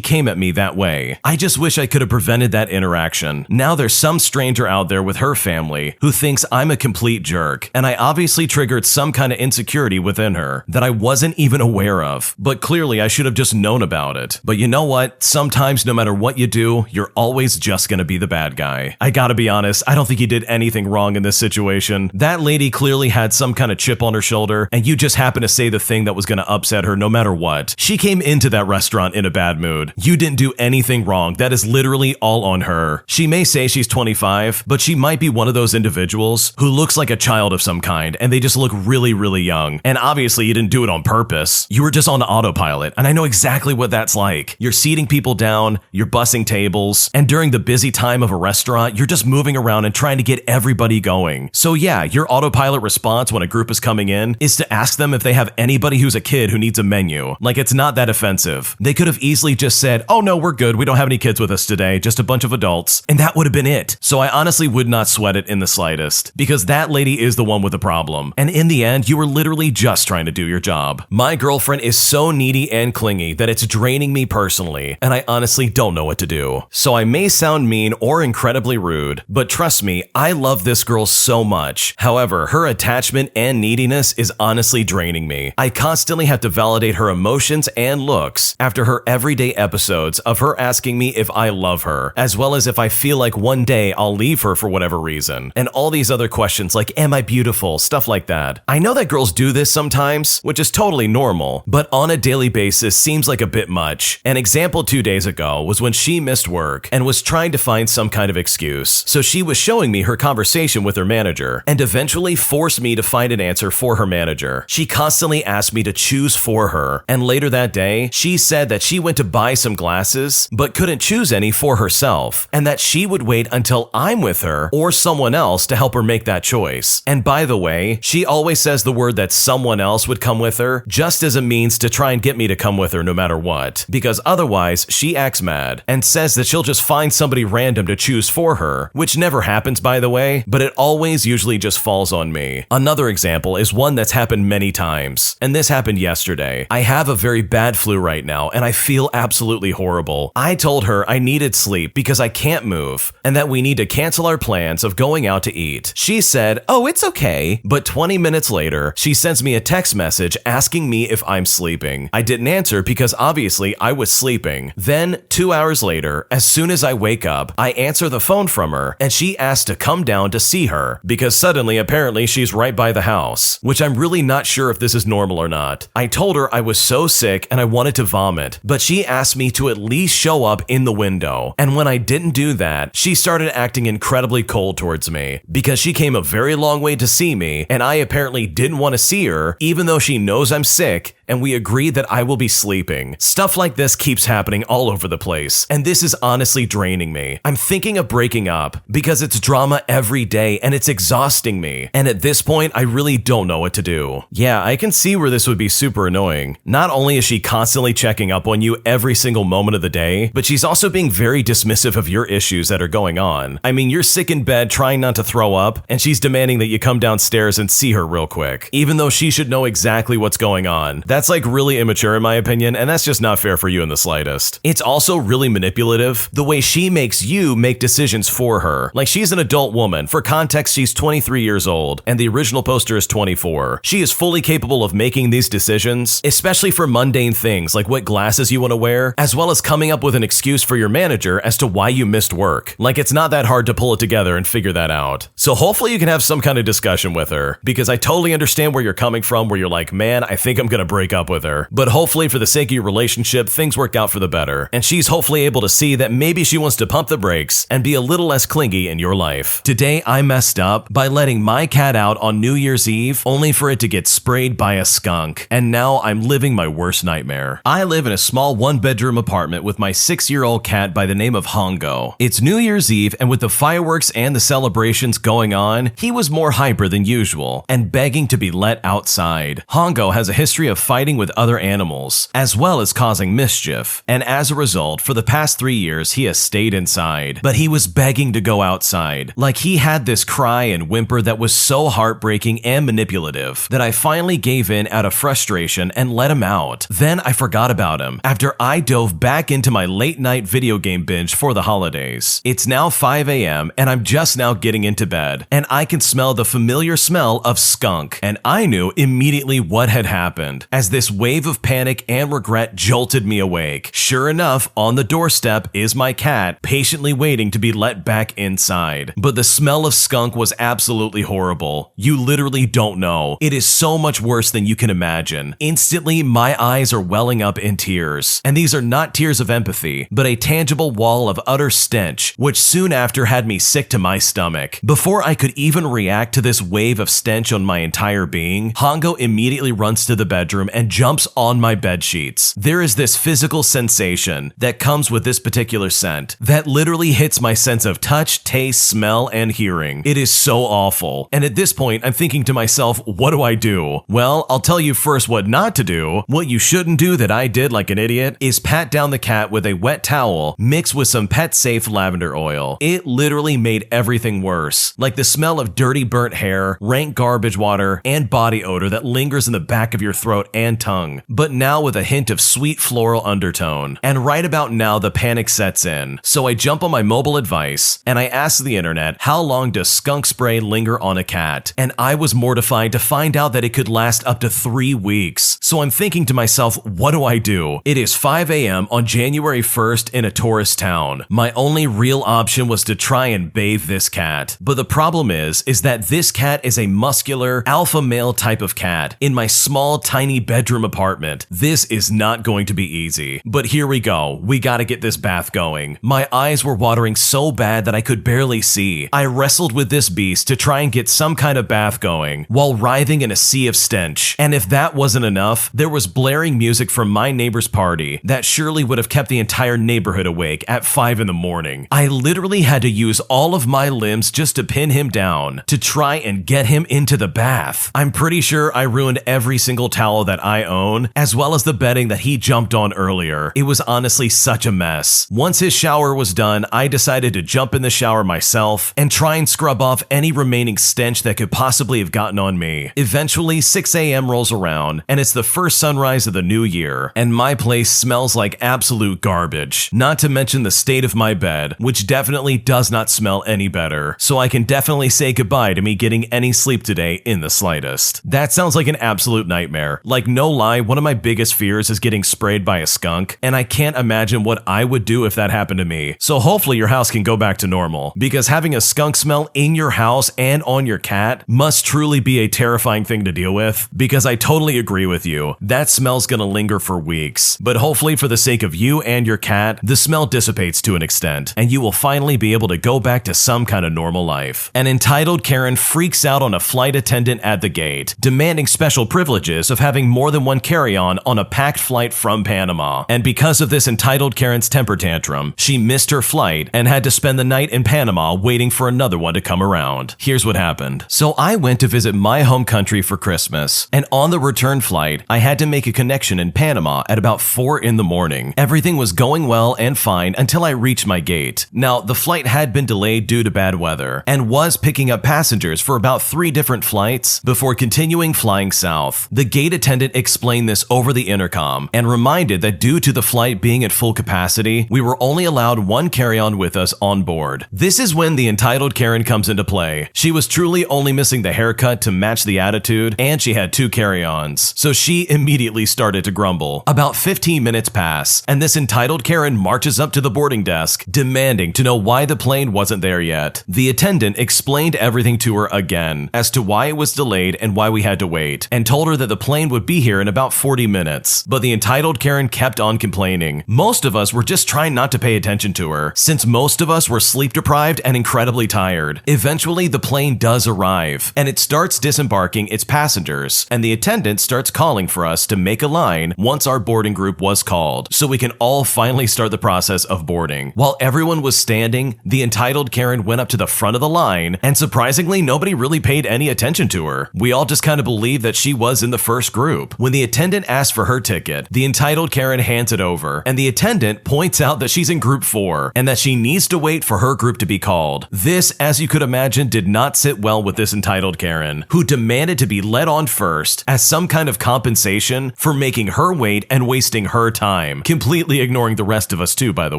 came at me that way. I just wish I could have prevented that interaction. Now there's some stranger out there with her family who thinks I'm a complete jerk, and I obviously triggered some kind of insecurity within her that I wasn't even aware of, but clearly I should have just known about it. But you know what? Sometimes no matter what you do, you're always just gonna be the bad guy. I gotta be honest, I don't think he did anything wrong in this situation. That lady clearly had some kind of chip on her shoulder, and you just happened to say the thing that was gonna upset her no matter what. She came into that restaurant in a bad mood. You didn't do anything wrong. That is literally all on her. She may say she's 25, but she might be one of those individuals who looks like a child of some kind, and they just look really, really young. And obviously you didn't do it on purpose. You were just on autopilot, and I know exactly what that's like. You're seating people down, you're bussing tables, and during the busy time of a restaurant, you're just moving around and trying to get everybody going. So yeah, your autopilot response when a group is coming in is to ask them if they have anybody who's a kid who needs a menu. Like, it's not that offensive. They could have easily just said, "Oh no, we're good. We don't have any kids with us today, just a bunch of adults." And that would have been it. So I honestly would not sweat it in the slightest, because that lady is the one with the problem. And in the end, you were literally just trying to do your job. My girlfriend is so needy and clingy that it's draining me personally, and I honestly don't know what to do. So I may sound mean or incredibly rude, but trust me, I love this girl so much. However, her attachment and neediness is honestly draining me. I constantly have to validate her emotions and looks after her everyday episodes of her asking me if I love her, as well as if I feel like one day I'll leave her for whatever reason, and all these other questions like, "Am I beautiful?" Stuff like that. I know that girls do this sometimes, which is totally normal, but on a daily basis seems like a bit much. An example 2 days ago was when she missed work and was trying to find some kind of excuse. So she was showing me her conversation with her manager and eventually forced me to find an answer for her manager. She constantly asked me to choose for her, and later that day, she said that she went to buy some glasses but couldn't choose any for herself, and that she would wait until I'm with her or someone else to help her make that choice. And by the way, she always says the word that someone else would come with her just as a means to try and get me to come with her no matter what, because otherwise she acts mad and says that she'll just find somebody random to choose for her, which never happens by the way, but it always usually just falls on me. Another example is one that's happened many times, and this happened yesterday. I have a very bad flu right now and I feel absolutely horrible. I told her I needed sleep because I can't move and that we need to cancel our plans of going out to eat. She said, "Oh, it's okay," but 20 minutes later, she sends me a text message asking me if I'm sleeping. I didn't answer because obviously I was sleeping. Then 2 hours later, as soon as I wake up, I answer the phone from her and she asked to come down to see her because suddenly apparently she's right by the house, which I'm really not sure if this is normal or not. I told her I was so sick and I wanted to vomit, but she asked me to at least show up in the window. And when I didn't do that, she started acting incredibly cold towards me because she came a very long way to see me and I apparently didn't want to see her even though she knows I'm sick and we agreed that I will be sleeping. Stuff like this keeps happening all over the place, and this is honestly draining me. I'm thinking of breaking up because it's drama every day and it's exhausting me, and at this point I really don't know what to do. Yeah, I can see where this would be super annoying. Not only is she constantly checking up on you every single moment of the day, but she's also being very dismissive of your issues that are going on. I mean, you're sick in bed trying not to throw up, and she's demanding that you come downstairs and see her real quick, even though she should know exactly what's going on. That's like really immature in my opinion, and that's just not fair for you in the slightest. It's also really manipulative, the way she makes you make decisions for her. Like, she's an adult woman. For context, she's 23 years old, and the original poster is 24. She is fully capable of making these decisions, especially for mundane things like what glasses you want to wear, as well as coming up with an excuse for your manager as to why you missed work. Like, it's not that hard to pull it together and figure that out. So hopefully you can have some kind of discussion with her, because I totally understand where you're coming from, where you're like, man, I think I'm gonna break up with her. But hopefully for the sake of your relationship, things work out for the better. And she's hopefully able to see that maybe she wants to pump the brakes and be a little less clingy in your life. Today, I messed up by letting my cat out on New Year's Eve, only for it to get sprayed by a skunk. And now I'm living my worst nightmare. I live in a small one-bedroom apartment with my 6-year-old cat by the name of Hongo. It's New Year's Eve, and with the fireworks and the celebrations going on, he was more hyper than usual and begging to be let outside. Hongo has a history of fighting with other animals, as well as causing mischief, and as a result, for the past 3 years, he has stayed inside. But he was begging to go outside. Like he had this cry and whimper that was so heartbreaking and manipulative that I finally gave in out of frustration and let him out. Then I forgot about him after I dove back into my late night video game binge for the holidays. It's now 5 a.m. and I'm just now getting into bed, and I can smell the familiar smell of skunk, and I knew immediately what had happened as this wave of panic and regret jolted me awake. Sure enough, on the doorstep is my cat, patiently waiting to be let back inside. But the smell of skunk was absolutely horrible. You literally don't know. It is so much worse than you can imagine. Instantly, my eyes are welling up in tears. And these are not tears of empathy, but a tangible wall of utter stench, which soon after had me sick to my stomach. Before I could even react to this wave of stench on my entire being, Hongo immediately runs to the bedroom and jumps on my bed sheets. There is this physical sensation that comes with this particular scent that literally hits my sense of touch, taste, smell, and hearing. It is so awful. And at this point, I'm thinking to myself, what do I do? Well, I'll tell you first what not to do. What you shouldn't do that I did like an idiot is pat down the cat with a wet towel mixed with some pet-safe lavender oil. It literally made everything worse. Like the smell of dirty burnt hair, rank garbage water, and body odor that lingers in the back of your throat and tongue, but now with a hint of sweet floral undertone. And right about now, the panic sets in. So I jump on my mobile advice and I ask the internet, how long does skunk spray linger on a cat? And I was mortified to find out that it could last up to 3 weeks. So I'm thinking to myself, what do I do? It is 5 a.m. on January 1st in a tourist town. My only real option was to try and bathe this cat. But the problem is that this cat is a muscular, alpha male type of cat in my small, tiny bedroom apartment. This is not going to be easy. But here we go. We gotta get this bath going. My eyes were watering so bad that I could barely see. I wrestled with this beast to try and get some kind of bath going while writhing in a sea of stench. And if that wasn't enough, there was blaring music from my neighbor's party that surely would have kept the entire neighborhood awake at 5 in the morning. I literally had to use all of my limbs just to pin him down to try and get him into the bath. I'm pretty sure I ruined every single towel that I own, as well as the bedding that he jumped on earlier. It was honestly such a mess. Once his shower was done, I decided to jump in the shower myself and try and scrub off any remaining stench that could possibly have gotten on me. Eventually, 6 a.m. rolls around, and it's the first sunrise of the new year, and my place smells like absolute garbage. Not to mention the state of my bed, which definitely does not smell any better, so I can definitely say goodbye to me getting any sleep today in the slightest. That sounds like an absolute nightmare. Like, no lie, one of my biggest fears is getting sprayed by a skunk, and I can't imagine what I would do if that happened to me. So hopefully your house can go back to normal, because having a skunk smell in your house and on your cat must truly be a terrifying thing to deal with, because I totally agree with you. That smell's gonna linger for weeks. But hopefully for the sake of you and your cat, the smell dissipates to an extent, and you will finally be able to go back to some kind of normal life. An entitled Karen freaks out on a flight attendant at the gate, demanding special privileges of having more than one carry-on on a packed flight from Panama. And because of this entitled Karen's temper tantrum, she missed her flight and had to spend the night in Panama waiting for another one to come around. Here's what happened. So I went to visit my home country for Christmas, and on the return flight, I had to make a connection in Panama at about 4 in the morning. Everything was going well and fine until I reached my gate. Now, the flight had been delayed due to bad weather and was picking up passengers for about 3 different flights before continuing flying south. The gate attendant explained this over the intercom and reminded that due to the flight being at full capacity, we were only allowed 1 carry-on with us on board. This is when the entitled Karen comes into play. She was truly only missing the haircut to match the attitude, and she had 2 carry-ons, so she immediately started to grumble. About 15 minutes pass, and this entitled Karen marches up to the boarding desk, demanding to know why the plane wasn't there yet. The attendant explained everything to her again as to why why it was delayed and why we had to wait, and told her that the plane would be here in about 40 minutes. But the entitled Karen kept on complaining. Most of us were just trying not to pay attention to her, since most of us were sleep deprived and incredibly tired. Eventually, the plane does arrive, and it starts disembarking its passengers, and the attendant starts calling for us to make a line once our boarding group was called, so we can all finally start the process of boarding. While everyone was standing, the entitled Karen went up to the front of the line, and surprisingly, nobody really paid any attention to her. We all just kind of believed that she was in the first group. When the attendant asked for her ticket, the entitled Karen hands it over, and the attendant points out that she's in group 4, and that she needs to wait for her group to be called. This, as you could imagine, did not sit well with this entitled Karen, who demanded to be let on first as some kind of compensation for making her wait and wasting her time, completely ignoring the rest of us too, by the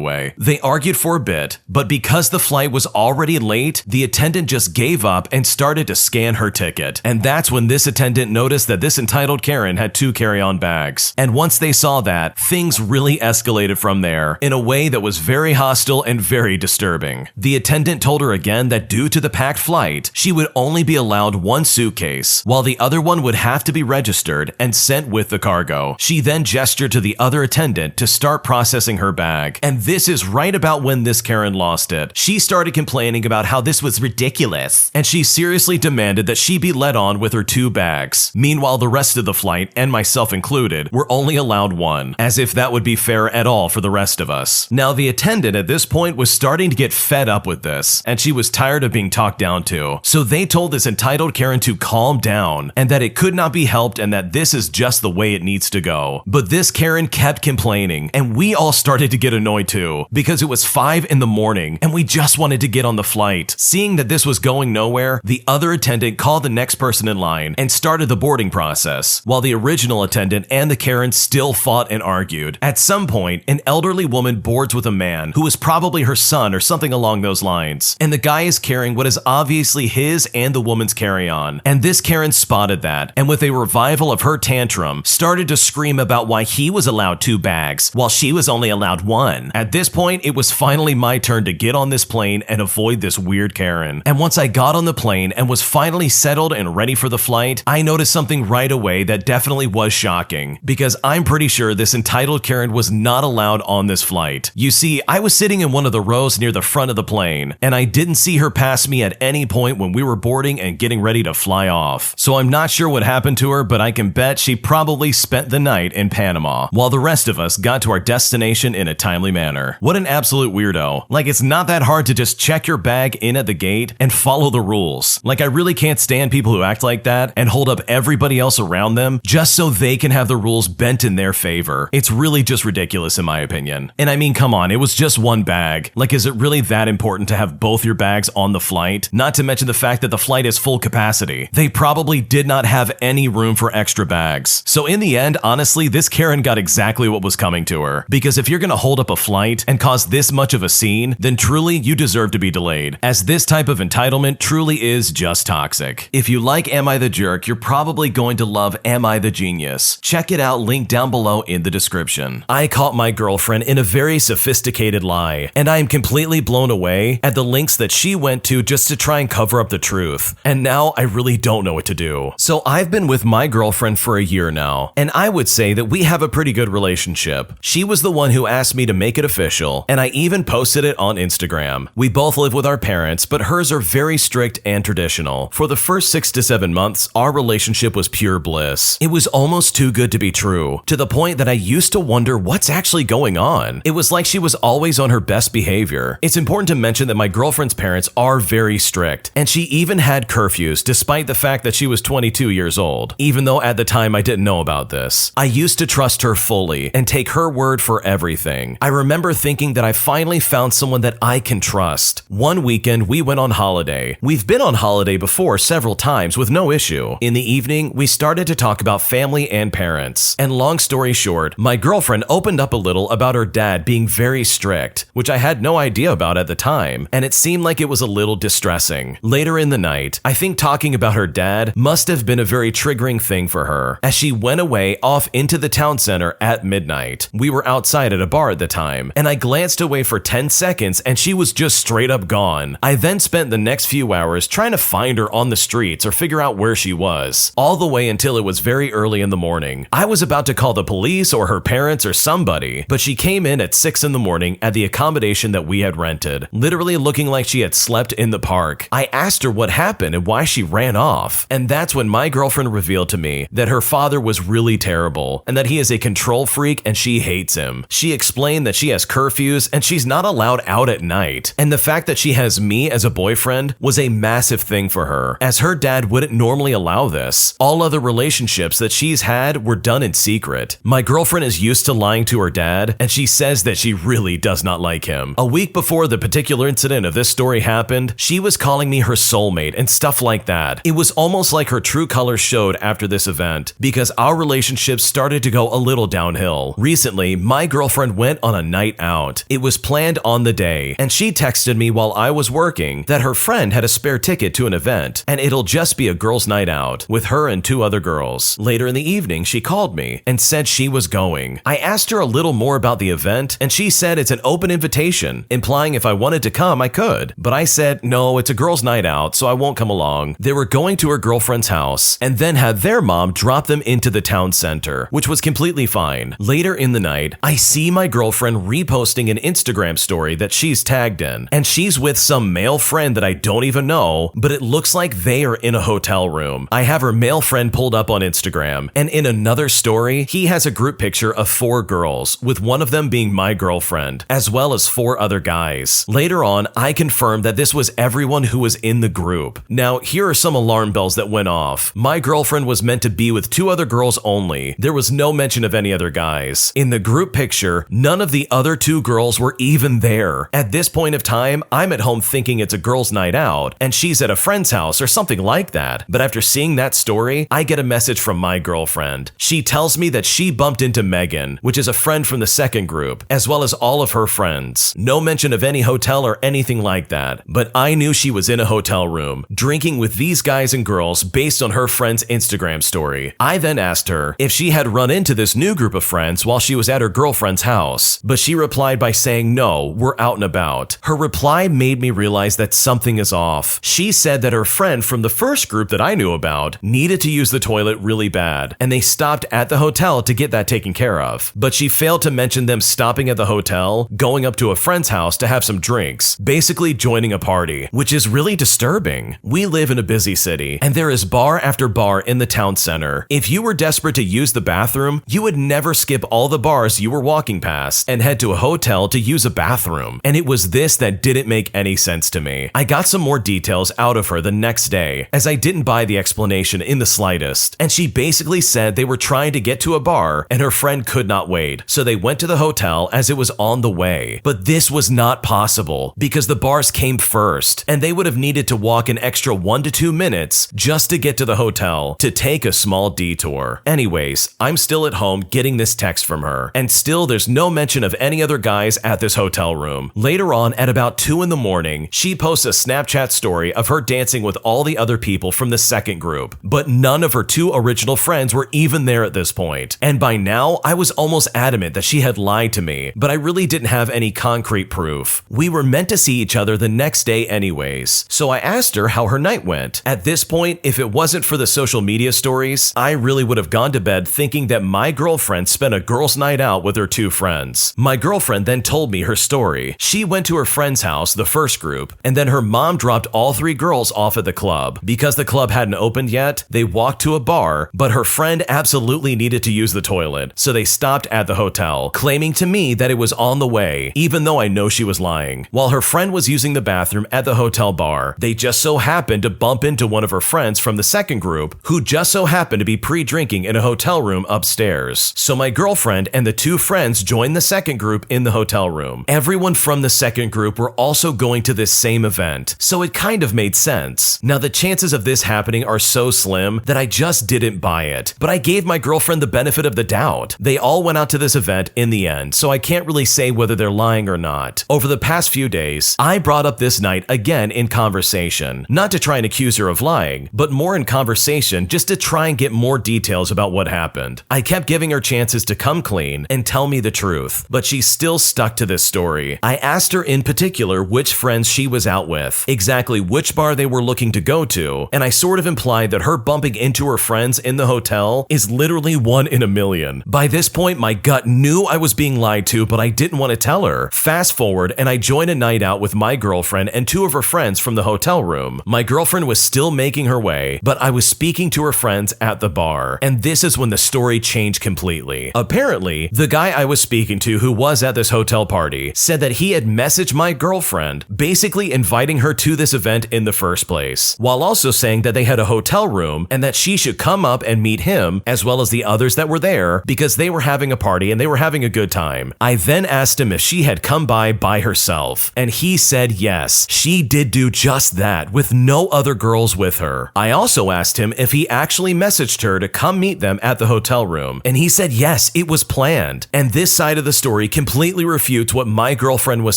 way. They argued for a bit, but because the flight was already late, the attendant just gave up and started to scan her ticket. And that's when this attendant noticed that this entitled Karen had 2 carry-on bags. And once they saw that, things really escalated from there in a way that was very hostile and very disturbing. The attendant told her again that due to the packed flight, she would only be allowed 1 suitcase, while the other one would have to be registered and sent with the cargo. She then gestured to the other attendant to start processing her bag. And this is right about when this Karen lost it. She started complaining about how this was ridiculous, and she seriously demanded that she be let on with her 2 bags. Meanwhile, the rest of the flight, and myself included, were only allowed 1, as if that would be fair at all for the rest of us. Now, the attendant at this point was starting to get fed up with this, and she was tired of being talked down to. So they told this entitled Karen to calm down, and that it could not be helped, and that this is just the way it needs to go. But this Karen kept complaining, and we all started to get annoyed too, because it was 5 in the morning, and we just wanted to get on the flight. Seeing that this was going nowhere, the other attendant called the next person in line and started the boarding process, while the original attendant and the Karen still fought and argued. At some point, an elderly woman boards with a man who was probably her son or something along those lines, and the guy is carrying what is obviously his and the woman's carry-on. And this Karen spotted that, and with a revival of her tantrum, started to scream about why he was allowed 2 bags, while she was only allowed 1. At this point, it was finally my turn to get on this plane and avoid this weird Karen. And once I got on the plane and was finally settled and ready for the flight, I noticed something right away that definitely was shocking, because I'm pretty sure this entitled Karen was not allowed on this flight. You see, I was sitting in one of the rows near the front of the plane, and I didn't see her pass me at any point when we were boarding and getting ready to fly off. So I'm not sure what happened to her, but I can bet she probably spent the night in Panama, while the rest of us got to our destination in a timely manner. What an absolute weirdo. Like, it's not that hard to just check your bag in at the gate and follow the rules. Like, I really can't stand people who act like that and hold up everybody else around them just so they can have the rules bent in their favor. It's really just ridiculous in my opinion. And I mean, come on, it was just 1 bag. Like, is it really that important to have both your bags on the flight? Not to mention the fact that the flight is full capacity. They probably did not have any room for extra bags. So in the end, honestly, this Karen got exactly what was coming to her. Because if you're gonna hold up a flight and cause this much of a scene, then truly you deserve to be delayed, as this type of entitlement truly is just toxic. If you like Am I the Jerk, you're probably going to love Am I the Genius. Check it out, link down below in the description. I caught my girlfriend in a very sophisticated lie, and I am completely blown away at the lengths that she went to just to try and cover up the truth. And now I really don't know what to do. So I've been with my girlfriend for a year now, and I would say that we have a pretty good relationship. She was the one who asked me to make it official, and I even posted it on Instagram. We both live with our parents, but hers are very strict and traditional. For the first 6 to 7 months, our relationship was pure bliss. It was almost too good to be true, to the point that I used to wonder what's actually going on. It was like she was always on her best behavior. It's important to mention that my girlfriend's parents are very strict, and she even had curfews despite the fact that she was 22 years old, even though at the time I didn't know about this. I used to trust her fully and take her word for everything. I remember thinking that I finally found someone that I can trust. One weekend, we went on holiday. We've been on holiday before several times with no issue. In the evening, we started to talk about family and parents. And long story short, my girlfriend opened up a little about her dad being very strict, which I had no idea about at the time, and it seemed like it was a little distressing. Later in the night, I think talking about her dad must have been a very triggering thing for her, as she went away off into the town center at midnight. We were outside at a bar at the time, and I glanced away for 10 seconds and she was just straight up gone. I then spent the next few hours trying to find her on the street streets or figure out where she was, all the way until it was very early in the morning. I was about to call the police or her parents or somebody, but she came in at 6 in the morning at the accommodation that we had rented, literally looking like she had slept in the park. I asked her what happened and why she ran off, and that's when my girlfriend revealed to me that her father was really terrible and that he is a control freak and she hates him. She explained that she has curfews and she's not allowed out at night, and the fact that she has me as a boyfriend was a massive thing for her, as her dad wouldn't normally allow this. All other relationships that she's had were done in secret. My girlfriend is used to lying to her dad, and she says that she really does not like him. A week before the particular incident of this story happened, she was calling me her soulmate and stuff like that. It was almost like her true colors showed after this event, because our relationship started to go a little downhill. Recently, my girlfriend went on a night out. It was planned on the day, and she texted me while I was working that her friend had a spare ticket to an event, and it'll just be a girls' night out with her and 2 other girls. Later in the evening, she called me and said she was going. I asked her a little more about the event, and she said it's an open invitation, implying if I wanted to come, I could. But I said, no, it's a girls' night out, so I won't come along. They were going to her girlfriend's house, and then had their mom drop them into the town center, which was completely fine. Later in the night, I see my girlfriend reposting an Instagram story that she's tagged in, and she's with some male friend that I don't even know, but it looks like they are in a hotel room. I have her male friend pulled up on Instagram, and in another story, he has a group picture of 4 girls, with one of them being my girlfriend, as well as 4 other guys. Later on, I confirmed that this was everyone who was in the group. Now, here are some alarm bells that went off. My girlfriend was meant to be with 2 other girls only. There was no mention of any other guys. In the group picture, none of the other 2 girls were even there. At this point of time, I'm at home thinking it's a girls' night out, and she's at a friend's house or something like that. But after seeing that story, I get a message from my girlfriend. She tells me that she bumped into Megan, which is a friend from the second group, as well as all of her friends. No mention of any hotel or anything like that, but I knew she was in a hotel room, drinking with these guys and girls based on her friend's Instagram story. I then asked her if she had run into this new group of friends while she was at her girlfriend's house, but she replied by saying no, we're out and about. Her reply made me realize that something is off. She said that her friend from the first group that I knew about needed to use the toilet really bad, and they stopped at the hotel to get that taken care of. But she failed to mention them stopping at the hotel, going up to a friend's house to have some drinks, basically joining a party, which is really disturbing. We live in a busy city, and there is bar after bar in the town center. If you were desperate to use the bathroom, you would never skip all the bars you were walking past and head to a hotel to use a bathroom. And it was this that didn't make any sense to me. I got some more details out of her the next day, as I didn't buy the explanation in the slightest, and she basically said they were trying to get to a bar and her friend could not wait, so they went to the hotel as it was on the way. But this was not possible because the bars came first, and they would have needed to walk an extra 1 to 2 minutes just to get to the hotel to take a small detour. Anyways, I'm still at home getting this text from her, and still there's no mention of any other guys at this hotel room. Later on, at about 2 in the morning, she posts a Snapchat story of her dancing with all the other people from the second group, but none of her 2 original friends were even there at this point. And by now, I was almost adamant that she had lied to me, but I really didn't have any concrete proof. We were meant to see each other the next day anyways, so I asked her how her night went. At this point, if it wasn't for the social media stories, I really would have gone to bed thinking that my girlfriend spent a girls' night out with her 2 friends. My girlfriend then told me her story. She went to her friend's house, the first group, and then her mom dropped all 3 girls off at the club. Because the club hadn't opened yet, they walked to a bar, but her friend absolutely needed to use the toilet, so they stopped at the hotel, claiming to me that it was on the way, even though I know she was lying. While her friend was using the bathroom at the hotel bar, they just so happened to bump into one of her friends from the second group, who just so happened to be pre-drinking in a hotel room upstairs. So my girlfriend and the 2 friends joined the second group in the hotel room. Everyone from the second group were also going to this same event, so it kind of made sense. Now the chances of this happening are so slim that I just didn't buy it, but I gave my girlfriend the benefit of the doubt. They all went out to this event in the end, so I can't really say whether they're lying or not. Over the past few days, I brought up this night again in conversation, not to try and accuse her of lying, but more in conversation just to try and get more details about what happened. I kept giving her chances to come clean and tell me the truth, but she still stuck to this story. I asked her in particular which friends she was out with, exactly which bar they were looking to go to, and I sort of implied that her bumping into her friends in the hotel is literally 1 in a million. By this point, my gut knew I was being lied to, but I didn't want to tell her. Fast forward, and I joined a night out with my girlfriend and 2 of her friends from the hotel room. My girlfriend was still making her way, but I was speaking to her friends at the bar, and this is when the story changed completely. Apparently, the guy I was speaking to who was at this hotel party said that he had messaged my girlfriend, basically inviting her to this event in the first place, while also saying that they had a hotel room and that she should come up and meet him as well as the others that were there because they were having a party and they were having a good time. I then asked him if she had come by herself, and he said yes, she did do just that with no other girls with her. I also asked him if he actually messaged her to come meet them at the hotel room, and he said yes, it was planned. And this side of the story completely refutes what my girlfriend was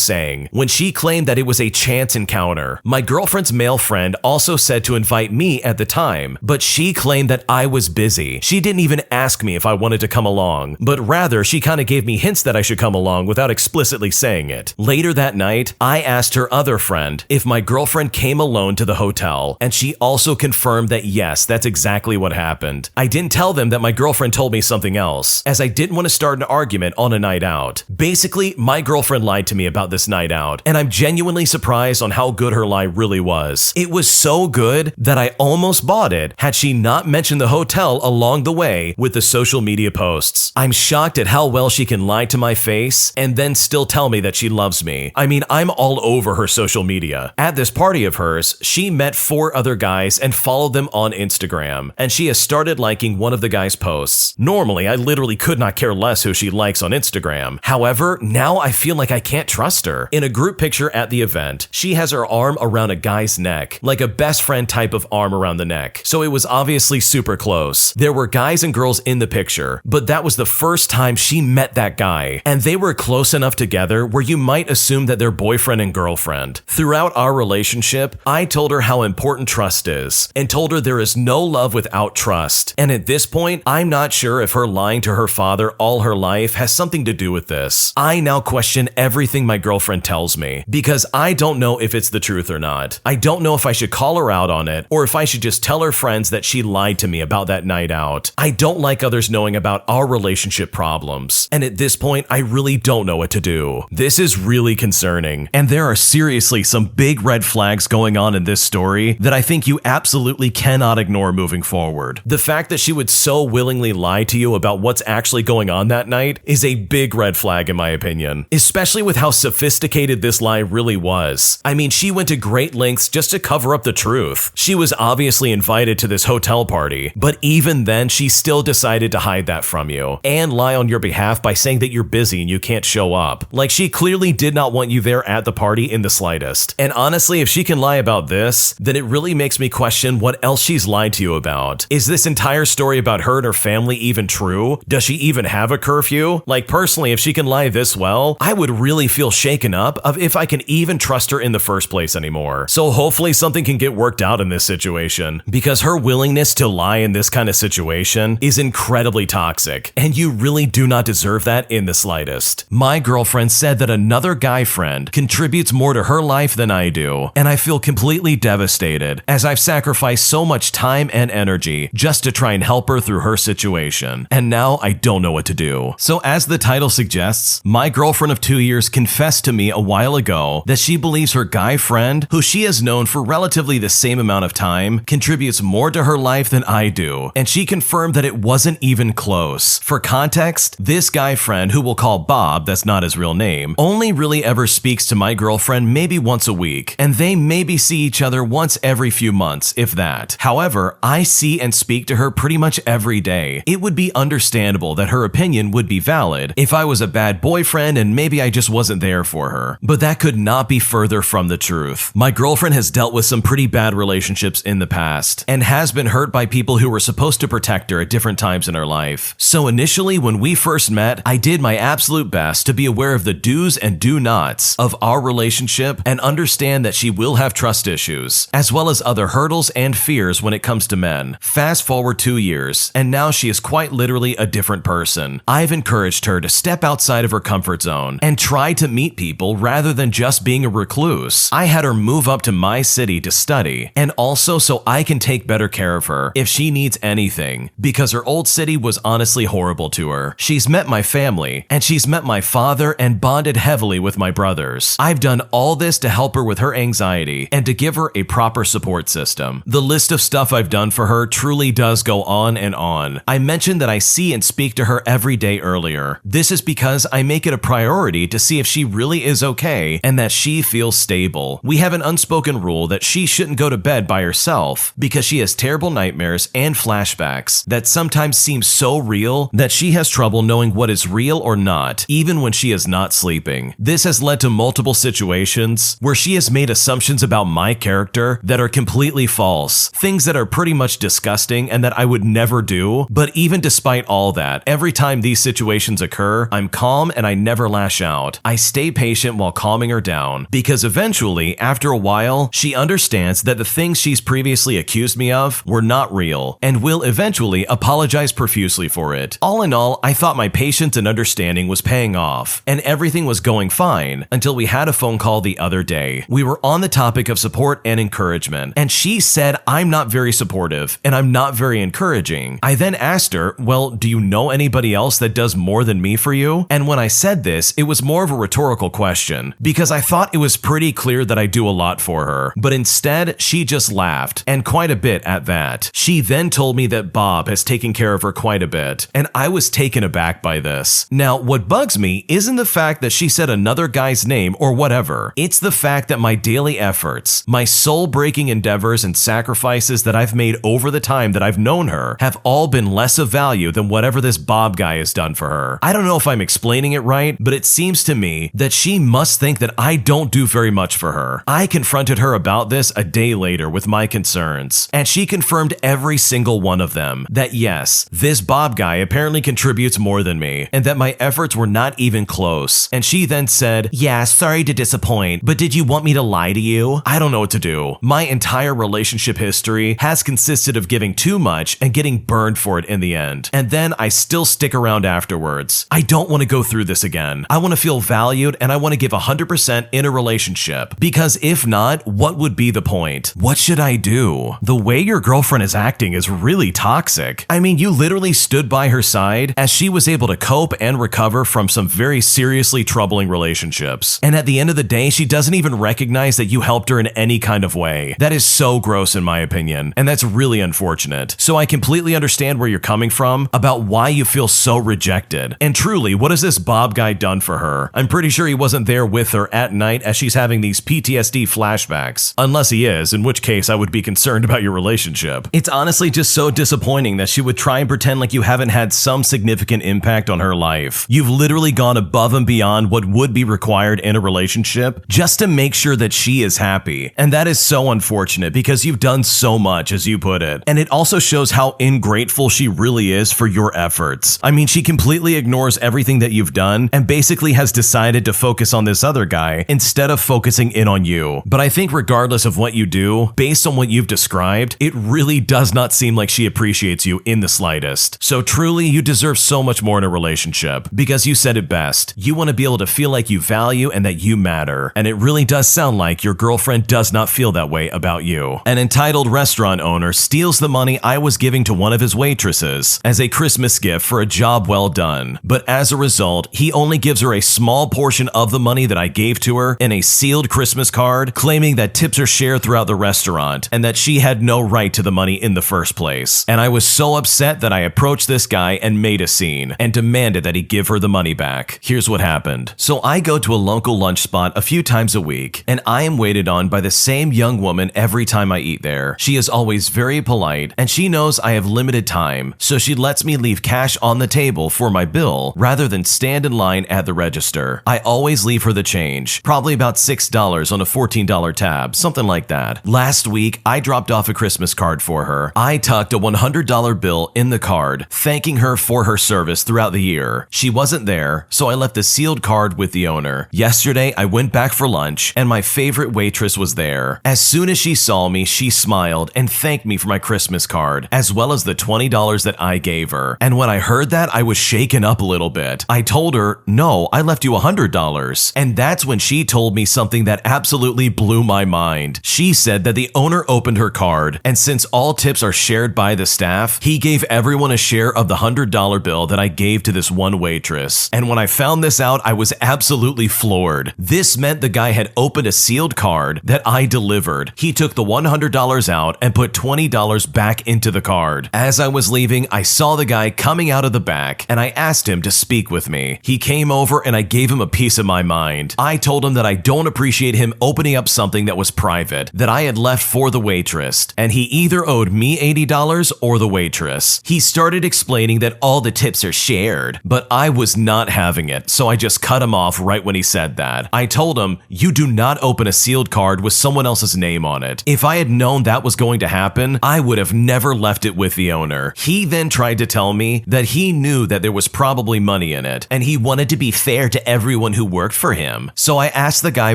saying when she claimed that it was a chance encounter. My girlfriend's male friend also said to invite me at the time, but she claimed that I was busy. She didn't even ask me if I wanted to come along, but rather she kind of gave me hints that I should come along without explicitly saying it. Later that night, I asked her other friend if my girlfriend came alone to the hotel, and she also confirmed that yes, that's exactly what happened. I didn't tell them that my girlfriend told me something else, as I didn't want to start an argument on a night out. Basically, my girlfriend lied to me about this night out, and I'm genuinely surprised on how good her lie really was. It was so good that I almost bought it had she not mentioned the hotel along the way with the social media posts. I'm shocked at how well she can lie to my face and then still tell me that she loves me. I mean, I'm all over her social media. At this party of hers, she met 4 other guys and followed them on Instagram, and she has started liking one of the guys' posts. Normally, I literally could not care less who she likes on Instagram. However, now I feel like I can't trust her. In a group picture at the event, she has her arm around a guy's neck, like a best friend type of arm around the neck, so it was obviously super close. There were guys and girls in the picture, but that was the first time she met that guy, and they were close enough together where you might assume that they're boyfriend and girlfriend. Throughout our relationship, I told her how important trust is, and told her there is no love without trust. And at this point, I'm not sure if her lying to her father all her life has something to do with this. I now question everything my girlfriend tells me, because I don't know if it's the truth or not. I don't know if I should call her out on it, or if I should just tell her friends that she lied to me about that night out. I don't like others knowing about our relationship problems, and at this point, I really don't know what to do. This is really concerning, and there are seriously some big red flags going on in this story that I think you absolutely cannot ignore moving forward. The fact that she would so willingly lie to you about what's actually going on that night is a big red flag in my opinion, especially with how sophisticated this lie really was. I mean, she went to great lengths just to cover up the truth. She was obviously invited to this hotel party, but even then, she still decided to hide that from you and lie on your behalf by saying that you're busy and you can't show up. Like, she clearly did not want you there at the party in the slightest. And honestly, if she can lie about this, then it really makes me question what else she's lied to you about. Is this entire story about her and her family even true? Does she even have a curfew? Like, personally, if she can lie this well, I would really feel shaken up of if I can even trust her in the first place anymore. So hopefully something can get worked out in this situation, because her willingness to lie in this kind of situation is incredibly toxic, and you really do not deserve that in the slightest. My girlfriend said that another guy friend contributes more to her life than I do, and I feel completely devastated as I've sacrificed so much time and energy just to try and help her through her situation, and now I don't know what to do. So as the title suggests, my girlfriend of 2 years confessed to me a while ago that she believes her guy friend, who she has known for relatively the same amount of time, contributes more to her life than I do, and she confirmed that it wasn't even close. For context, this guy friend, who we'll call Bob, that's not his real name, only really ever speaks to my girlfriend maybe once a week, and they maybe see each other once every few months, if that. However, I see and speak to her pretty much every day. It would be understandable that her opinion would be valid if I was a bad boyfriend and maybe I just wasn't there for her, but that could not be further from the truth. My girlfriend has dealt with some pretty bad relationships in the past, and has been hurt by people who were supposed to protect her at different times in her life. So initially, when we first met, I did my absolute best to be aware of the do's and do nots of our relationship and understand that she will have trust issues, as well as other hurdles and fears when it comes to men. Fast forward 2 years, and now she is quite literally a different person. I've encouraged her to step outside of her comfort zone and try to meet people rather than just being a recluse. I had her move up to my city to study, city, and also so I can take better care of her if she needs anything, because her old city was honestly horrible to her. She's met my family, and she's met my father and bonded heavily with my brothers. I've done all this to help her with her anxiety and to give her a proper support system. The list of stuff I've done for her truly does go on and on. I mentioned that I see and speak to her every day earlier. This is because I make it a priority to see if she really is okay and that she feels stable. We have an unspoken rule that she shouldn't go to bed by herself because she has terrible nightmares and flashbacks that sometimes seem so real that she has trouble knowing what is real or not, even when she is not sleeping. This has led to multiple situations where she has made assumptions about my character that are completely false, things that are pretty much disgusting and that I would never do. But even despite all that, every time these situations occur, I'm calm and I never lash out. I stay patient while calming her down, because eventually, after a while, she understands that the things she's previously accused me of were not real and will eventually apologize profusely for it. All in all, I thought my patience and understanding was paying off, and everything was going fine until we had a phone call the other day. We were on the topic of support and encouragement, and she said I'm not very supportive and I'm not very encouraging. I then asked her, well, do you know anybody else that does more than me for you? And when I said this, it was more of a rhetorical question, because I thought it was pretty clear that I do a lot for her. But instead, she just laughed, and quite a bit at that. She then told me that Bob has taken care of her quite a bit, and I was taken aback by this. Now, what bugs me isn't the fact that she said another guy's name or whatever. It's the fact that my daily efforts, my soul-breaking endeavors and sacrifices that I've made over the time that I've known her have all been less of value than whatever this Bob guy has done for her. I don't know if I'm explaining it right, but it seems to me that she must think that I don't do very much for her. I confronted her about this a day later with my concerns, and she confirmed every single one of them. That yes, this Bob guy apparently contributes more than me, and that my efforts were not even close. And she then said, yeah, sorry to disappoint, but did you want me to lie to you? I don't know what to do. My entire relationship history has consisted of giving too much and getting burned for it in the end. And then I still stick around afterwards. I don't want to go through this again. I want to feel valued, and I want to give 100% in a relationship, because if not, what would be the point? What should I do? The way your girlfriend is acting is really toxic. I mean, you literally stood by her side as she was able to cope and recover from some very seriously troubling relationships. And at the end of the day, she doesn't even recognize that you helped her in any kind of way. That is so gross in my opinion, and that's really unfortunate. So I completely understand where you're coming from about why you feel so rejected. And truly, what has this Bob guy done for her? I'm pretty sure he wasn't there with her at night as she's having these PTSD flashbacks. Unless he is, in which case I would be concerned about your relationship. It's honestly just so disappointing that she would try and pretend like you haven't had some significant impact on her life. You've literally gone above and beyond what would be required in a relationship just to make sure that she is happy. And that is so unfortunate because you've done so much, as you put it. And it also shows how ungrateful she really is for your efforts. I mean, she completely ignores everything that you've done and basically has decided to focus on this other guy instead of focusing in on you. But I think regardless of what you do, based on what you've described, it really does not seem like she appreciates you in the slightest. So truly, you deserve so much more in a relationship, because you said it best. You want to be able to feel like you value and that you matter. And it really does sound like your girlfriend does not feel that way about you. An entitled restaurant owner steals the money I was giving to one of his waitresses as a Christmas gift for a job well done. But as a result, he only gives her a small portion of the money that I gave to her in a sealed Christmas card, claiming that tips are shared throughout the restaurant and that she had no right to the money in the first place. And I was so upset that I approached this guy and made a scene and demanded that he give her the money back. Here's what happened. So I go to a local lunch spot a few times a week, and I am waited on by the same young woman every time I eat there. She is always very polite, and she knows I have limited time, so she lets me leave cash on the table for my bill rather than stand in line at the register. I always leave her the change, probably about $6 on a $14 tab, something like that. Last week, I dropped off a Christmas card for her. I tucked a $100 bill in the card, thanking her for her service throughout the year. She wasn't there, so I left the sealed card with the owner. Yesterday, I went back for lunch, and my favorite waitress was there. As soon as she saw me, she smiled and thanked me for my Christmas card, as well as the $20 that I gave her. And when I heard that, I was shaken up a little bit. I told her, no, I left you $100. And that's when she told me something that absolutely blew my mind. She said said that the owner opened her card, and since all tips are shared by the staff, he gave everyone a share of the $100 bill that I gave to this one waitress. And when I found this out, I was absolutely floored. This meant the guy had opened a sealed card that I delivered. He took the $100 out and put $20 back into the card. As I was leaving, I saw the guy coming out of the back, and I asked him to speak with me. He came over and I gave him a piece of my mind. I told him that I don't appreciate him opening up something that was private, that I had left for the waitress, and he either owed me $80 or the waitress. He started explaining that all the tips are shared, but I was not having it, so I just cut him off right when he said that. I told him, you do not open a sealed card with someone else's name on it. If I had known that was going to happen, I would have never left it with the owner. He then tried to tell me that he knew that there was probably money in it, and he wanted to be fair to everyone who worked for him. So I asked the guy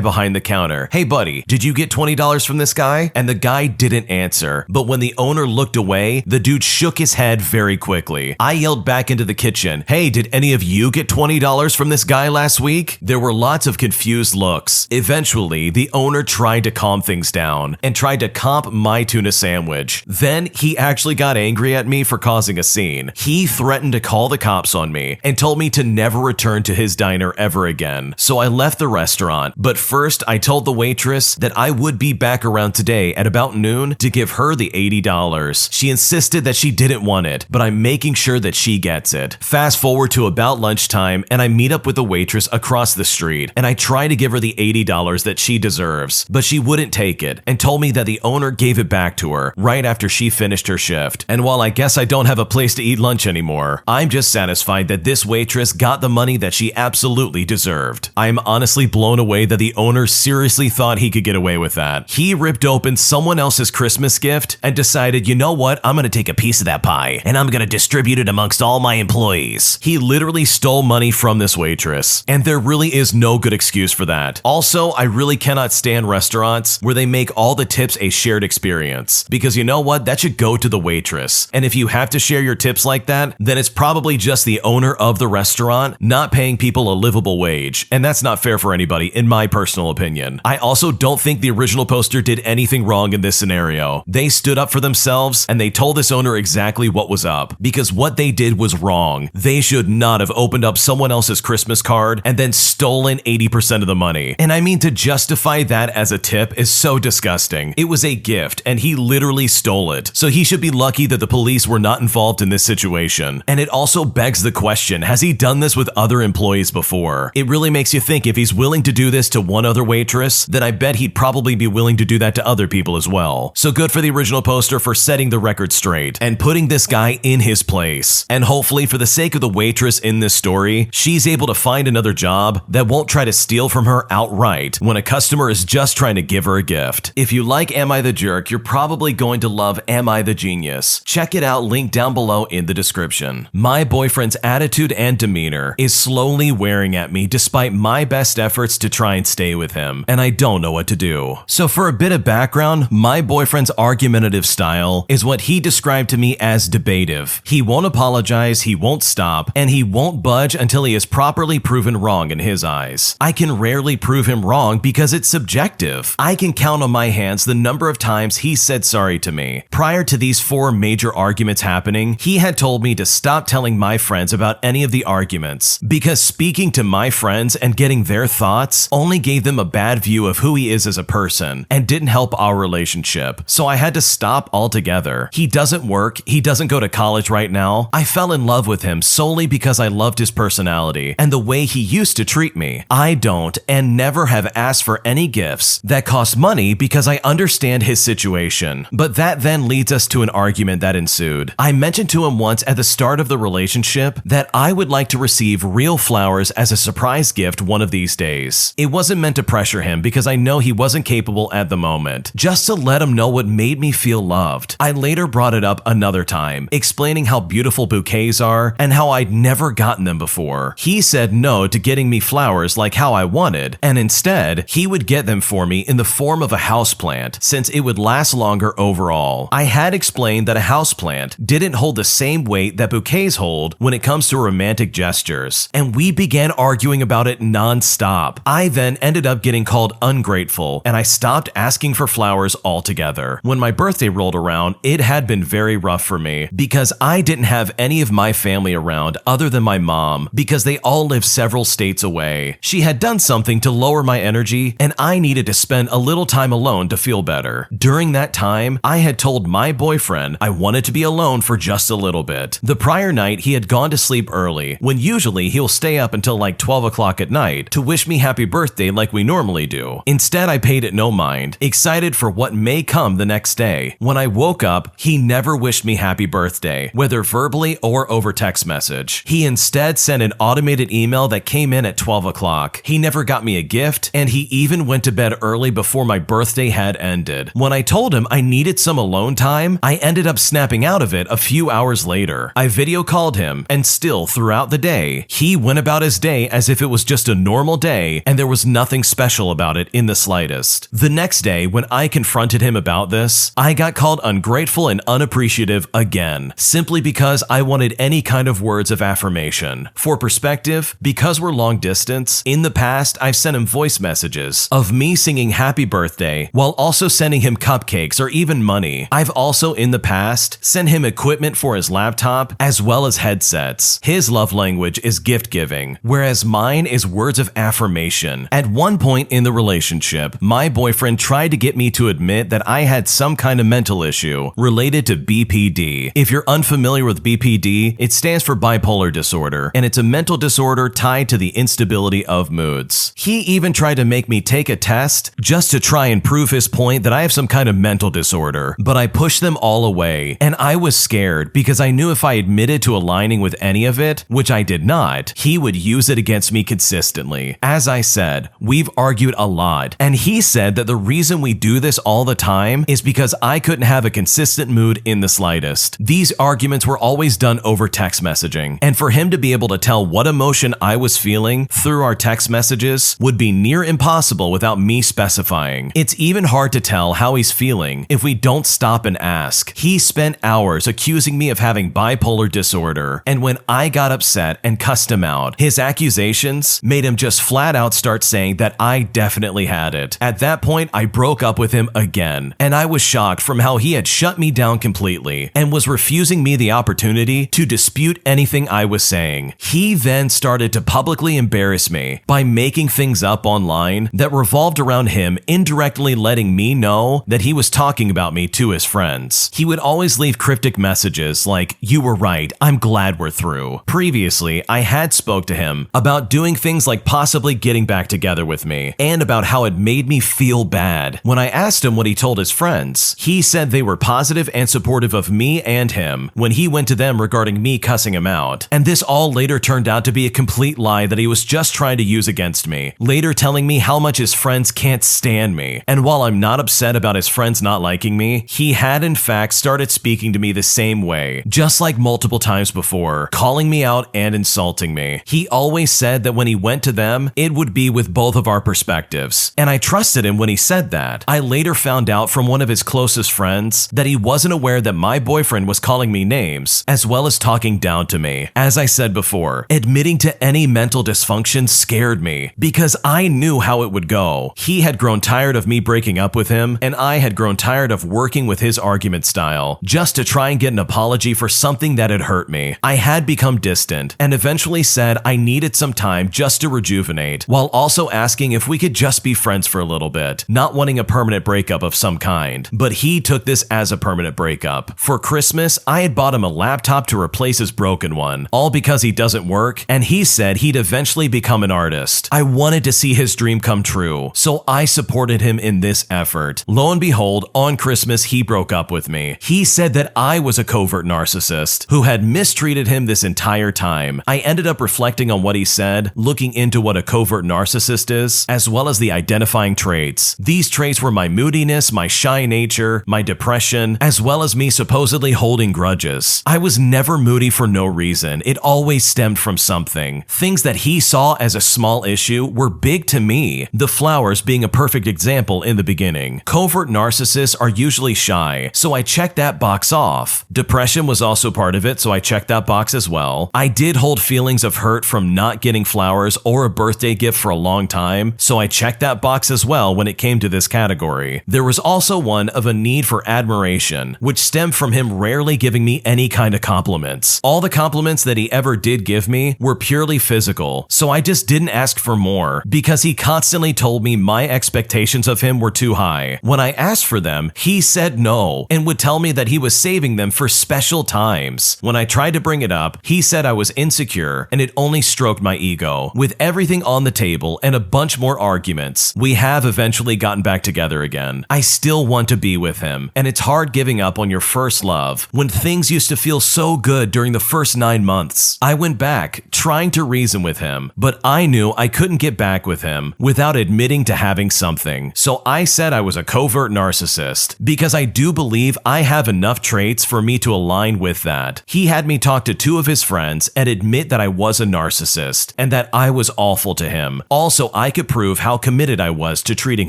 behind the counter, hey buddy, did you get $20 from this guy? And the guy didn't answer, but when the owner looked away, the dude shook his head very quickly. I yelled back into the kitchen, hey, did any of you get $20 from this guy last week? There were lots of confused looks. Eventually, the owner tried to calm things down and tried to comp my tuna sandwich. Then he actually got angry at me for causing a scene. He threatened to call the cops on me and told me to never return to his diner ever again. So I left the restaurant, but first I told the waitress that I would be back around today at about noon to give her the $80. She insisted that she didn't want it, but I'm making sure that she gets it. Fast forward to about lunchtime, and I meet up with the waitress across the street, and I try to give her the $80 that she deserves, but she wouldn't take it and told me that the owner gave it back to her right after she finished her shift. And while I guess I don't have a place to eat lunch anymore, I'm just satisfied that this waitress got the money that she absolutely deserved. I am honestly blown away that the owner seriously thought he could get away with that. He ripped open someone else's Christmas gift and decided, you know what, I'm gonna take a piece of that pie and I'm gonna distribute it amongst all my employees. He literally stole money from this waitress, and there really is no good excuse for that. Also, I really cannot stand restaurants where they make all the tips a shared experience, because you know what, that should go to the waitress. And if you have to share your tips like that, then it's probably just the owner of the restaurant not paying people a livable wage, and that's not fair for anybody, in my personal opinion. I also don't think the original poster did anything wrong in this scenario. They stood up for themselves and they told this owner exactly what was up, because what they did was wrong. They should not have opened up someone else's Christmas card and then stolen 80% of the money. And I mean, to justify that as a tip is so disgusting. It was a gift and he literally stole it. So he should be lucky that the police were not involved in this situation. And it also begs the question, has he done this with other employees before? It really makes you think, if he's willing to do this to one other waitress, then I bet he'd probably be willing to do that to other people as well. So good for the original poster for setting the record straight and putting this guy in his place. And hopefully, for the sake of the waitress in this story, she's able to find another job that won't try to steal from her outright when a customer is just trying to give her a gift. If you like Am I the Jerk, you're probably going to love Am I the Genius. Check it out, linked down below in the description. My boyfriend's attitude and demeanor is slowly wearing at me despite my best efforts to try and stay with him, and I don't know what to do. So for a bit of background, my boyfriend's argumentative style is what he described to me as debative. He won't apologize, he won't stop, and he won't budge until he is properly proven wrong in his eyes. I can rarely prove him wrong because it's subjective. I can count on my hands the number of times he said sorry to me. Prior to these 4 major arguments happening, he had told me to stop telling my friends about any of the arguments, because speaking to my friends and getting their thoughts only gave them a bad view of who he is as a person and didn't help our relationship. So I had to stop altogether. He doesn't work, he doesn't go to college right now. I fell in love with him solely because I loved his personality and the way he used to treat me. I don't and never have asked for any gifts that cost money because I understand his situation. But that then leads us to an argument that ensued. I mentioned to him once at the start of the relationship that I would like to receive real flowers as a surprise gift one of these days. It wasn't meant to pressure him because I know he wasn't capable at the moment, just to let him know what made me feel loved. I later brought it up another time, explaining how beautiful bouquets are and how I'd never gotten them before. He said no to getting me flowers like how I wanted, and instead, he would get them for me in the form of a houseplant, since it would last longer overall. I had explained that a houseplant didn't hold the same weight that bouquets hold when it comes to romantic gestures, and we began arguing about it non-stop. I then ended up getting called ungrateful, and I stopped asking asking for flowers altogether. When my birthday rolled around, it had been very rough for me because I didn't have any of my family around other than my mom because they all live several states away. She had done something to lower my energy and I needed to spend a little time alone to feel better. During that time, I had told my boyfriend I wanted to be alone for just a little bit. The prior night, he had gone to sleep early, when usually he'll stay up until like 12 o'clock at night to wish me happy birthday like we normally do. Instead, I paid it no mind, excited for what may come the next day. When I woke up, he never wished me happy birthday, whether verbally or over text message. He instead sent an automated email that came in at 12 o'clock. He never got me a gift, and he even went to bed early before my birthday had ended. When I told him I needed some alone time, I ended up snapping out of it a few hours later. I video called him, and still throughout the day, he went about his day as if it was just a normal day and there was nothing special about it in the slightest. The next day, when I confronted him about this, I got called ungrateful and unappreciative again, simply because I wanted any kind of words of affirmation. For perspective, because we're long distance, in the past I've sent him voice messages of me singing happy birthday while also sending him cupcakes or even money. I've also in the past sent him equipment for his laptop as well as headsets. His love language is gift giving, whereas mine is words of affirmation. At one point in the relationship, my boyfriend tried to get me to admit that I had some kind of mental issue related to BPD. If you're unfamiliar with BPD, it stands for bipolar disorder, and it's a mental disorder tied to the instability of moods. He even tried to make me take a test just to try and prove his point that I have some kind of mental disorder, but I pushed them all away, and I was scared because I knew if I admitted to aligning with any of it, which I did not, he would use it against me consistently. As I said, we've argued a lot, and he said that the reason we do this all the time is because I couldn't have a consistent mood in the slightest. These arguments were always done over text messaging, and for him to be able to tell what emotion I was feeling through our text messages would be near impossible without me specifying. It's even hard to tell how he's feeling if we don't stop and ask. He spent hours accusing me of having bipolar disorder, and when I got upset and cussed him out, his accusations made him just flat out start saying that I definitely had it. At that point, I broke up with him again, and I was shocked from how he had shut me down completely and was refusing me the opportunity to dispute anything I was saying. He then started to publicly embarrass me by making things up online that revolved around him indirectly letting me know that he was talking about me to his friends. He would always leave cryptic messages like, "You were right, I'm glad we're through." Previously, I had spoke to him about doing things like possibly getting back together with me and about how it made me feel bad. When I asked him what he told his friends, he said they were positive and supportive of me and him when he went to them regarding me cussing him out. And this all later turned out to be a complete lie that he was just trying to use against me, later telling me how much his friends can't stand me. And while I'm not upset about his friends not liking me, he had in fact started speaking to me the same way, just like multiple times before, calling me out and insulting me. He always said that when he went to them, it would be with both of our perspectives. And I trusted him when he said that. I later found out from one of his closest friends that he wasn't aware that my boyfriend was calling me names, as well as talking down to me. As I said before, admitting to any mental dysfunction scared me because I knew how it would go. He had grown tired of me breaking up with him, and I had grown tired of working with his argument style, just to try and get an apology for something that had hurt me. I had become distant and eventually said I needed some time just to rejuvenate, while also asking if we could just be friends for a little bit, not wanting a permanent breakup of some kind. But he took this as a permanent breakup. For Christmas, I had bought him a laptop to replace his broken one, all because he doesn't work, and he said he'd eventually become an artist. I wanted to see his dream come true, so I supported him in this effort. Lo and behold, on Christmas, he broke up with me. He said that I was a covert narcissist who had mistreated him this entire time. I ended up reflecting on what he said, looking into what a covert narcissist is, as well as the identifying traits. These traits were my moodiness, my shy nature, my depression, as well as me supposedly holding grudges. I was never moody for no reason. It always stemmed from something. Things that he saw as a small issue were big to me, the flowers being a perfect example in the beginning. Covert narcissists are usually shy, so I checked that box off. Depression was also part of it, so I checked that box as well. I did hold feelings of hurt from not getting flowers or a birthday gift for a long time, so I checked that box as well when it came to this this category. There was also one of a need for admiration, which stemmed from him rarely giving me any kind of compliments. All the compliments that he ever did give me were purely physical, so I just didn't ask for more because he constantly told me my expectations of him were too high. When I asked for them, he said no and would tell me that he was saving them for special times. When I tried to bring it up, he said I was insecure and it only stroked my ego. With everything on the table and a bunch more arguments, we have eventually gotten back together again. I still want to be with him, and it's hard giving up on your first love when things used to feel so good during the first 9 months. I went back, trying to reason with him, but I knew I couldn't get back with him without admitting to having something. So I said I was a covert narcissist because I do believe I have enough traits for me to align with that. He had me talk to 2 of his friends and admit that I was a narcissist and that I was awful to him. Also, I could prove how committed I was to treating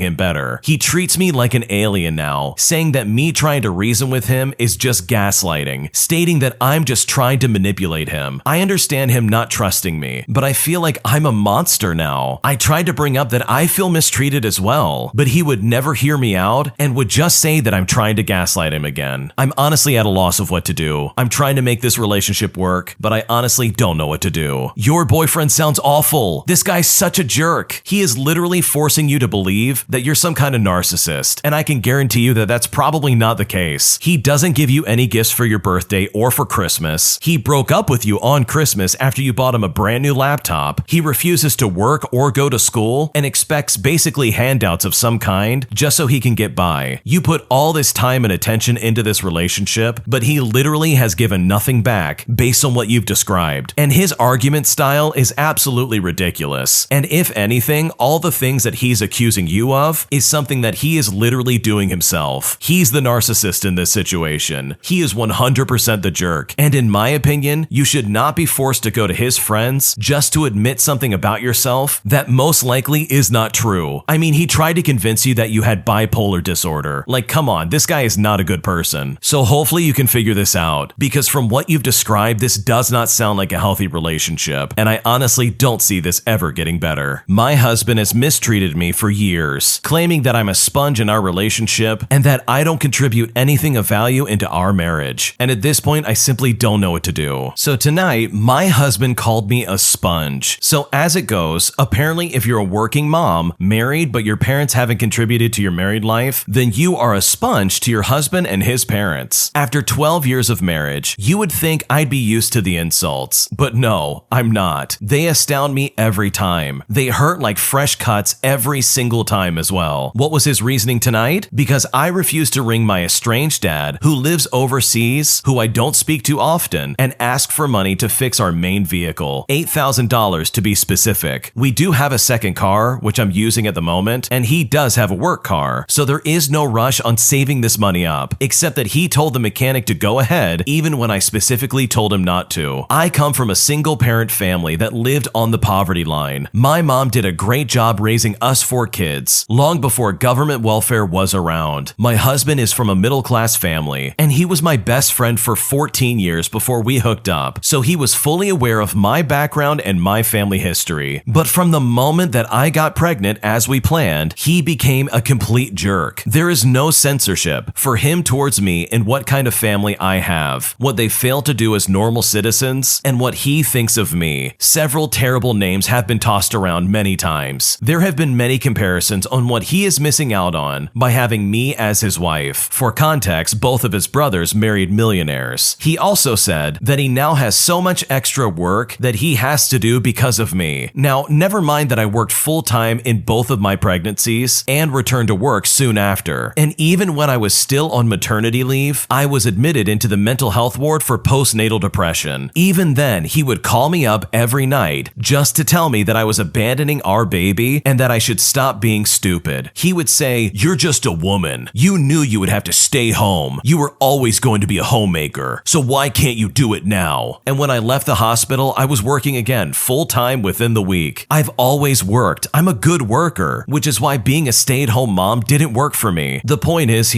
him better. He treats me like an alien now, saying that me trying to reason with him is just gaslighting, stating that I'm just trying to manipulate him. I understand him not trusting me, but I feel like I'm a monster now. I tried to bring up that I feel mistreated as well, but he would never hear me out and would just say that I'm trying to gaslight him again. I'm honestly at a loss of what to do. I'm trying to make this relationship work, but I honestly don't know what to do. Your boyfriend sounds awful. This guy's such a jerk. He is literally forcing you to believe that you're some kind of narcissist, and I can guarantee you that that's probably not the case. He doesn't give you any gifts for your birthday or for Christmas. He broke up with you on Christmas after you bought him a brand new laptop. He refuses to work or go to school and expects basically handouts of some kind just so he can get by. You put all this time and attention into this relationship, but he literally has given nothing back based on what you've described. And his argument style is absolutely ridiculous. And if anything, all the things that he's accusing you of is something that he is literally doing himself. He's the narcissist in this situation. He is 100% the jerk. And in my opinion, you should not be forced to go to his friends just to admit something about yourself that most likely is not true. I mean, he tried to convince you that you had bipolar disorder. Like, come on, this guy is not a good person. So hopefully you can figure this out, because from what you've described, this does not sound like a healthy relationship, and I honestly don't see this ever getting better. My husband has mistreated me for years, claiming that I'm a sponge in our relationship and that I don't contribute anything of value into our marriage. And at this point, I simply don't know what to do. So tonight, my husband called me a sponge. So as it goes, apparently if you're a working mom, married, but your parents haven't contributed to your married life, then you are a sponge to your husband and his parents. After 12 years of marriage, you would think I'd be used to the insults, but no, I'm not. They astound me every time. They hurt like fresh cuts every single time as well. What was his reasoning tonight? Because I refused to ring my estranged dad, who lives overseas, who I don't speak to often, and ask for money to fix our main vehicle, $8,000 to be specific. We do have a second car, which I'm using at the moment, and he does have a work car, so there is no rush on saving this money up, except that he told the mechanic to go ahead even when I specifically told him not to. I come from a single parent family that lived on the poverty line. My mom did a great job raising us 4 kids, long before government welfare was around. My husband is from a middle-class family, and he was my best friend for 14 years before we hooked up, so he was fully aware of my background and my family history. But from the moment that I got pregnant as we planned, he became a complete jerk. There is no censorship for him towards me in what kind of family I have, what they fail to do as normal citizens, and what he thinks of me. Several terrible names have been tossed around many times. There have been many comparisons on what he is missing out on by having me as his wife. For context, both of his brothers married millionaires. He also said that he now has so much extra work that he has to do because of me. Now, never mind that I worked full-time in both of my pregnancies and returned to work soon after. And even when I was still on maternity leave, I was admitted into the mental health ward for postnatal depression. Even then, he would call me up every night just to tell me that I was abandoning our baby and that I should stop being stupid. He would say, "You're just a woman. You knew you would have to stay home. You were always going to be a homemaker. So why can't you do it now?" And when I left the hospital, I was working again full-time within the week. I've always worked. I'm a good worker, which is why being a stay-at-home mom didn't work for me. The point is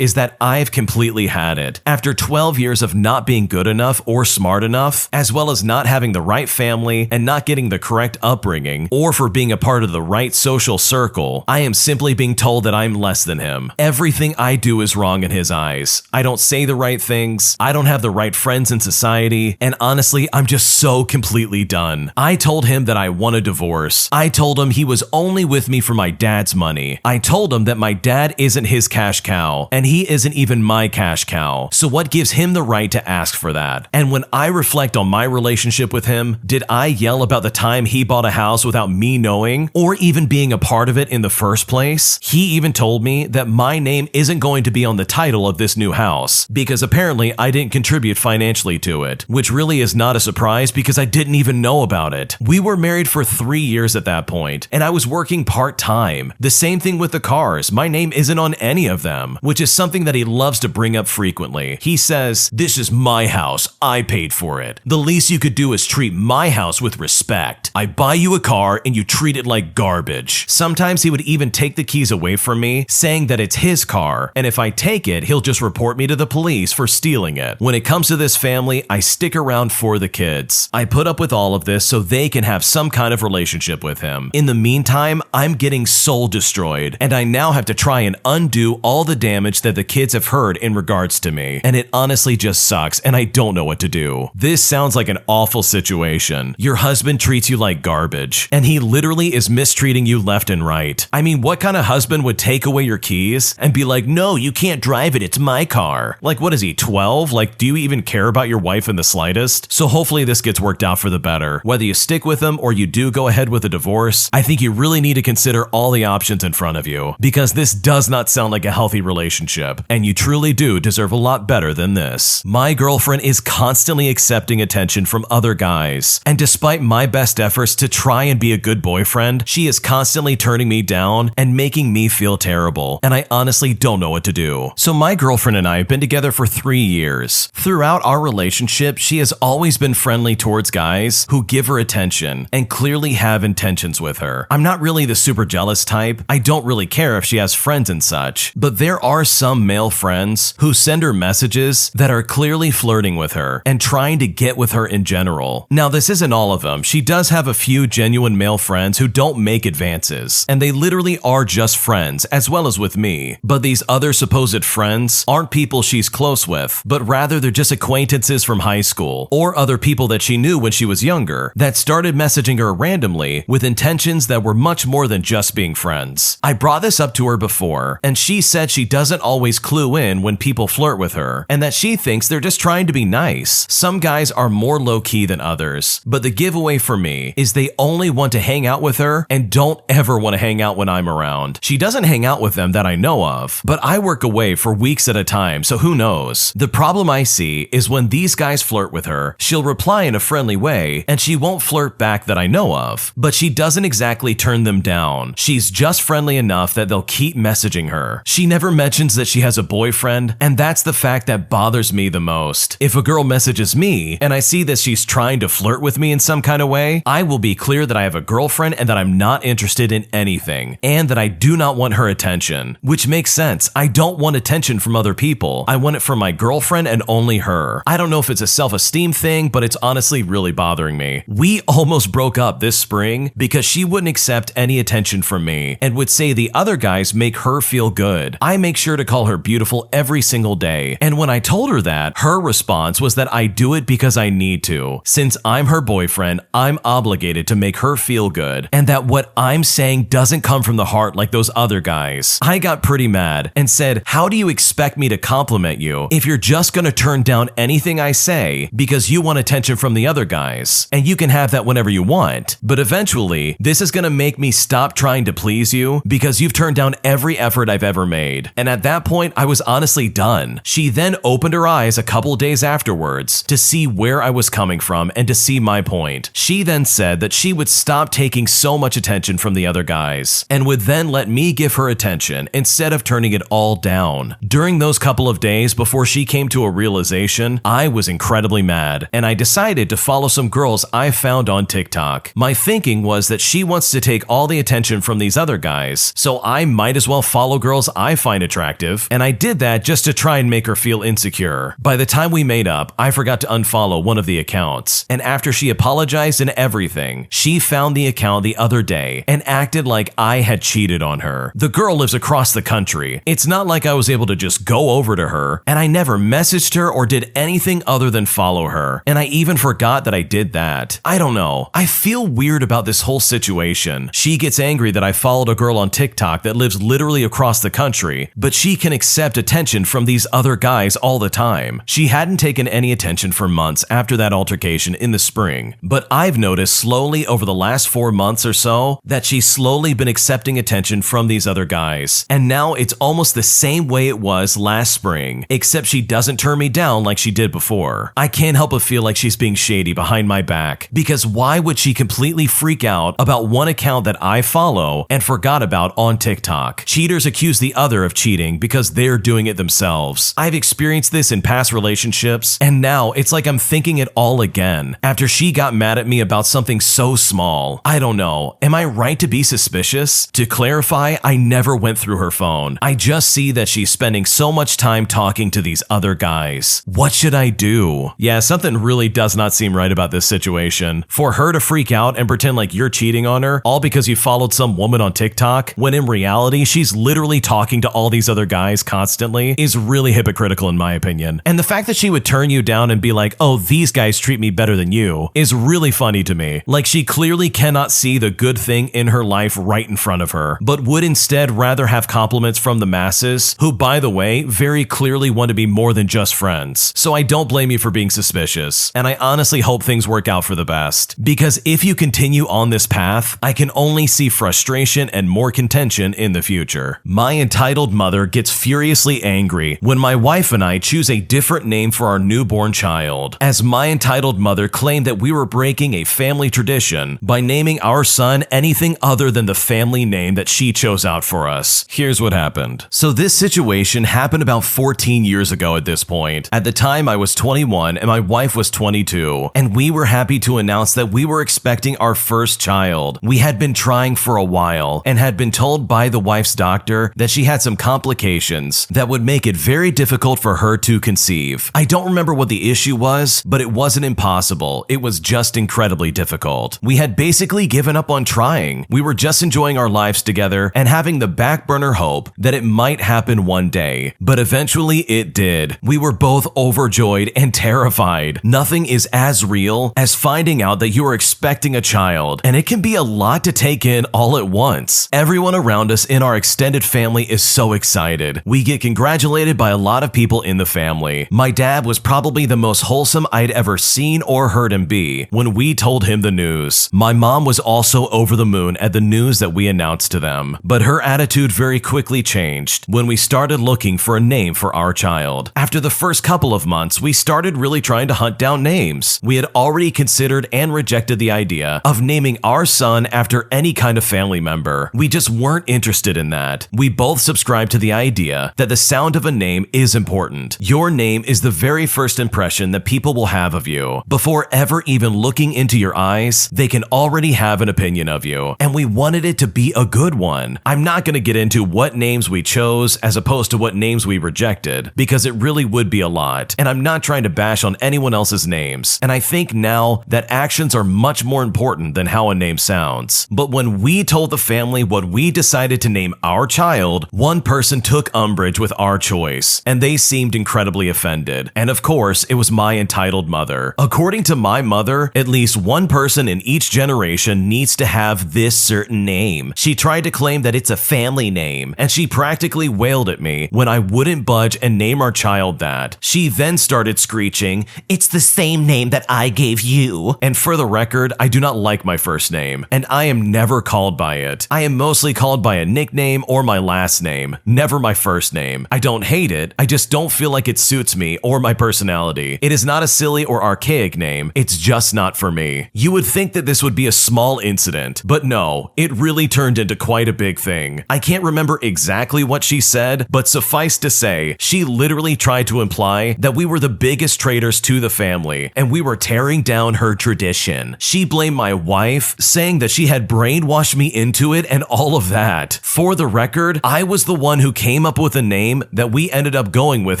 that I've completely had it. After 12 years of not being good enough or smart enough, as well as not having the right family and not getting the correct upbringing, or for being a part of the right social circle, I am simply being told that I'm less than him. Everything I do is wrong in his eyes. I don't say the right things, I don't have the right friends in society, and honestly, I'm just so completely done. I told him that I want a divorce. I told him he was only with me for my dad's money. I told him that my dad isn't his cash cow, and he isn't even my cash cow. So what gives him the right to ask for that? And when I reflect on my relationship with him, did I yell about the time he bought a house without me knowing, or even being a part of it in the first place? He even told me that my name isn't going to be on the title of this new house, because apparently I didn't contribute financially to it, which really is not a surprise because I didn't even know about it. We were married for 3 years at that point, and I was working part-time. The same thing with the cars. My name isn't on any of them, which is something that he loves to bring up frequently. He says, "This is my house. I paid for it. The least you could do is treat my house with respect. I buy you a car and you treat it like garbage." Sometimes he would even take the keys away from me, saying that it's his car, and if I take it, he'll just report me to the police for stealing it. When it comes to this family, I stick around for the kids. I put up with all of this so they can have some kind of relationship with him. In the meantime, I'm getting soul destroyed, and I now have to try and undo all the damage that the kids have heard in regards to me, and it honestly just sucks, and I don't know what to do. This sounds like an awful situation. Your husband treats you like garbage, and he literally is mistreating you left and right. I mean, what kind of husband would take away your keys and be like, "No, you can't drive it, it's my car"? Like, what is he, 12? Like, do you even care about your wife in the slightest? So hopefully this gets worked out for the better. Whether you stick with him or you do go ahead with a divorce, I think you really need to consider all the options in front of you, because this does not sound like a healthy relationship, and you truly do deserve a lot better than this. My girlfriend is constantly accepting attention from other guys, and despite my best efforts to try and be a good boyfriend, she is constantly turning me down and making me feel terrible, and I honestly don't know what to do. So my girlfriend and I have been together for 3 years. Throughout our relationship, she has always been friendly towards guys who give her attention and clearly have intentions with her. I'm not really the super jealous type. I don't really care if she has friends and such, but there are some male friends who send her messages that are clearly flirting with her and trying to get with her in general. Now, this isn't all of them. She does have a few genuine male friends who don't make advances, and they literally are just friends, as well as with me. But these other supposed friends aren't people she's close with, but rather they're just acquaintances from high school, or other people that she knew when she was younger, that started messaging her randomly with intentions that were much more than just being friends. I brought this up to her before, and she said she doesn't always clue in when people flirt with her, and that she thinks they're just trying to be nice. Some guys are more low-key than others, but the giveaway for me is they only want to hang out with her and don't ever want to hang out when I'm around. She doesn't hang out with them that I know of, but I work away for weeks at a time, so who knows? The problem I see is when these guys flirt with her, she'll reply in a friendly way, and she won't flirt back that I know of, but she doesn't exactly turn them down. She's just friendly enough that they'll keep messaging her. She never mentions that she has a boyfriend, and that's the fact that bothers me the most. If a girl messages me, and I see that she's trying to flirt with me in some kind of way, I will be clear that I have a girlfriend and that I'm not interested in anything, and that I do not want her attention. Which makes sense. I don't want attention from other people. I want it from my girlfriend and only her. I don't know if it's a self-esteem thing, but it's honestly really bothering me. We almost broke up this spring because she wouldn't accept any attention from me and would say the other guys make her feel good. I make sure to call her beautiful every single day, and when I told her that, her response was that I do it because I need to. Since I'm her boyfriend, I'm obligated to make her feel good, and that what I'm saying doesn't come from the heart like those other guys. I got pretty mad and said, "How do you expect me to compliment you if you're just gonna turn down anything I say because you want attention from the other guys? And you can have that whenever you want, but eventually, this is gonna make me stop trying to please you because you've turned down every effort I've ever made." And at that point, I was honestly done. She then opened her eyes a couple days afterwards to see where I was coming from and to see my point. She then said that she would stop taking so much attention from the other guys and would then let me give her attention instead of turning it all down. During those couple of days before she came to a realization, I was incredibly mad, and I decided to follow some girls I found on TikTok. My thinking was that she wants to take all the attention from these other guys, so I might as well follow girls I find attractive, and I did that just to try and make her feel insecure. By the time we made up, I forgot to unfollow one of the accounts, and after she apologized and everything, she found the account the other day and acted like I had cheated on on her. The girl lives across the country. It's not like I was able to just go over to her, and I never messaged her or did anything other than follow her. And I even forgot that I did that. I don't know. I feel weird about this whole situation. She gets angry that I followed a girl on TikTok that lives literally across the country, but she can accept attention from these other guys all the time. She hadn't taken any attention for months after that altercation in the spring, but I've noticed slowly over the last 4 months or so that she's slowly been accepting attention from these other guys. And now it's almost the same way it was last spring, except she doesn't turn me down like she did before. I can't help but feel like she's being shady behind my back, because why would she completely freak out about one account that I follow and forgot about on TikTok? Cheaters accuse the other of cheating because they're doing it themselves. I've experienced this in past relationships, and now it's like I'm thinking it all again after she got mad at me about something so small. I don't know. Am I right to be suspicious? To clarify, I never went through her phone. I just see that she's spending so much time talking to these other guys. What should I do? Yeah, something really does not seem right about this situation. For her to freak out and pretend like you're cheating on her, all because you followed some woman on TikTok, when in reality, she's literally talking to all these other guys constantly, is really hypocritical in my opinion. And the fact that she would turn you down and be like, oh, these guys treat me better than you, is really funny to me. Like she clearly cannot see the good thing in her life right in front of her, but would instead rather have compliments from the masses, who, by the way, very clearly want to be more than just friends. So I don't blame you for being suspicious, and I honestly hope things work out for the best, because if you continue on this path, I can only see frustration and more contention in the future. My entitled mother gets furiously angry when my wife and I choose a different name for our newborn child, as my entitled mother claimed that we were breaking a family tradition by naming our son anything other than the family name that she chose out for us. Here's what happened. So this situation happened about 14 years ago at this point. At the time, I was 21 and my wife was 22, and we were happy to announce that we were expecting our first child. We had been trying for a while and had been told by the wife's doctor that she had some complications that would make it very difficult for her to conceive. I don't remember what the issue was, but it wasn't impossible. It was just incredibly difficult. We had basically given up on trying. We were just enjoying our lives together and having the back burner hope that it might happen one day. But eventually it did. We were both overjoyed and terrified. Nothing is as real as finding out that you are expecting a child, and it can be a lot to take in all at once. Everyone around us in our extended family is so excited. We get congratulated by a lot of people in the family. My dad was probably the most wholesome I'd ever seen or heard him be when we told him the news. My mom was also over the moon at the news that we announced to them, but her attitude very quickly changed when we started looking for a name for our child. After the first couple of months, we started really trying to hunt down names. We had already considered and rejected the idea of naming our son after any kind of family member. We just weren't interested in that. We both subscribed to the idea that the sound of a name is important. Your name is the very first impression that people will have of you. Before ever even looking into your eyes, they can already have an opinion of you, and we wanted it to be a good one. I'm not going to get into what names we chose as opposed to what names we rejected, because it really would be a lot, and I'm not trying to bash on anyone else's names, and I think now that actions are much more important than how a name sounds. But when we told the family what we decided to name our child, one person took umbrage with our choice, and they seemed incredibly offended. And of course, it was my entitled mother. According to my mother, at least one person in each generation needs to have this certain name. She tried to claim that it's a family name, and she practically wailed at me when I wouldn't budge and name our child that. She then started screeching, "It's the same name that I gave you." And for the record, I do not like my first name, and I am never called by it. I am mostly called by a nickname or my last name, never my first name. I don't hate it, I just don't feel like it suits me or my personality. It is not a silly or archaic name, it's just not for me. You would think that this would be a small incident, but no, it really turned into quite a big thing. I can't remember exactly what she said, but suffice to say, she literally tried to imply that we were the biggest traitors to the family, and we were tearing down her tradition. She blamed my wife, saying that she had brainwashed me into it and all of that. For the record, I was the one who came up with a name that we ended up going with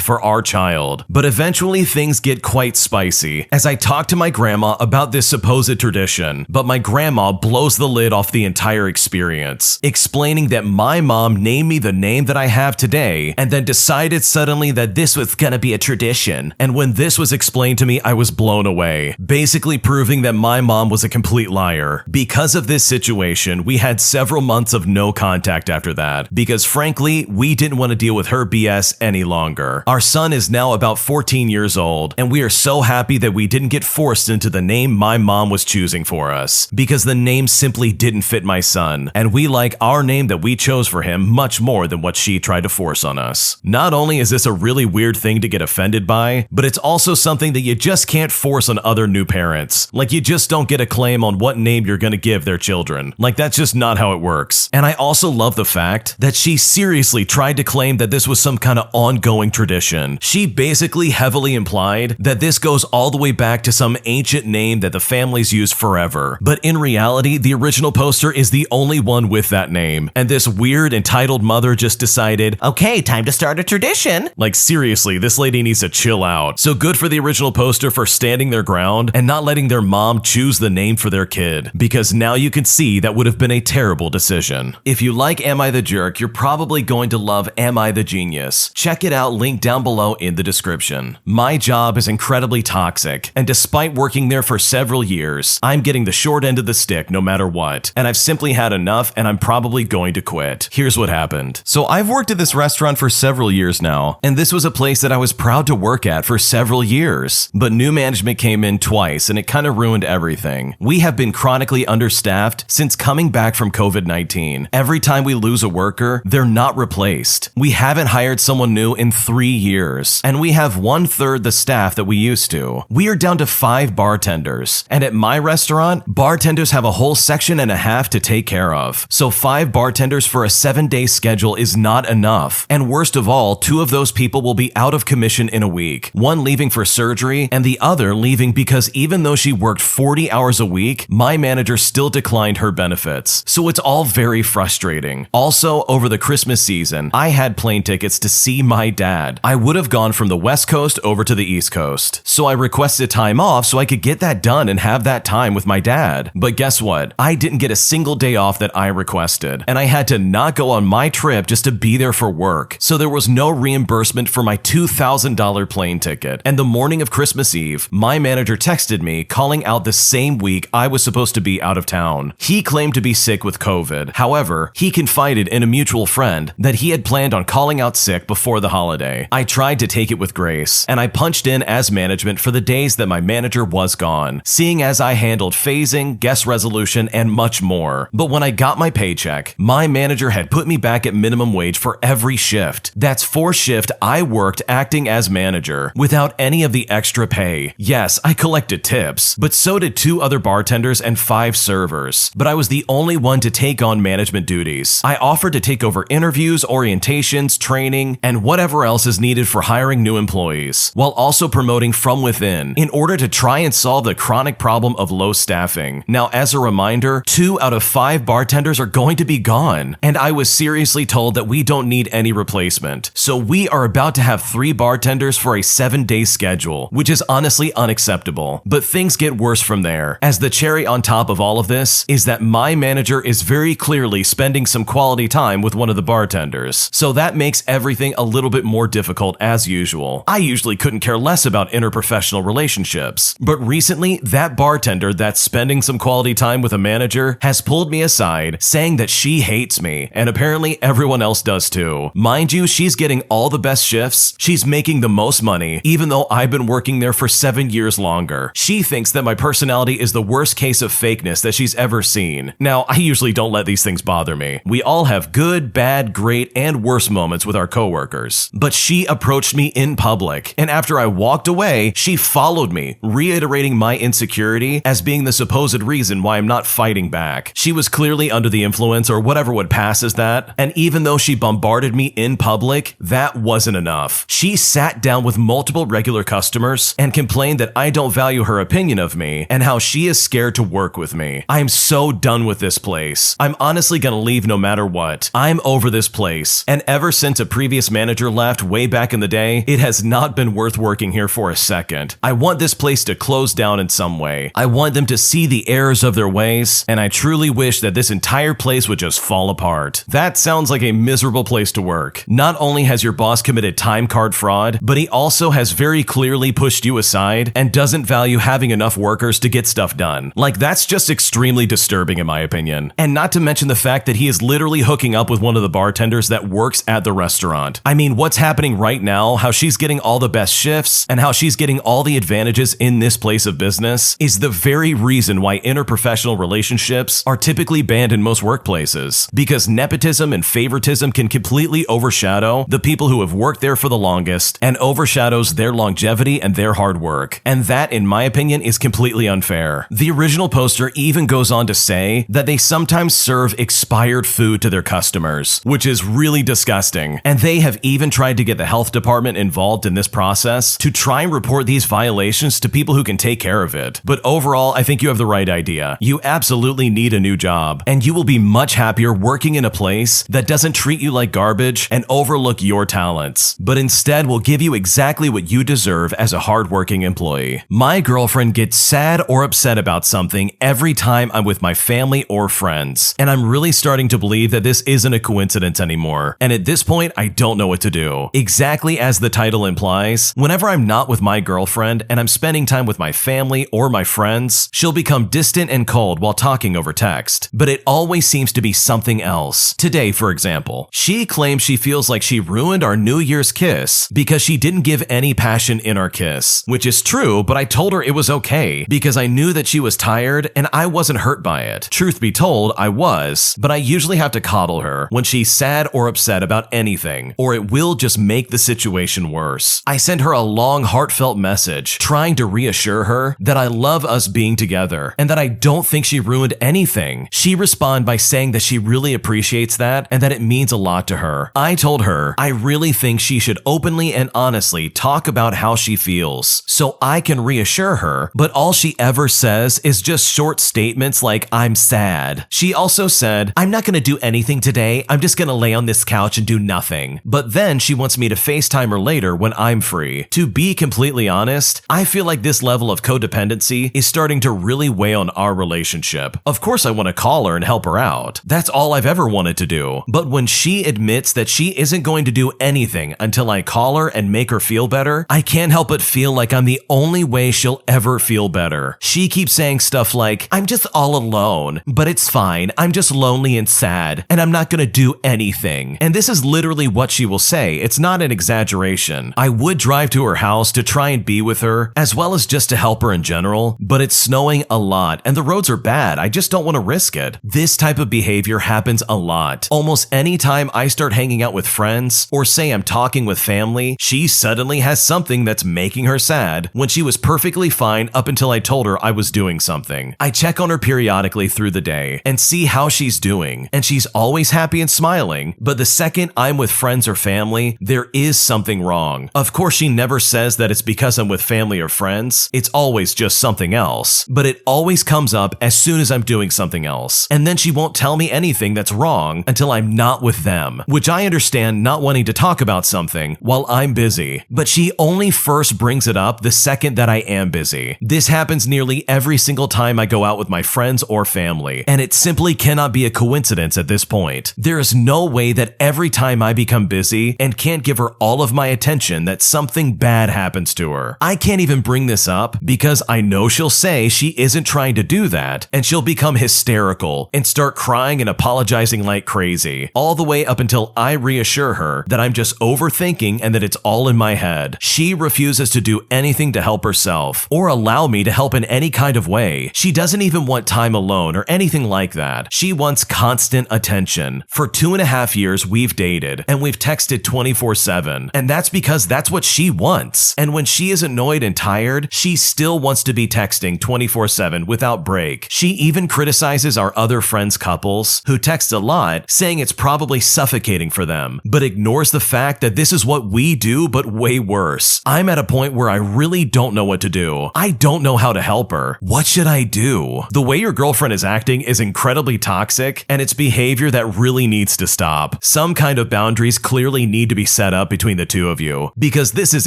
for our child. But eventually things get quite spicy as I talk to my grandma about this supposed tradition, but my grandma blows the lid off the entire experience, explaining that my mom named me the name that I have today and then decided suddenly that this was gonna be a tradition. And when this was explained to me, I was blown away, basically proving that my mom was a complete liar. Because of this situation, we had several months of no contact after that, because frankly, we didn't want to deal with her BS any longer. Our son is now about 14 years old, and we are so happy that we didn't get forced into the name my mom was choosing for us, because the name simply didn't fit my son, and we like our name that we chose for him much more than what she tried to force on us. Not only is this a really weird thing to get offended by, but it's also something that you just can't force on other new parents. Like, you just don't get a claim on what name you're gonna give their children. Like, that's just not how it works. And I also love the fact that she seriously tried to claim that this was some kind of ongoing tradition. She basically heavily implied that this goes all the way back to some ancient name that the families used forever. But in reality, the original poster is the only one with that name. And this weird entitled mother just decided, okay, time to start a tradition. Like, seriously, this lady needs to chill out. So good for the original poster for standing their ground and not letting their mom choose the name for their kid, because now you can see that would have been a terrible decision. If you like Am I the Jerk, you're probably going to love Am I the Genius. Check it out, link down below in the description. My job is incredibly toxic, and despite working there for several years, I'm getting the short end of the stick no matter what, and I've simply had enough and I'm probably going to quit. Here's what happened. So I've worked at this restaurant for several years now, and this was a place that I was proud to work at for several years, but new management came in twice and it kind of ruined everything. We have been chronically understaffed since coming back from COVID-19. Every time we lose a worker, they're not replaced. We haven't hired someone new in 3 years, and we have 1/3 the staff that we used to. We are down to 5 bartenders, and at my restaurant, bartenders have a whole section and a half to take care of. So 5 bartenders for a 7-day schedule is not enough. And worst of all, 2 of those people will be out of commission in a week. One leaving for surgery, and the other leaving because even though she worked 40 hours a week, my manager still declined her benefits. So it's all very frustrating. Also, over the Christmas season, I had plane tickets to see my dad. I would have gone from the West Coast over to the East Coast. So I requested time off so I could get that done and have that time with my dad. But guess what? I didn't get a single day off that I requested, and I had to not go on my trip just to be there for work. So there was no reimbursement for my $2,000 plane ticket. And the morning of Christmas Eve, my manager texted me calling out the same week I was supposed to be out of town. He claimed to be sick with COVID. However, he confided in a mutual friend that he had planned on calling out sick before the holiday. I tried to take it with grace, and I punched in as management for the days that my manager was gone, seeing as I handled phasing, guest resolution, and much more. But when I got my paycheck, my manager had put me back at minimum wage for every shift. That's 4 shifts I worked acting as manager, without any of the extra pay. Yes, I collected tips, but so did 2 other bartenders and 5 servers. But I was the only one to take on management duties. I offered to take over interviews, orientations, training, and whatever else is needed for hiring new employees, while also promoting from within in order to try and solve the chronic problem of low staffing. Now, as a reminder, 2 out of 5 bartenders are going to be gone, and I was seriously told that we don't need any replacement. So we are about to have 3 bartenders for a 7-day schedule, which is honestly unacceptable. But things get worse from there, as the cherry on top of all of this is that my manager is very clearly spending some quality time with one of the bartenders. So that makes everything a little bit more difficult as usual. I usually couldn't care less about interprofessional relationships, but recently that bartender that's spending some quality time with a manager has pulled me aside saying that she hates me, and apparently everyone else does too. Mind you, she's getting all the best shifts, she's making the most money, even though I've been working there for 7 years longer. She thinks that my personality is the worst case of fakeness that she's ever seen. Now, I usually don't let these things bother me. We all have good, bad, great, and worse moments with our coworkers. But she approached me in public, and after I walked away, she followed me, reiterating my insecurity as being the supposed reason why I'm not fighting back. She was clearly under the influence or whatever would pass as that, and even though she bombarded me in public, that wasn't enough. She sat down with multiple regular customers and complained that I don't value her opinion of me and how she is scared to work with me. I'm so done with this place. I'm honestly gonna leave no matter what. I'm over this place, and ever since a previous manager left way back in the day, it has not been worth working here for a second. I want this place to close down in some way. I want them to see the errors of their ways, and I truly wish that this entire place place would just fall apart. That sounds like a miserable place to work. Not only has your boss committed time card fraud, but he also has very clearly pushed you aside and doesn't value having enough workers to get stuff done. Like, that's just extremely disturbing in my opinion. And not to mention the fact that he is literally hooking up with one of the bartenders that works at the restaurant. I mean, what's happening right now, how she's getting all the best shifts and how she's getting all the advantages in this place of business is the very reason why interprofessional relationships are typically banned in most workplaces. Because nepotism and favoritism can completely overshadow the people who have worked there for the longest and overshadows their longevity and their hard work. And that, in my opinion, is completely unfair. The original poster even goes on to say that they sometimes serve expired food to their customers, which is really disgusting. And they have even tried to get the health department involved in this process to try and report these violations to people who can take care of it. But overall, I think you have the right idea. You absolutely need a new job, and you will be much happier working in a place that doesn't treat you like garbage and overlook your talents, but instead will give you exactly what you deserve as a hardworking employee. My girlfriend gets sad or upset about something every time I'm with my family or friends, and I'm really starting to believe that this isn't a coincidence anymore. And at this point, I don't know what to do. Exactly as the title implies, whenever I'm not with my girlfriend and I'm spending time with my family or my friends, she'll become distant and cold while talking over text. But it always seems to be something else. Today, for example, she claims she feels like she ruined our New Year's kiss because she didn't give any passion in our kiss, which is true, but I told her it was okay because I knew that she was tired and I wasn't hurt by it. Truth be told, I was, but I usually have to coddle her when she's sad or upset about anything, or it will just make the situation worse. I sent her a long, heartfelt message trying to reassure her that I love us being together and that I don't think she ruined anything. She responded by saying that she really appreciates that and that it means a lot to her. I told her I really think she should openly and honestly talk about how she feels so I can reassure her, but all she ever says is just short statements like, "I'm sad." She also said, "I'm not going to do anything today. I'm just going to lay on this couch and do nothing." But then she wants me to FaceTime her later when I'm free. To be completely honest, I feel like this level of codependency is starting to really weigh on our relationship. Of course I want to call her and help her out. That's all I've ever wanted to do. But when she admits that she isn't going to do anything until I call her and make her feel better, I can't help but feel like I'm the only way she'll ever feel better. She keeps saying stuff like, "I'm just all alone, but it's fine. I'm just lonely and sad, and I'm not going to do anything." And this is literally what she will say. It's not an exaggeration. I would drive to her house to try and be with her, as well as just to help her in general, but it's snowing a lot and the roads are bad. I just don't want to risk it. This type of behavior happens a lot. Almost any time I start hanging out with friends or say I'm talking with family, she suddenly has something that's making her sad when she was perfectly fine up until I told her I was doing something. I check on her periodically through the day and see how she's doing, and she's always happy and smiling, but the second I'm with friends or family, there is something wrong. Of course, she never says that it's because I'm with family or friends. It's always just something else, but it always comes up as soon as I'm doing something else. And then she won't tell me anything that's wrong until I'm not with them, which I understand not wanting to talk about something while I'm busy, but she only first brings it up the second that I am busy. This happens nearly every single time I go out with my friends or family, and it simply cannot be a coincidence at this point. There is no way that every time I become busy and can't give her all of my attention that something bad happens to her. I can't even bring this up because I know she'll say she isn't trying to do that, and she'll become hysterical and start crying and apologizing like crazy, all the way up until I reassure her that I'm just overthinking and that it's all in my head. She refuses to do anything to help herself or allow me to help in any kind of way. She doesn't even want time alone or anything like that. She wants constant attention. For 2.5 years, we've dated and we've texted 24/7, and that's because that's what she wants. And when she is annoyed and tired, she still wants to be texting 24/7 without break. She even criticizes our other friends' couples who text a lot, saying it's probably suffocating for them, but ignores the fact that this is what we do, but way worse. I'm at a point where I really don't know what to do. I don't know how to help her. What should I do? The way your girlfriend is acting is incredibly toxic, and it's behavior that really needs to stop. Some kind of boundaries clearly need to be set up between the two of you, because this is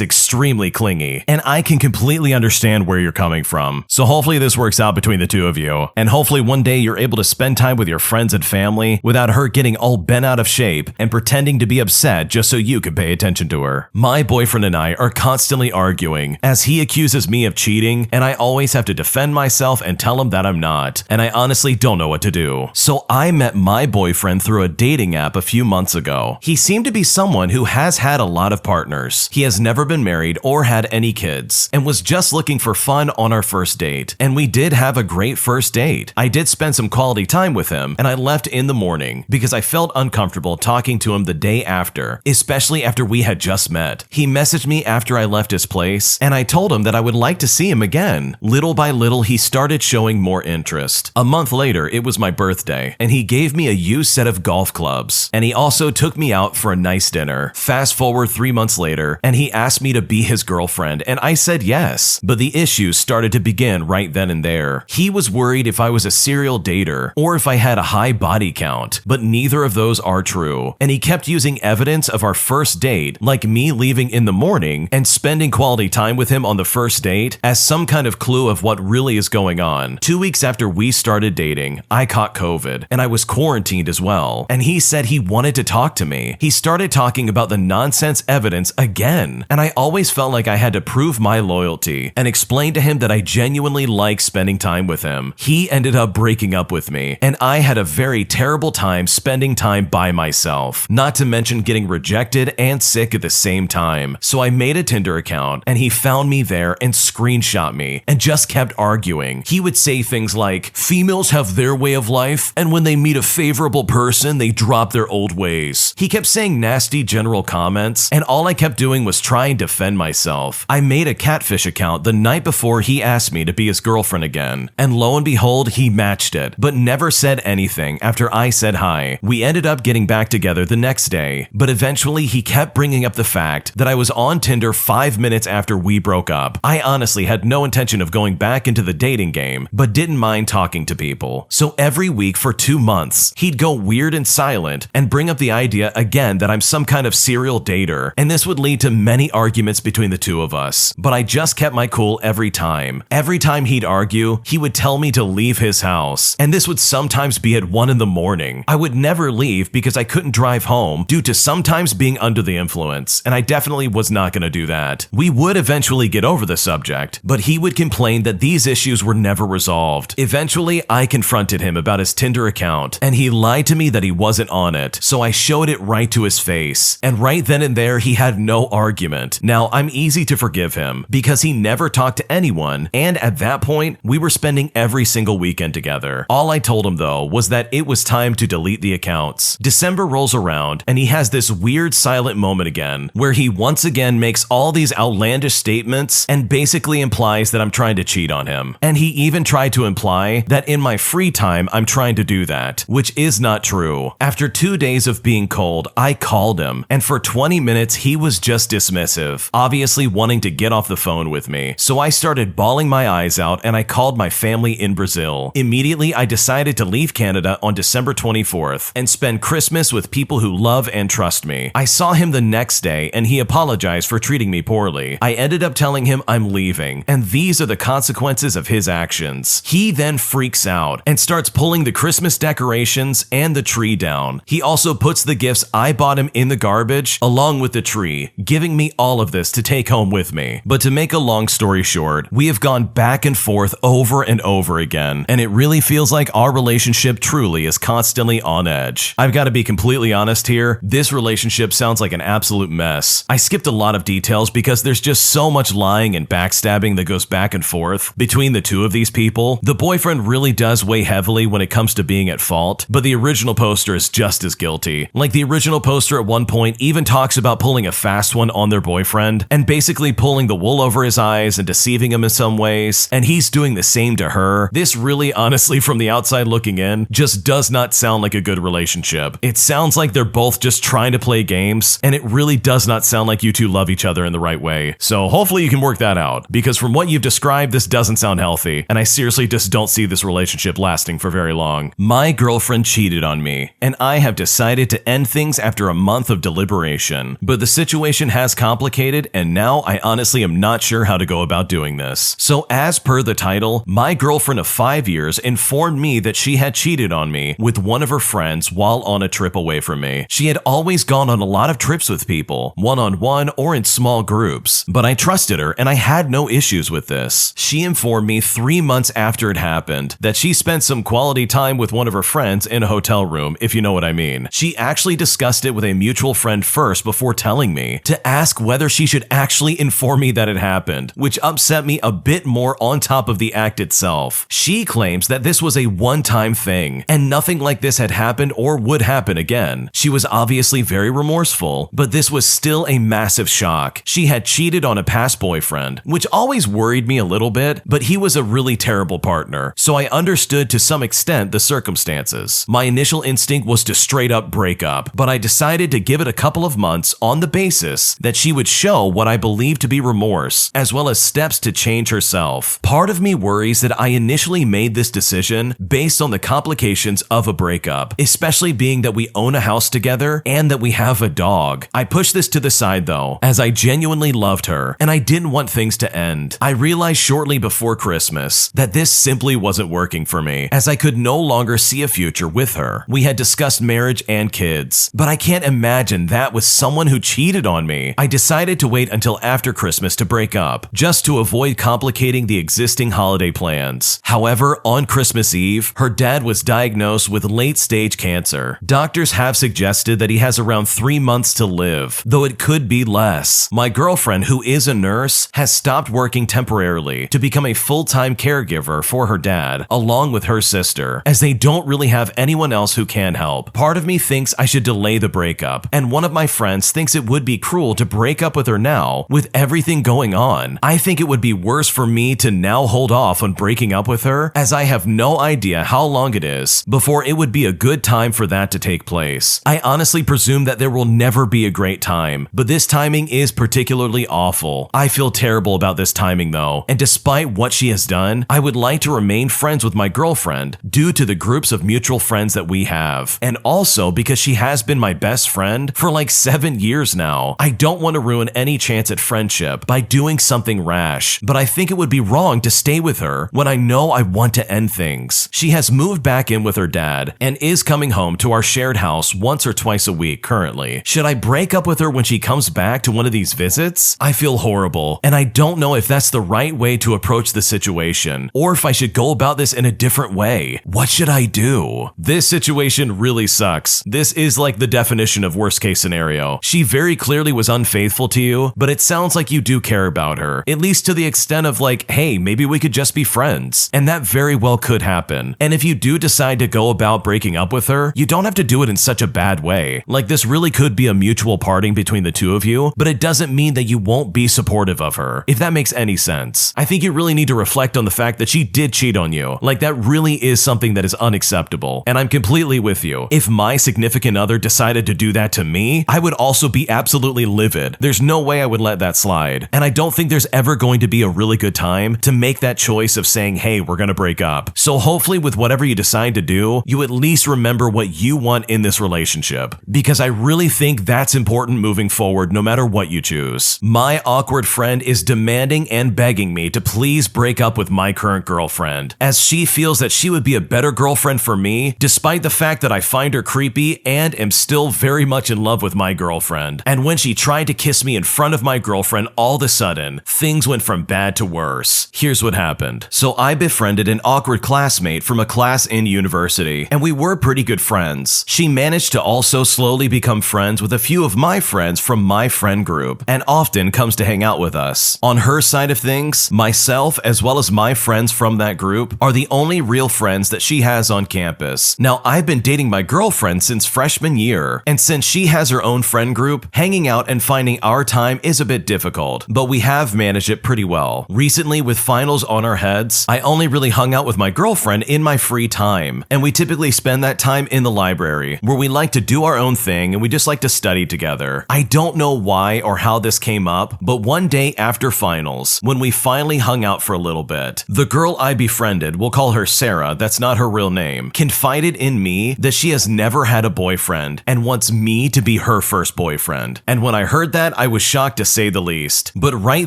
extremely clingy, and I can completely understand where you're coming from. So hopefully this works out between the two of you, and hopefully one day you're able to spend time with your friends and family without her getting all bent out of shape and pretending to be upset just so you could pay attention to her. My boyfriend and I are constantly arguing as he accuses me of cheating, and I always have to defend myself and tell him that I'm not, and I honestly don't know what to do. So I met my boyfriend through a dating app a few months ago. He seemed to be someone who has had a lot of partners. He has never been married or had any kids, and was just looking for fun on our first date. And we did have a great first date. I did spend some quality time with him, and I left in the morning because I felt uncomfortable talking to him the day after, especially after we had just met. He messaged me after I left his place, and I told him that I would like to see him again. Little by little, he started showing more interest. A month later, it was my birthday, and he gave me a used set of golf clubs, and he also took me out for a nice dinner. Fast forward 3 months later, and he asked me to be his girlfriend, and I said yes. But the issues started to begin right then and there. He was worried if I was a serial dater or if I had a high body count, but neither of those are true. And he kept using evidence of our first date, like me leaving in the morning and spending quality time with him on the first date, as some kind of clue of what really is going on. 2 weeks after we started dating, I caught COVID, and I was quarantined as well. And he said he wanted to talk to me. He started talking about the nonsense evidence again, and I always felt like I had to prove my loyalty and explain to him that I genuinely like spending time with him. He ended up breaking up with me, and I had a very terrible time spending time by myself, not to mention getting rejected and sick at the same time. So I made a Tinder account, and he found me there and screenshot me and just kept arguing. He would say things like, females have their way of life, and when they meet a favorable person, they drop their old ways. He kept saying nasty general comments, and all I kept doing was try and defend myself. I made a catfish account the night before he asked me to be his girlfriend again, and lo and behold, he matched it, but never said anything after I said hi. We ended up getting back together the next day, but eventually he kept bringing up the fact that I was on Tinder 5 minutes after we broke up. I honestly had no intention of going back into the dating game, but didn't mind talking to people. So every week for 2 months, he'd go weird and silent and bring up the idea again that I'm some kind of serial dater, and this would lead to many arguments between the two of us. But I just kept my cool every time. Every time he'd argue, he would tell me to leave his house, and this would sometimes be at 1 in the morning. I would never leave because I couldn't drive home due to sometimes being under the influence, and I definitely was not going to do that. We would eventually get over the subject, but he would complain that these issues were never resolved. Eventually, I confronted him about his Tinder account, and he lied to me that he wasn't on it, so I showed it right to his face, and right then and there, he had no argument. Now, I'm easy to forgive him because he never talked to anyone, and at that point, we were spending every single weekend together. All I told him though was that it was time to delete the accounts. December rolls around, and he has this weird silent moment again, where he once again makes all these outlandish statements and basically implies that I'm trying to cheat on him. And he even tried to imply that in my free time, I'm trying to do that, which is not true. After 2 days of being cold, I called him, and for 20 minutes, he was just dismissive, obviously wanting to get off the phone with me. So I started bawling my eyes out, and I called my family in Brazil. Immediately, I decided to leave Canada on December 24th and spend Christmas with people who love and trust me. I saw him the next day, and he apologized for treating me poorly. I ended up telling him I'm leaving, and these are the consequences of his actions. He then freaks out and starts pulling the Christmas decorations and the tree down. He also puts the gifts I bought him in the garbage along with the tree, giving me all of this to take home with me. But to make a long story short, we have gone back and forth over and over again, and it really feels like our relationship truly is constantly on edge. I've got to be completely honest here, this relationship sounds like an absolute mess. I skipped a lot of details because there's just so much lying and backstabbing that goes back and forth between the two of these people. The boyfriend really does weigh heavily when it comes to being at fault, but the original poster is just as guilty. Like, the original poster at one point even talks about pulling a fast one on their boyfriend and basically pulling the wool over his eyes and deceiving him in some ways, and he's doing the same to her. This really, honestly, from the outside looking in, just does not sound like a good relationship. It sounds like they're both just trying to play games, and it really does not sound like you two love each other in the right way. So hopefully you can work that out, because from what you've described, this doesn't sound healthy, and I seriously just don't see this relationship lasting for very long. My girlfriend cheated on me, and I have decided to end things after a month of deliberation, but the situation has complicated, and now I honestly am not sure how to go about doing this. So as per the title, my girlfriend of 5 years informed me that she had cheated cheated on me with one of her friends while on a trip away from me. She had always gone on a lot of trips with people, one-on-one or in small groups, but I trusted her and I had no issues with this. She informed me 3 months after it happened that she spent some quality time with one of her friends in a hotel room, if you know what I mean. She actually discussed it with a mutual friend first before telling me to ask whether she should actually inform me that it happened, which upset me a bit more on top of the act itself. She claims that this was a one-time thing and nothing like this had happened or would happen again. She was obviously very remorseful, but this was still a massive shock. She had cheated on a past boyfriend, which always worried me a little bit, but he was a really terrible partner, so I understood to some extent the circumstances. My initial instinct was to straight up break up, but I decided to give it a couple of months on the basis that she would show what I believe to be remorse, as well as steps to change herself. Part of me worries that I initially made this decision based on the complications of a breakup, especially being that we own a house together and that we have a dog. I pushed this to the side though, as I genuinely loved her and I didn't want things to end. I realized shortly before Christmas that this simply wasn't working for me, as I could no longer see a future with her. We had discussed marriage and kids, but I can't imagine that with someone who cheated on me. I decided to wait until after Christmas to break up, just to avoid complicating the existing holiday plans. However, on Christmas Eve, her dad was diagnosed with late-stage cancer. Doctors have suggested that he has around 3 months to live, though it could be less. My girlfriend, who is a nurse, has stopped working temporarily to become a full-time caregiver for her dad, along with her sister, as they don't really have anyone else who can help. Part of me thinks I should delay the breakup, and one of my friends thinks it would be cruel to break up with her now with everything going on. I think it would be worse for me to now hold off on breaking up with her, as I have no idea how long it is before it would be a good time for that to take place. I honestly presume that there will never be a great time, but this timing is particularly awful. I feel terrible about this timing though, and despite what she has done, I would like to remain friends with my girlfriend due to the groups of mutual friends that we have, and also because she has been my best friend for like 7 years now. I don't want to ruin any chance at friendship by doing something rash, but I think it would be wrong to stay with her when I know I want to end things. She has moved back in with her dad and is coming home to our shared house once or twice a week currently. Should I break up with her when she comes back to one of these visits? I feel horrible, and I don't know if that's the right way to approach the situation, or if I should go about this in a different way. What should I do? This situation really sucks. This is like the definition of worst case scenario. She very clearly was unfaithful to you, but it sounds like you do care about her, at least to the extent of like, hey, maybe we could just be friends. And that very well could happen. And if you do decide to go about breaking up with her, you don't have to do it in such a bad way. Like, this really could be a mutual parting between the two of you, but it doesn't mean that you won't be supportive of her, if that makes any sense. I think you really need to reflect on the fact that she did cheat on you. Like, that really is something that is unacceptable. And I'm completely with you. If my significant other decided to do that to me, I would also be absolutely livid. There's no way I would let that slide. And I don't think there's ever going to be a really good time to make that choice of saying, hey, we're gonna break up. So hopefully with whatever you decide to do, you at least remember what you want in this relationship, because I really think that's important moving forward no matter what you choose. My awkward friend is demanding and begging me to please break up with my current girlfriend, as she feels that she would be a better girlfriend for me, despite the fact that I find her creepy and am still very much in love with my girlfriend. And when she tried to kiss me in front of my girlfriend, all of a sudden, things went from bad to worse. Here's what happened. So I befriended an awkward classmate from a class in university, and we were pretty good friends. She managed to also slowly become friends with a few of my friends from my friend group, and often comes to hang out with us. On her side of things, myself as well as my friends from that group are the only real friends that she has on campus. Now, I've been dating my girlfriend since freshman year, and since she has her own friend group, hanging out and finding our time is a bit difficult, but we have managed it pretty well. Recently, with finals on our heads, I only really hung out with my girlfriend in my free time, and we typically spend that time in the library, where we like to do our own thing and we just like to study together. I don't know why or how this came up, but one day after finals, when we finally hung out for a little bit, the girl I befriended, we'll call her Sarah, that's not her real name, confided in me that she has never had a boyfriend and wants me to be her first boyfriend. And when I heard that, I was shocked to say the least. But right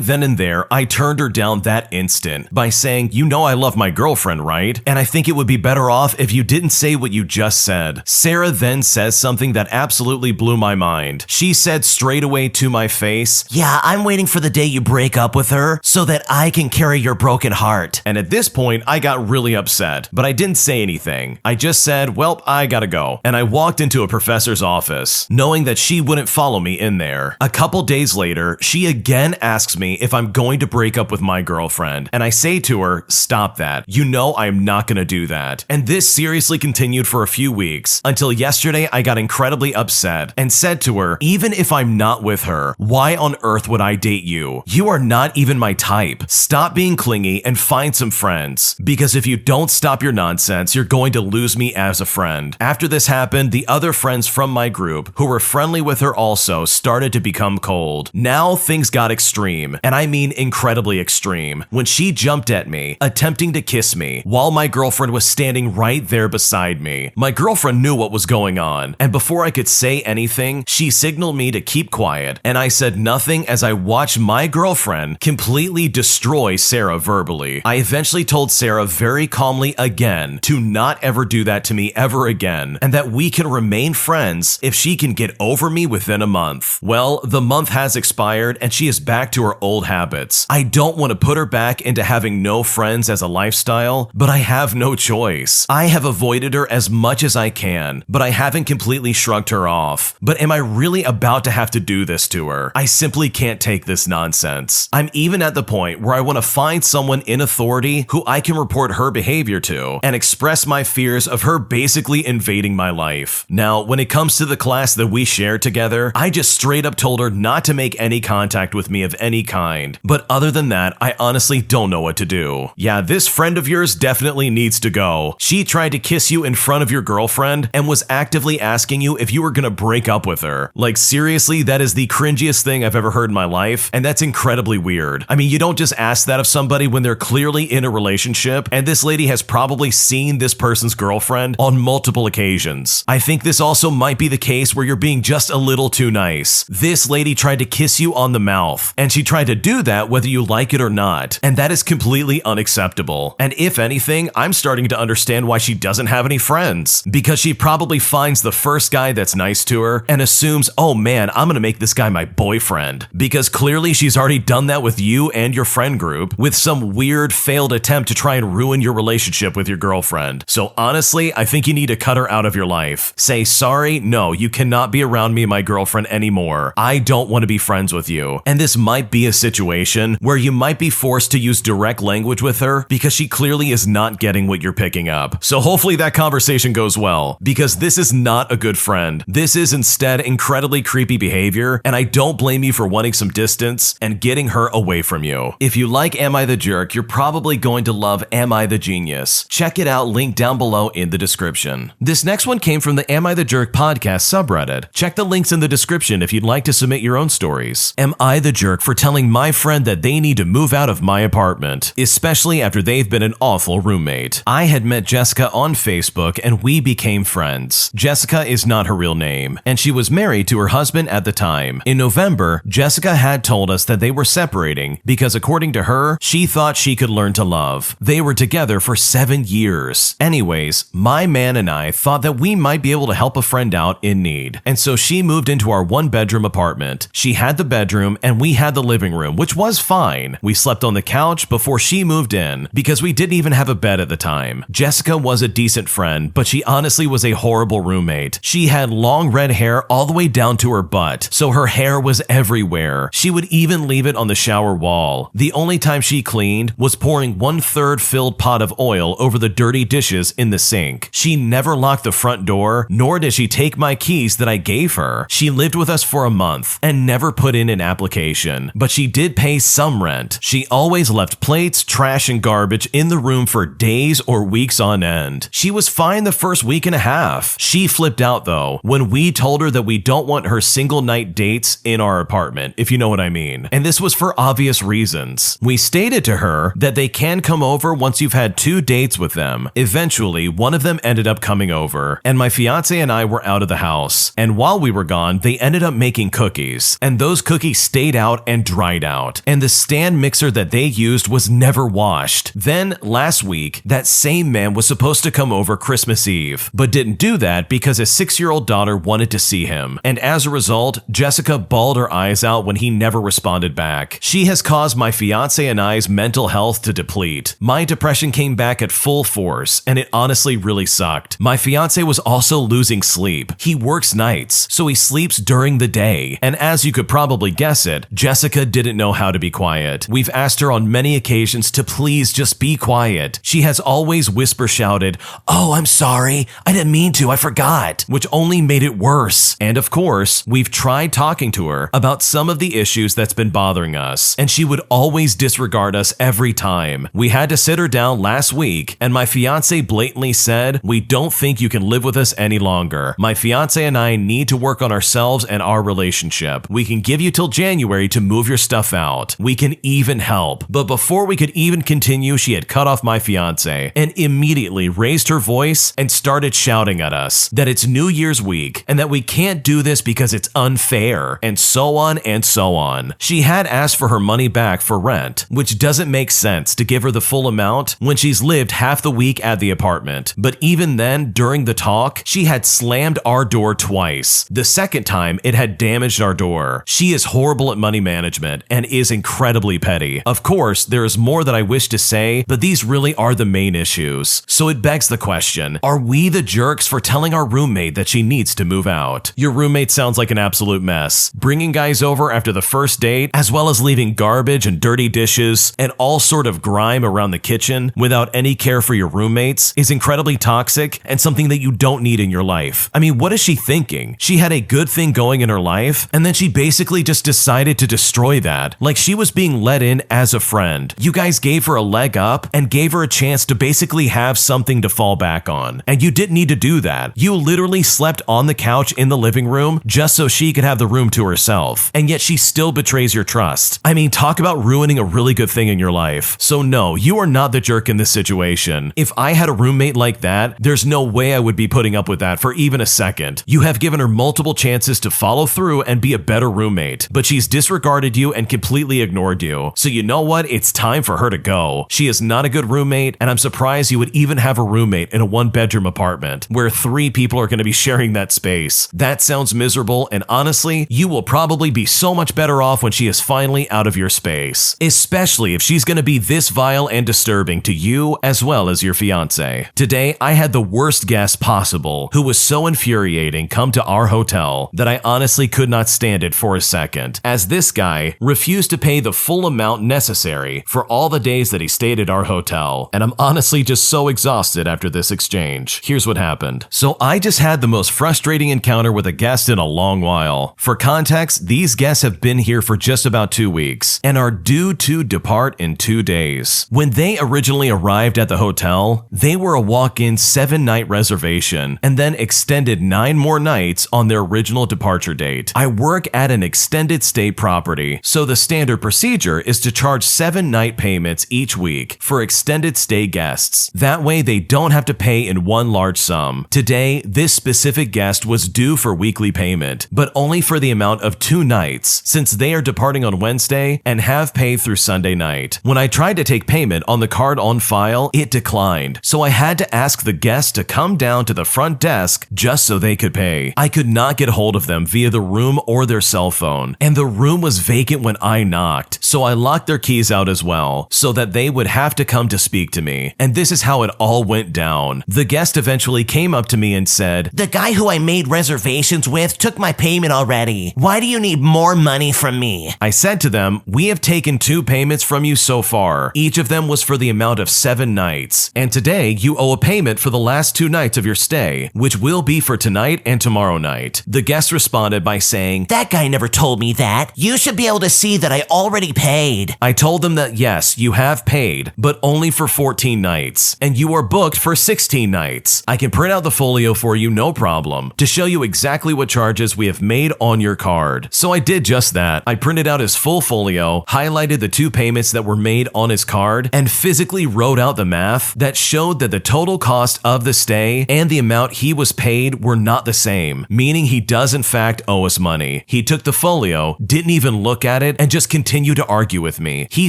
then and there, I turned her down that instant by saying, you know I love my girlfriend, right? And I think it would be better off off if you didn't say what you just said. Sarah then says something that absolutely blew my mind. She said straight away to my face, "Yeah, I'm waiting for the day you break up with her so that I can carry your broken heart." and at this point, I got really upset, but I didn't say anything. I just said, well, I gotta go. And I walked into a professor's office, knowing that she wouldn't follow me in there. A couple days later, she again asks me if I'm going to break up with my girlfriend. And I say to her, stop that. You know I am not gonna do that. And this seriously continued for a few weeks, until yesterday I got incredibly upset and said to her, even if I'm not with her, why on earth would I date you? You are not even my type. Stop being clingy and find some friends. Because if you don't stop your nonsense, you're going to lose me as a friend. After this happened, the other friends from my group, who were friendly with her also, started to become cold. Now things got extreme, and I mean incredibly extreme, when she jumped at me, attempting to kiss me, while my girlfriend was standing right there beside me. My girlfriend knew what was going on, and before I could say anything, she signaled me to keep quiet, and I said nothing as I watched my girlfriend completely destroy Sarah verbally. I eventually told Sarah very calmly again to not ever do that to me ever again, and that we can remain friends if she can get over me within a month. Well, the month has expired and she is back to her old habits. I don't want to put her back into having no friends as a lifestyle, but I have no choice. I have avoided her as much as I can, but I haven't completely shrugged her off. But am I really about to have to do this to her? I simply can't take this nonsense. I'm even at the point where I want to find someone in authority who I can report her behavior to and express my fears of her basically invading my life. Now, when it comes to the class that we share together, I just straight up told her not to make any contact with me of any kind. But other than that, I honestly don't know what to do. Yeah, this friend of yours definitely needs to go. She tried to kiss you in front of your girlfriend and was actively asking you if you were gonna break up with her. Like seriously, that is the cringiest thing I've ever heard in my life, and that's incredibly weird. I mean, you don't just ask that of somebody when they're clearly in a relationship, and this lady has probably seen this person's girlfriend on multiple occasions. I think this also might be the case where you're being just a little too nice. This lady tried to kiss you on the mouth, and she tried to do that whether you like it or not, and that is completely unacceptable. And if anything, I'm starting to understand why she doesn't have any friends, because she probably finds the first guy that's nice to her and assumes, oh man, I'm gonna make this guy my boyfriend, because clearly she's already done that with you and your friend group with some weird failed attempt to try and ruin your relationship with your girlfriend. So honestly, I think you need to cut her out of your life. Say, sorry, no, you cannot be around me and my girlfriend anymore. I don't want to be friends with you. And this might be a situation where you might be forced to use direct language with her because she clearly is not getting what you're picking up. So hopefully that conversation goes well, because this is not a good friend. This is instead incredibly creepy behavior, and I don't blame you for wanting some distance and getting her away from you. If you like Am I the Jerk, you're probably going to love Am I the Genius. Check it out, link down below in the description. This next one came from the Am I the Jerk podcast subreddit. Check the links in the description if you'd like to submit your own stories. Am I the jerk for telling my friend that they need to move out of my apartment, especially after they've been an awful roommate? I had met Jessica on Facebook and we became friends. Jessica is not her real name, and she was married to her husband at the time. In November, Jessica had told us that they were separating because according to her, she thought she could learn to love. They were together for 7 years. Anyways, my man and I thought that we might be able to help a friend out in need, and so she moved into our 1-bedroom apartment. She had the bedroom and we had the living room, which was fine. We slept on the couch before she moved in because we didn't even have a bed at the time. Jessica was a decent friend, but she honestly was a horrible roommate. She had long red hair all the way down to her butt, so her hair was everywhere. She would even leave it on the shower wall. The only time she cleaned was pouring 1/3 filled pot of oil over the dirty dishes in the sink. She never locked the front door, nor did she take my keys that I gave her. She lived with us for a month and never put in an application, but she did pay some rent. She always left plates, trash, and garbage in the room for days or weeks on end. She was fine the first week and a half. She flipped out though when we told her that we don't want her single night dates in our apartment, if you know what I mean. And this was for obvious reasons. We stated to her that they can come over once you've had 2 dates with them. Eventually, one of them ended up coming over, and my fiance and I were out of the house. And while we were gone, they ended up making cookies, and those cookies stayed out and dried out, and the stand mixer that they used was never washed. Then last week, that same man was supposed to come over Christmas Eve, but didn't do that because his 6-year-old daughter wanted to see him. And as a result, Jessica bawled her eyes out when he never responded back. She has caused my fiance and I's mental health to deplete. My depression came back at full force, and it honestly really sucked. My fiance was also losing sleep. He works nights, so he sleeps during the day. And as you could probably guess it, Jessica didn't know how to be quiet. We've asked her on many occasions to please just be quiet. She has always whisper shouted, "Oh, I'm sorry. I didn't mean to. I forgot," which only made it worse. And of course, we've tried talking to her about some of the issues that's been bothering us, and she would always disregard us every time. We had to sit her down last week, and my fiance blatantly said, "We don't think you can live with us any longer. My fiance and I need to work on ourselves and our relationship. We can give you till January to move your stuff out. We can even help." But before we could even continue, she had cut off my fiance and immediately raised her voice and started shouting at us that it's New Year's week and that we can't do this because it's unfair, and so on and so on. She had asked for her money back for rent, which doesn't make sense to give her the full amount when she's lived half the week at the apartment. But even then, during the talk, she had slammed our door twice. The second time, it had damaged our door. She is horrible at money management and is incredibly petty. Of course, there is more that I wish to say, but these really are the main issues. So it begs the question, are we the jerks for telling our roommate that she needs to move out? Your roommate sounds like an absolute mess. Bringing guys over after the first date, as well as leaving garbage and dirty dishes and all sort of grime around the kitchen without any care for your roommates, is incredibly toxic and something that you don't need in your life. I mean, what is she thinking? She had a good thing going in her life, and then she basically just decided to destroy that, like she was being let in as a friend. You guys gave her a leg up and gave her a chance to basically have something to fall back on, and you didn't need to do that. You literally slept on the couch in the living room just so she could have the room to herself, and yet she still betrays your trust. I mean, talk about ruining a really good thing in your life. So no, you are not the jerk in this situation. If I had a roommate like that, there's no way I would be putting up with that for even a second. You have given her multiple chances to follow through and be a better roommate, but she's disregarded you and completely ignored you. So you know what? It's time for her to go. She is not a good roommate, and I'm surprised you would even have a roommate in a 1-bedroom apartment where 3 people are going to be sharing that space. That sounds miserable, and honestly, you will probably be so much better off when she is finally out of your space, especially if she's going to be this vile and disturbing to you as well as your fiance. Today, I had the worst guest possible who was so infuriating come to our hotel that I honestly could not stand it for a second, as this guy refused to pay the full amount necessary for all the days that he stayed at our hotel, and I'm honestly just so exhausted after this exchange. Here's what happened. So I just had the most frustrating encounter with a guest in a long while. For context, these guests have been here for just about 2 weeks and are due to depart in 2 days. When they originally arrived at the hotel, they were a walk-in 7-night reservation and then extended 9 more nights on their original departure date. I work at an extended stay property, so the standard procedure is to charge 7-night payments each week for extended stay guests. That way they don't have to pay in one large sum. Today, this specific guest was due for weekly payment, but only for the amount of 2 nights, since they are departing on Wednesday and have paid through Sunday night. When I tried to take payment on the card on file, it declined, so I had to ask the guest to come down to the front desk just so they could pay. I could not get hold of them via the room or their cell phone, and the room was vacant when I knocked, so I locked their keys out as well, so that they would have to come to speak to me. And this is how it all went down. The guest eventually came up to me and said, "The guy who I made reservations with took my payment already. Why do you need more money from me?" I said to them, "We have taken 2 payments from you so far. Each of them was for the amount of 7 nights. And today you owe a payment for the last 2 nights of your stay, which will be for tonight and tomorrow night." The guest responded by saying, "That guy never told me that. You should be able to see that I already paid." I told them that yes, you have paid, but only for 14 nights, and you are booked for 16 nights. I can print out the folio for you, no problem, to show you exactly what charges we have made on your card. So I did just that. I printed out his full folio, highlighted the 2 payments that were made on his card, and physically wrote out the math that showed that the total cost of the stay and the amount he was paid were not the same, meaning he does in fact owe us money. He took the folio, didn't even look at it, and just continued to argue with me. He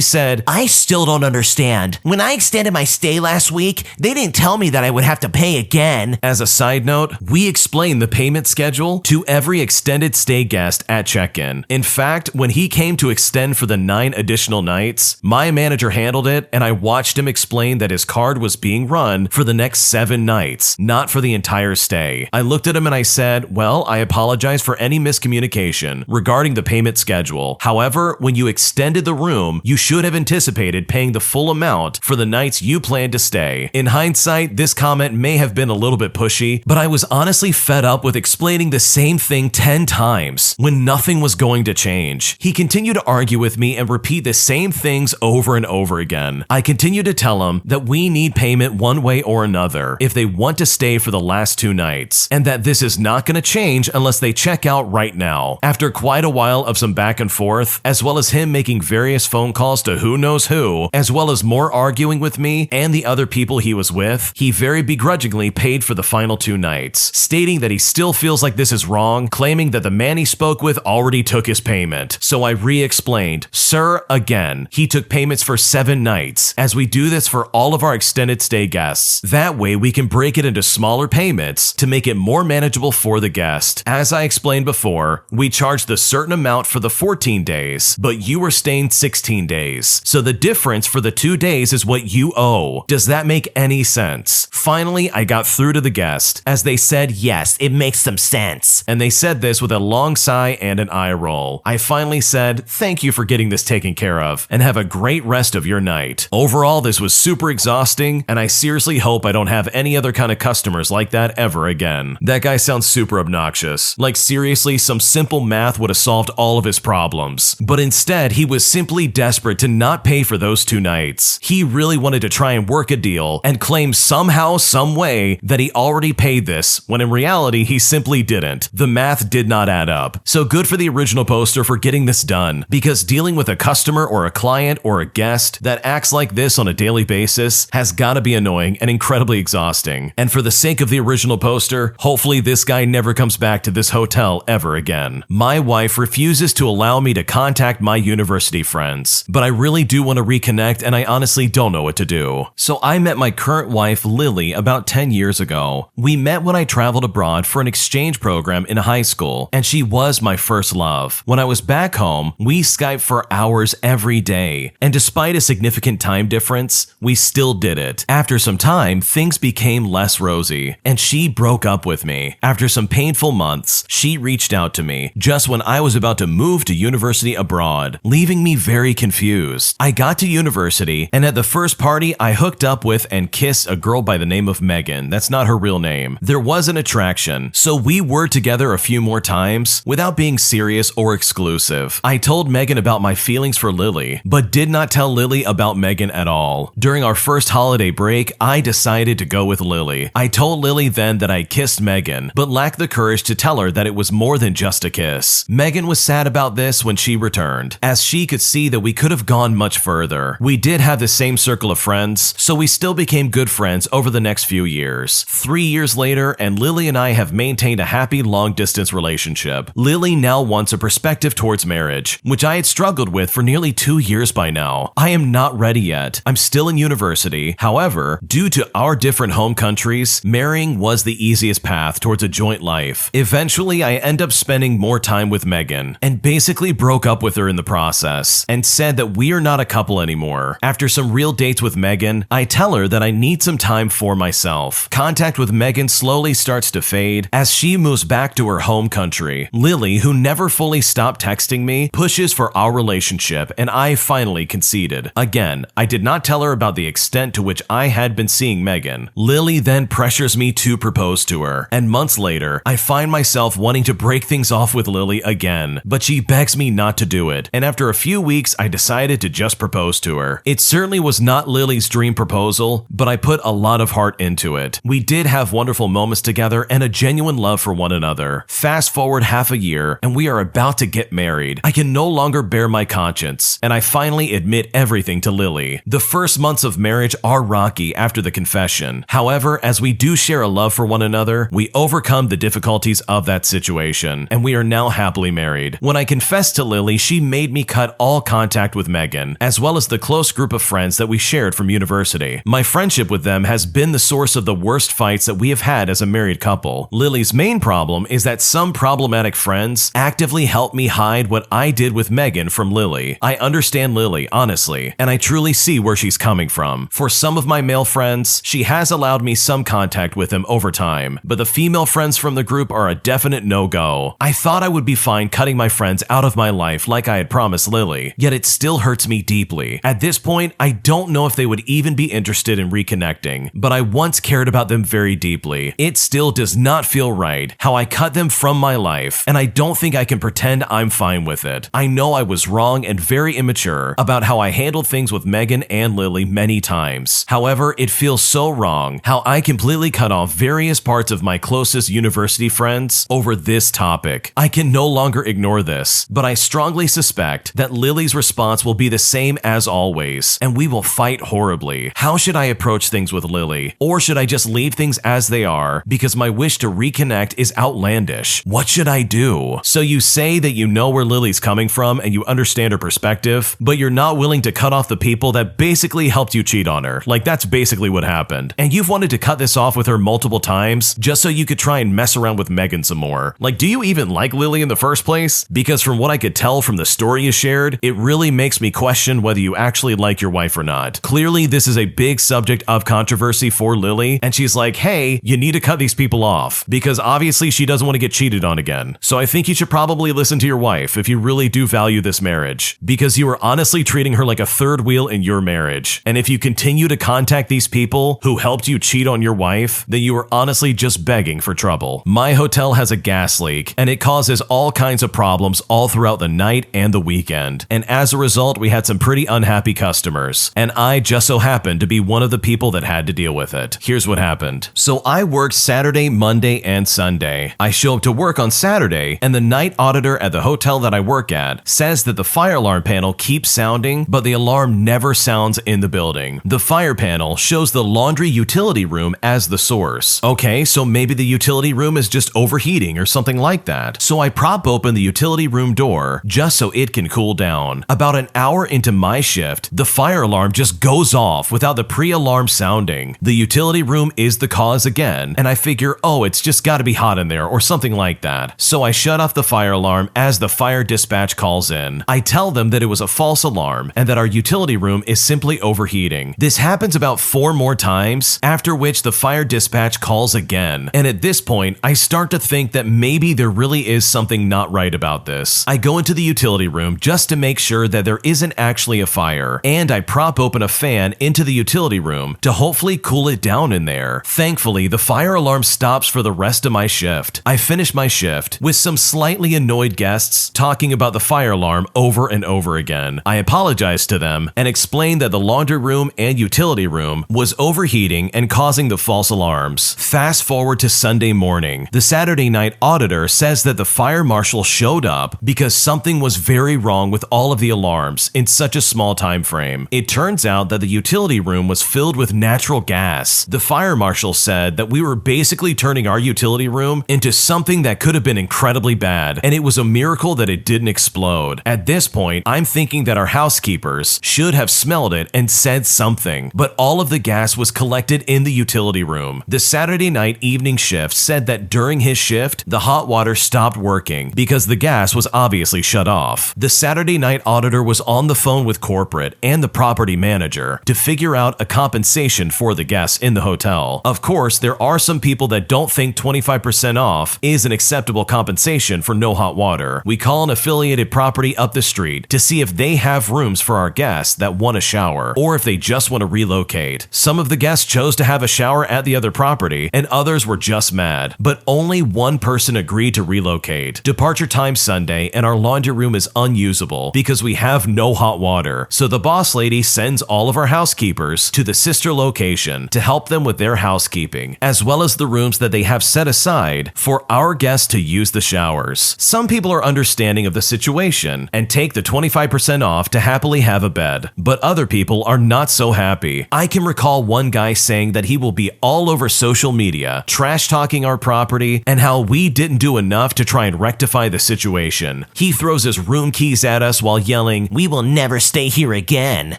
said, "I still don't understand. When I extended my stay last week, Like, they didn't tell me that I would have to pay again. As a side note, we explained the payment schedule to every extended stay guest at check-in. In fact, when he came to extend for the 9 additional nights, my manager handled it and I watched him explain that his card was being run for the next 7 nights, not for the entire stay. I looked at him and I said, well, I apologize for any miscommunication regarding the payment schedule. However, when you extended the room, you should have anticipated paying the full amount for the nights you planned to stay. In hindsight, this comment may have been a little bit pushy, but I was honestly fed up with explaining the same thing 10 times when nothing was going to change. He continued to argue with me and repeat the same things over and over again. I continued to tell him that we need payment one way or another if they want to stay for the last 2 nights, and that this is not going to change unless they check out right now. After quite a while of some back and forth, as well as him making various phone calls to who knows who, as well as more arguing with me and the other people he was with, he very begrudgingly paid for the final 2 nights, stating that he still feels like this is wrong, claiming that the man he spoke with already took his payment. So I re-explained, sir, again, he took payments for 7 nights, as we do this for all of our extended stay guests. That way we can break it into smaller payments to make it more manageable for the guest. As I explained before, we charged the certain amount for the 14 days, but you were staying 16 days. So the difference for the 2 days is what you owe. Does that make any sense? Finally, I got through to the guest, as they said, yes, it makes some sense. And they said this with a long sigh and an eye roll. I finally said, thank you for getting this taken care of, and have a great rest of your night. Overall, this was super exhausting, and I seriously hope I don't have any other kind of customers like that ever again. That guy sounds super obnoxious. Like seriously, some simple math would have solved all of his problems. But instead, he was simply desperate to not pay for those 2 nights. He really wanted to try and work a deal and claim somehow, some way that he already paid this, when in reality, he simply didn't. The math did not add up. So good for the original poster for getting this done, because dealing with a customer or a client or a guest that acts like this on a daily basis has gotta be annoying and incredibly exhausting. And for the sake of the original poster, hopefully this guy never comes back to this hotel ever again. My wife refuses to allow me to contact my university friends, but I really do want to reconnect and I honestly don't know what to do. So I met my current wife, Lily, about 10 years ago. We met when I traveled abroad for an exchange program in high school, and she was my first love. When I was back home, we Skyped for hours every day, and despite a significant time difference, we still did it. After some time, things became less rosy, and she broke up with me. After some painful months, she reached out to me just when I was about to move to university abroad, leaving me very confused. I got to university, and at the first party, I hooked up with and kissed a girl by the name of Megan. That's not her real name. There was an attraction, so we were together a few more times without being serious or exclusive. I told Megan about my feelings for Lily, but did not tell Lily about Megan at all. During our first holiday break, I decided to go with Lily. I told Lily then that I kissed Megan, but lacked the courage to tell her that it was more than just a kiss. Megan was sad about this when she returned, as she could see that we could have gone much further. We did have the same circle of friends, so we still became good friends over the next few years. 3 years later, and Lily and I have maintained a happy long-distance relationship. Lily now wants a perspective towards marriage, which I had struggled with for nearly 2 years by now. I am not ready yet. I'm still in university. However, due to our different home countries, marrying was the easiest path towards a joint life. Eventually, I end up spending more time with Megan, and basically broke up with her in the process, and said that we are not a couple anymore. After some real dates with Megan, I tell her that I need some time for myself. Contact with Megan slowly starts to fade as she moves back to her home country. Lily, who never fully stopped texting me, pushes for our relationship, and I finally conceded. Again, I did not tell her about the extent to which I had been seeing Megan. Lily then pressures me to propose to her, and months later, I find myself wanting to break things off with Lily again, but she begs me not to do it, and after a few weeks, I decided to just propose to her. It certainly was not Lily's dream proposal, but I put a lot of heart into it. We did have wonderful moments together and a genuine love for one another. Fast forward half a year, and we are about to get married. I can no longer bear my conscience, and I finally admit everything to Lily. The first months of marriage are rocky after the confession. However, as we do share a love for one another, we overcome the difficulties of that situation, and we are now happily married. When I confessed to Lily, she made me cut all contact with Megan, as well as the close group of friends that we shared from university. My friendship with them has been the source of the worst fights that we have had as a married couple. Lily's main problem is that some problematic friends actively help me hide what I did with Megan from Lily. I understand Lily, honestly, and I truly see where she's coming from. For some of my male friends, she has allowed me some contact with them over time, but the female friends from the group are a definite no-go. I thought I would be fine cutting my friends out of my life like I had promised Lily, yet it still hurts me deeply. At this point, I don't know if they would even be interested in reconnecting, but I once cared about them very deeply. It still does not feel right how I cut them from my life, and I don't think I can pretend I'm fine with it. I know I was wrong and very immature about how I handled things with Megan and Lily many times. However, it feels so wrong how I completely cut off various parts of my closest university friends over this topic. I can no longer ignore this, but I strongly suspect that Lily's response will be the same as always, and we will fight horribly. How should I approach things with Lily? Or should I just leave things as they are because my wish to reconnect is outlandish? What should I do? So you say that you know where Lily's coming from and you understand her perspective, but you're not willing to cut off the people that basically helped you cheat on her. Like, that's basically what happened. And you've wanted to cut this off with her multiple times just so you could try and mess around with Megan some more. Like, do you even like Lily in the first place? Because from what I could tell from the story you shared, it really makes me question whether you actually like your wife or not. Clearly, this is a big subject of controversy for Lily, and she's like, hey, you need to cut these people off, because obviously she doesn't want to get cheated on again. So I think you should probably listen to your wife if you really do value this marriage, because you are honestly treating her like a third wheel in your marriage. And if you continue to contact these people who helped you cheat on your wife, then you are honestly just begging for trouble. My hotel has a gas leak, and it causes all kinds of problems all throughout the night and the weekend. And as a result, we had some pretty unhappy customers, and I just so happened to be one of the people that had to deal with it. Here's what happened. So I worked Saturday, Monday, and Sunday. I show up to work on Saturday, and the night auditor at the hotel that I work at says that the fire alarm panel keeps sounding, but the alarm never sounds in the building. The fire panel shows the laundry utility room as the source. Okay, so maybe the utility room is just overheating or something like that. So I prop open the utility room door just so it can cool down. About an hour into my shift, the fire alarm just goes off without the pre-alarm sounding. The utility room is the cause again, and I figure, oh, it's just gotta be hot in there or something like that. So I shut off the fire alarm as the fire dispatch calls in. I tell them that it was a false alarm and that our utility room is simply overheating. This happens about 4 more times, after which the fire dispatch calls again. And at this point, I start to think that maybe there really is something not right about this. I go into the utility room just to make sure that there isn't actually a fire, and I prop open a fan into the utility room to hopefully cool it down in there. Thankfully, the fire alarm stops for the rest of my shift. I finish my shift with some slightly annoyed guests talking about the fire alarm over and over again. I apologize to them and explain that the laundry room and utility room was overheating and causing the false alarms. Fast forward to Sunday morning. The Saturday night auditor says that the fire marshal showed up because something was very wrong with all of the alarms in such a small time frame. It turns out that the utility room was filled with natural gas. The fire marshal said that we were basically turning our utility room into something that could have been incredibly bad, and it was a miracle that it didn't explode. At this point, I'm thinking that our housekeepers should have smelled it and said something, but all of the gas was collected in the utility room. The Saturday night evening shift said that during his shift, the hot water stopped working because the gas was obviously shut off. The Saturday night auditor was on the phone with corporate and the property manager to figure out a compensation for the guests in the hotel. Of course, there are some people that don't think 25% off is an acceptable compensation for no hot water. We call an affiliated property up the street to see if they have rooms for our guests that want a shower, or if they just want to relocate. Some of the guests chose to have a shower at the other property, and others were just mad, but only one person agreed to relocate. Departure time Sunday, and our laundry room is unusable because we have no hot water. So the boss lady sends all of our housekeepers to the sister location to help them with their housekeeping, as well as the rooms that they have set aside for our guests to use the showers. Some people are understanding of the situation and take the 25% off to happily have a bed, but other people are not so happy. I can recall one guy saying that he will be all over social media, trash talking our property and how we didn't do enough to try and rectify the situation. He throws his room keys at us while yelling, "We will never stay here again."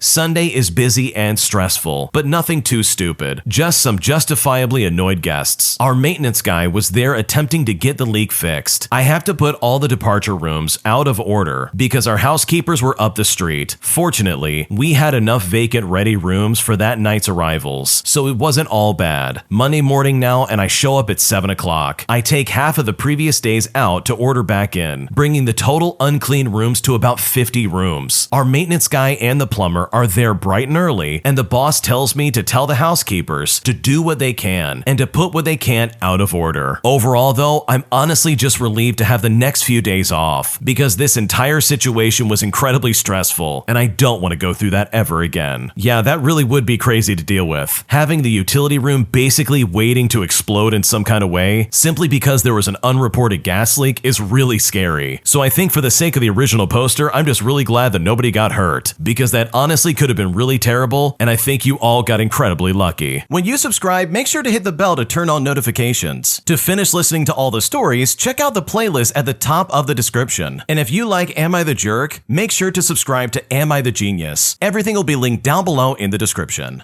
Sunday is busy and stressful. stressful, but nothing too stupid. Just some justifiably annoyed guests. Our maintenance guy was there attempting to get the leak fixed. I have to put all the departure rooms out of order because our housekeepers were up the street. Fortunately, we had enough vacant ready rooms for that night's arrivals, so it wasn't all bad. Monday morning now, and I show up at 7 o'clock. I take half of the previous days out to order back in, bringing the total unclean rooms to about 50 rooms. Our maintenance guy and the plumber are there bright and early, and the boss tells me to tell the housekeepers to do what they can and to put what they can't out of order. Overall though, I'm honestly just relieved to have the next few days off because this entire situation was incredibly stressful and I don't want to go through that ever again. Yeah, that really would be crazy to deal with. Having the utility room basically waiting to explode in some kind of way simply because there was an unreported gas leak is really scary. So I think for the sake of the original poster, I'm just really glad that nobody got hurt because that honestly could have been really terrible and I think you all got incredibly lucky. When you subscribe, make sure to hit the bell to turn on notifications. To finish listening to all the stories, check out the playlist at the top of the description. And if you like Am I the Jerk, make sure to subscribe to Am I the Genius. Everything will be linked down below in the description.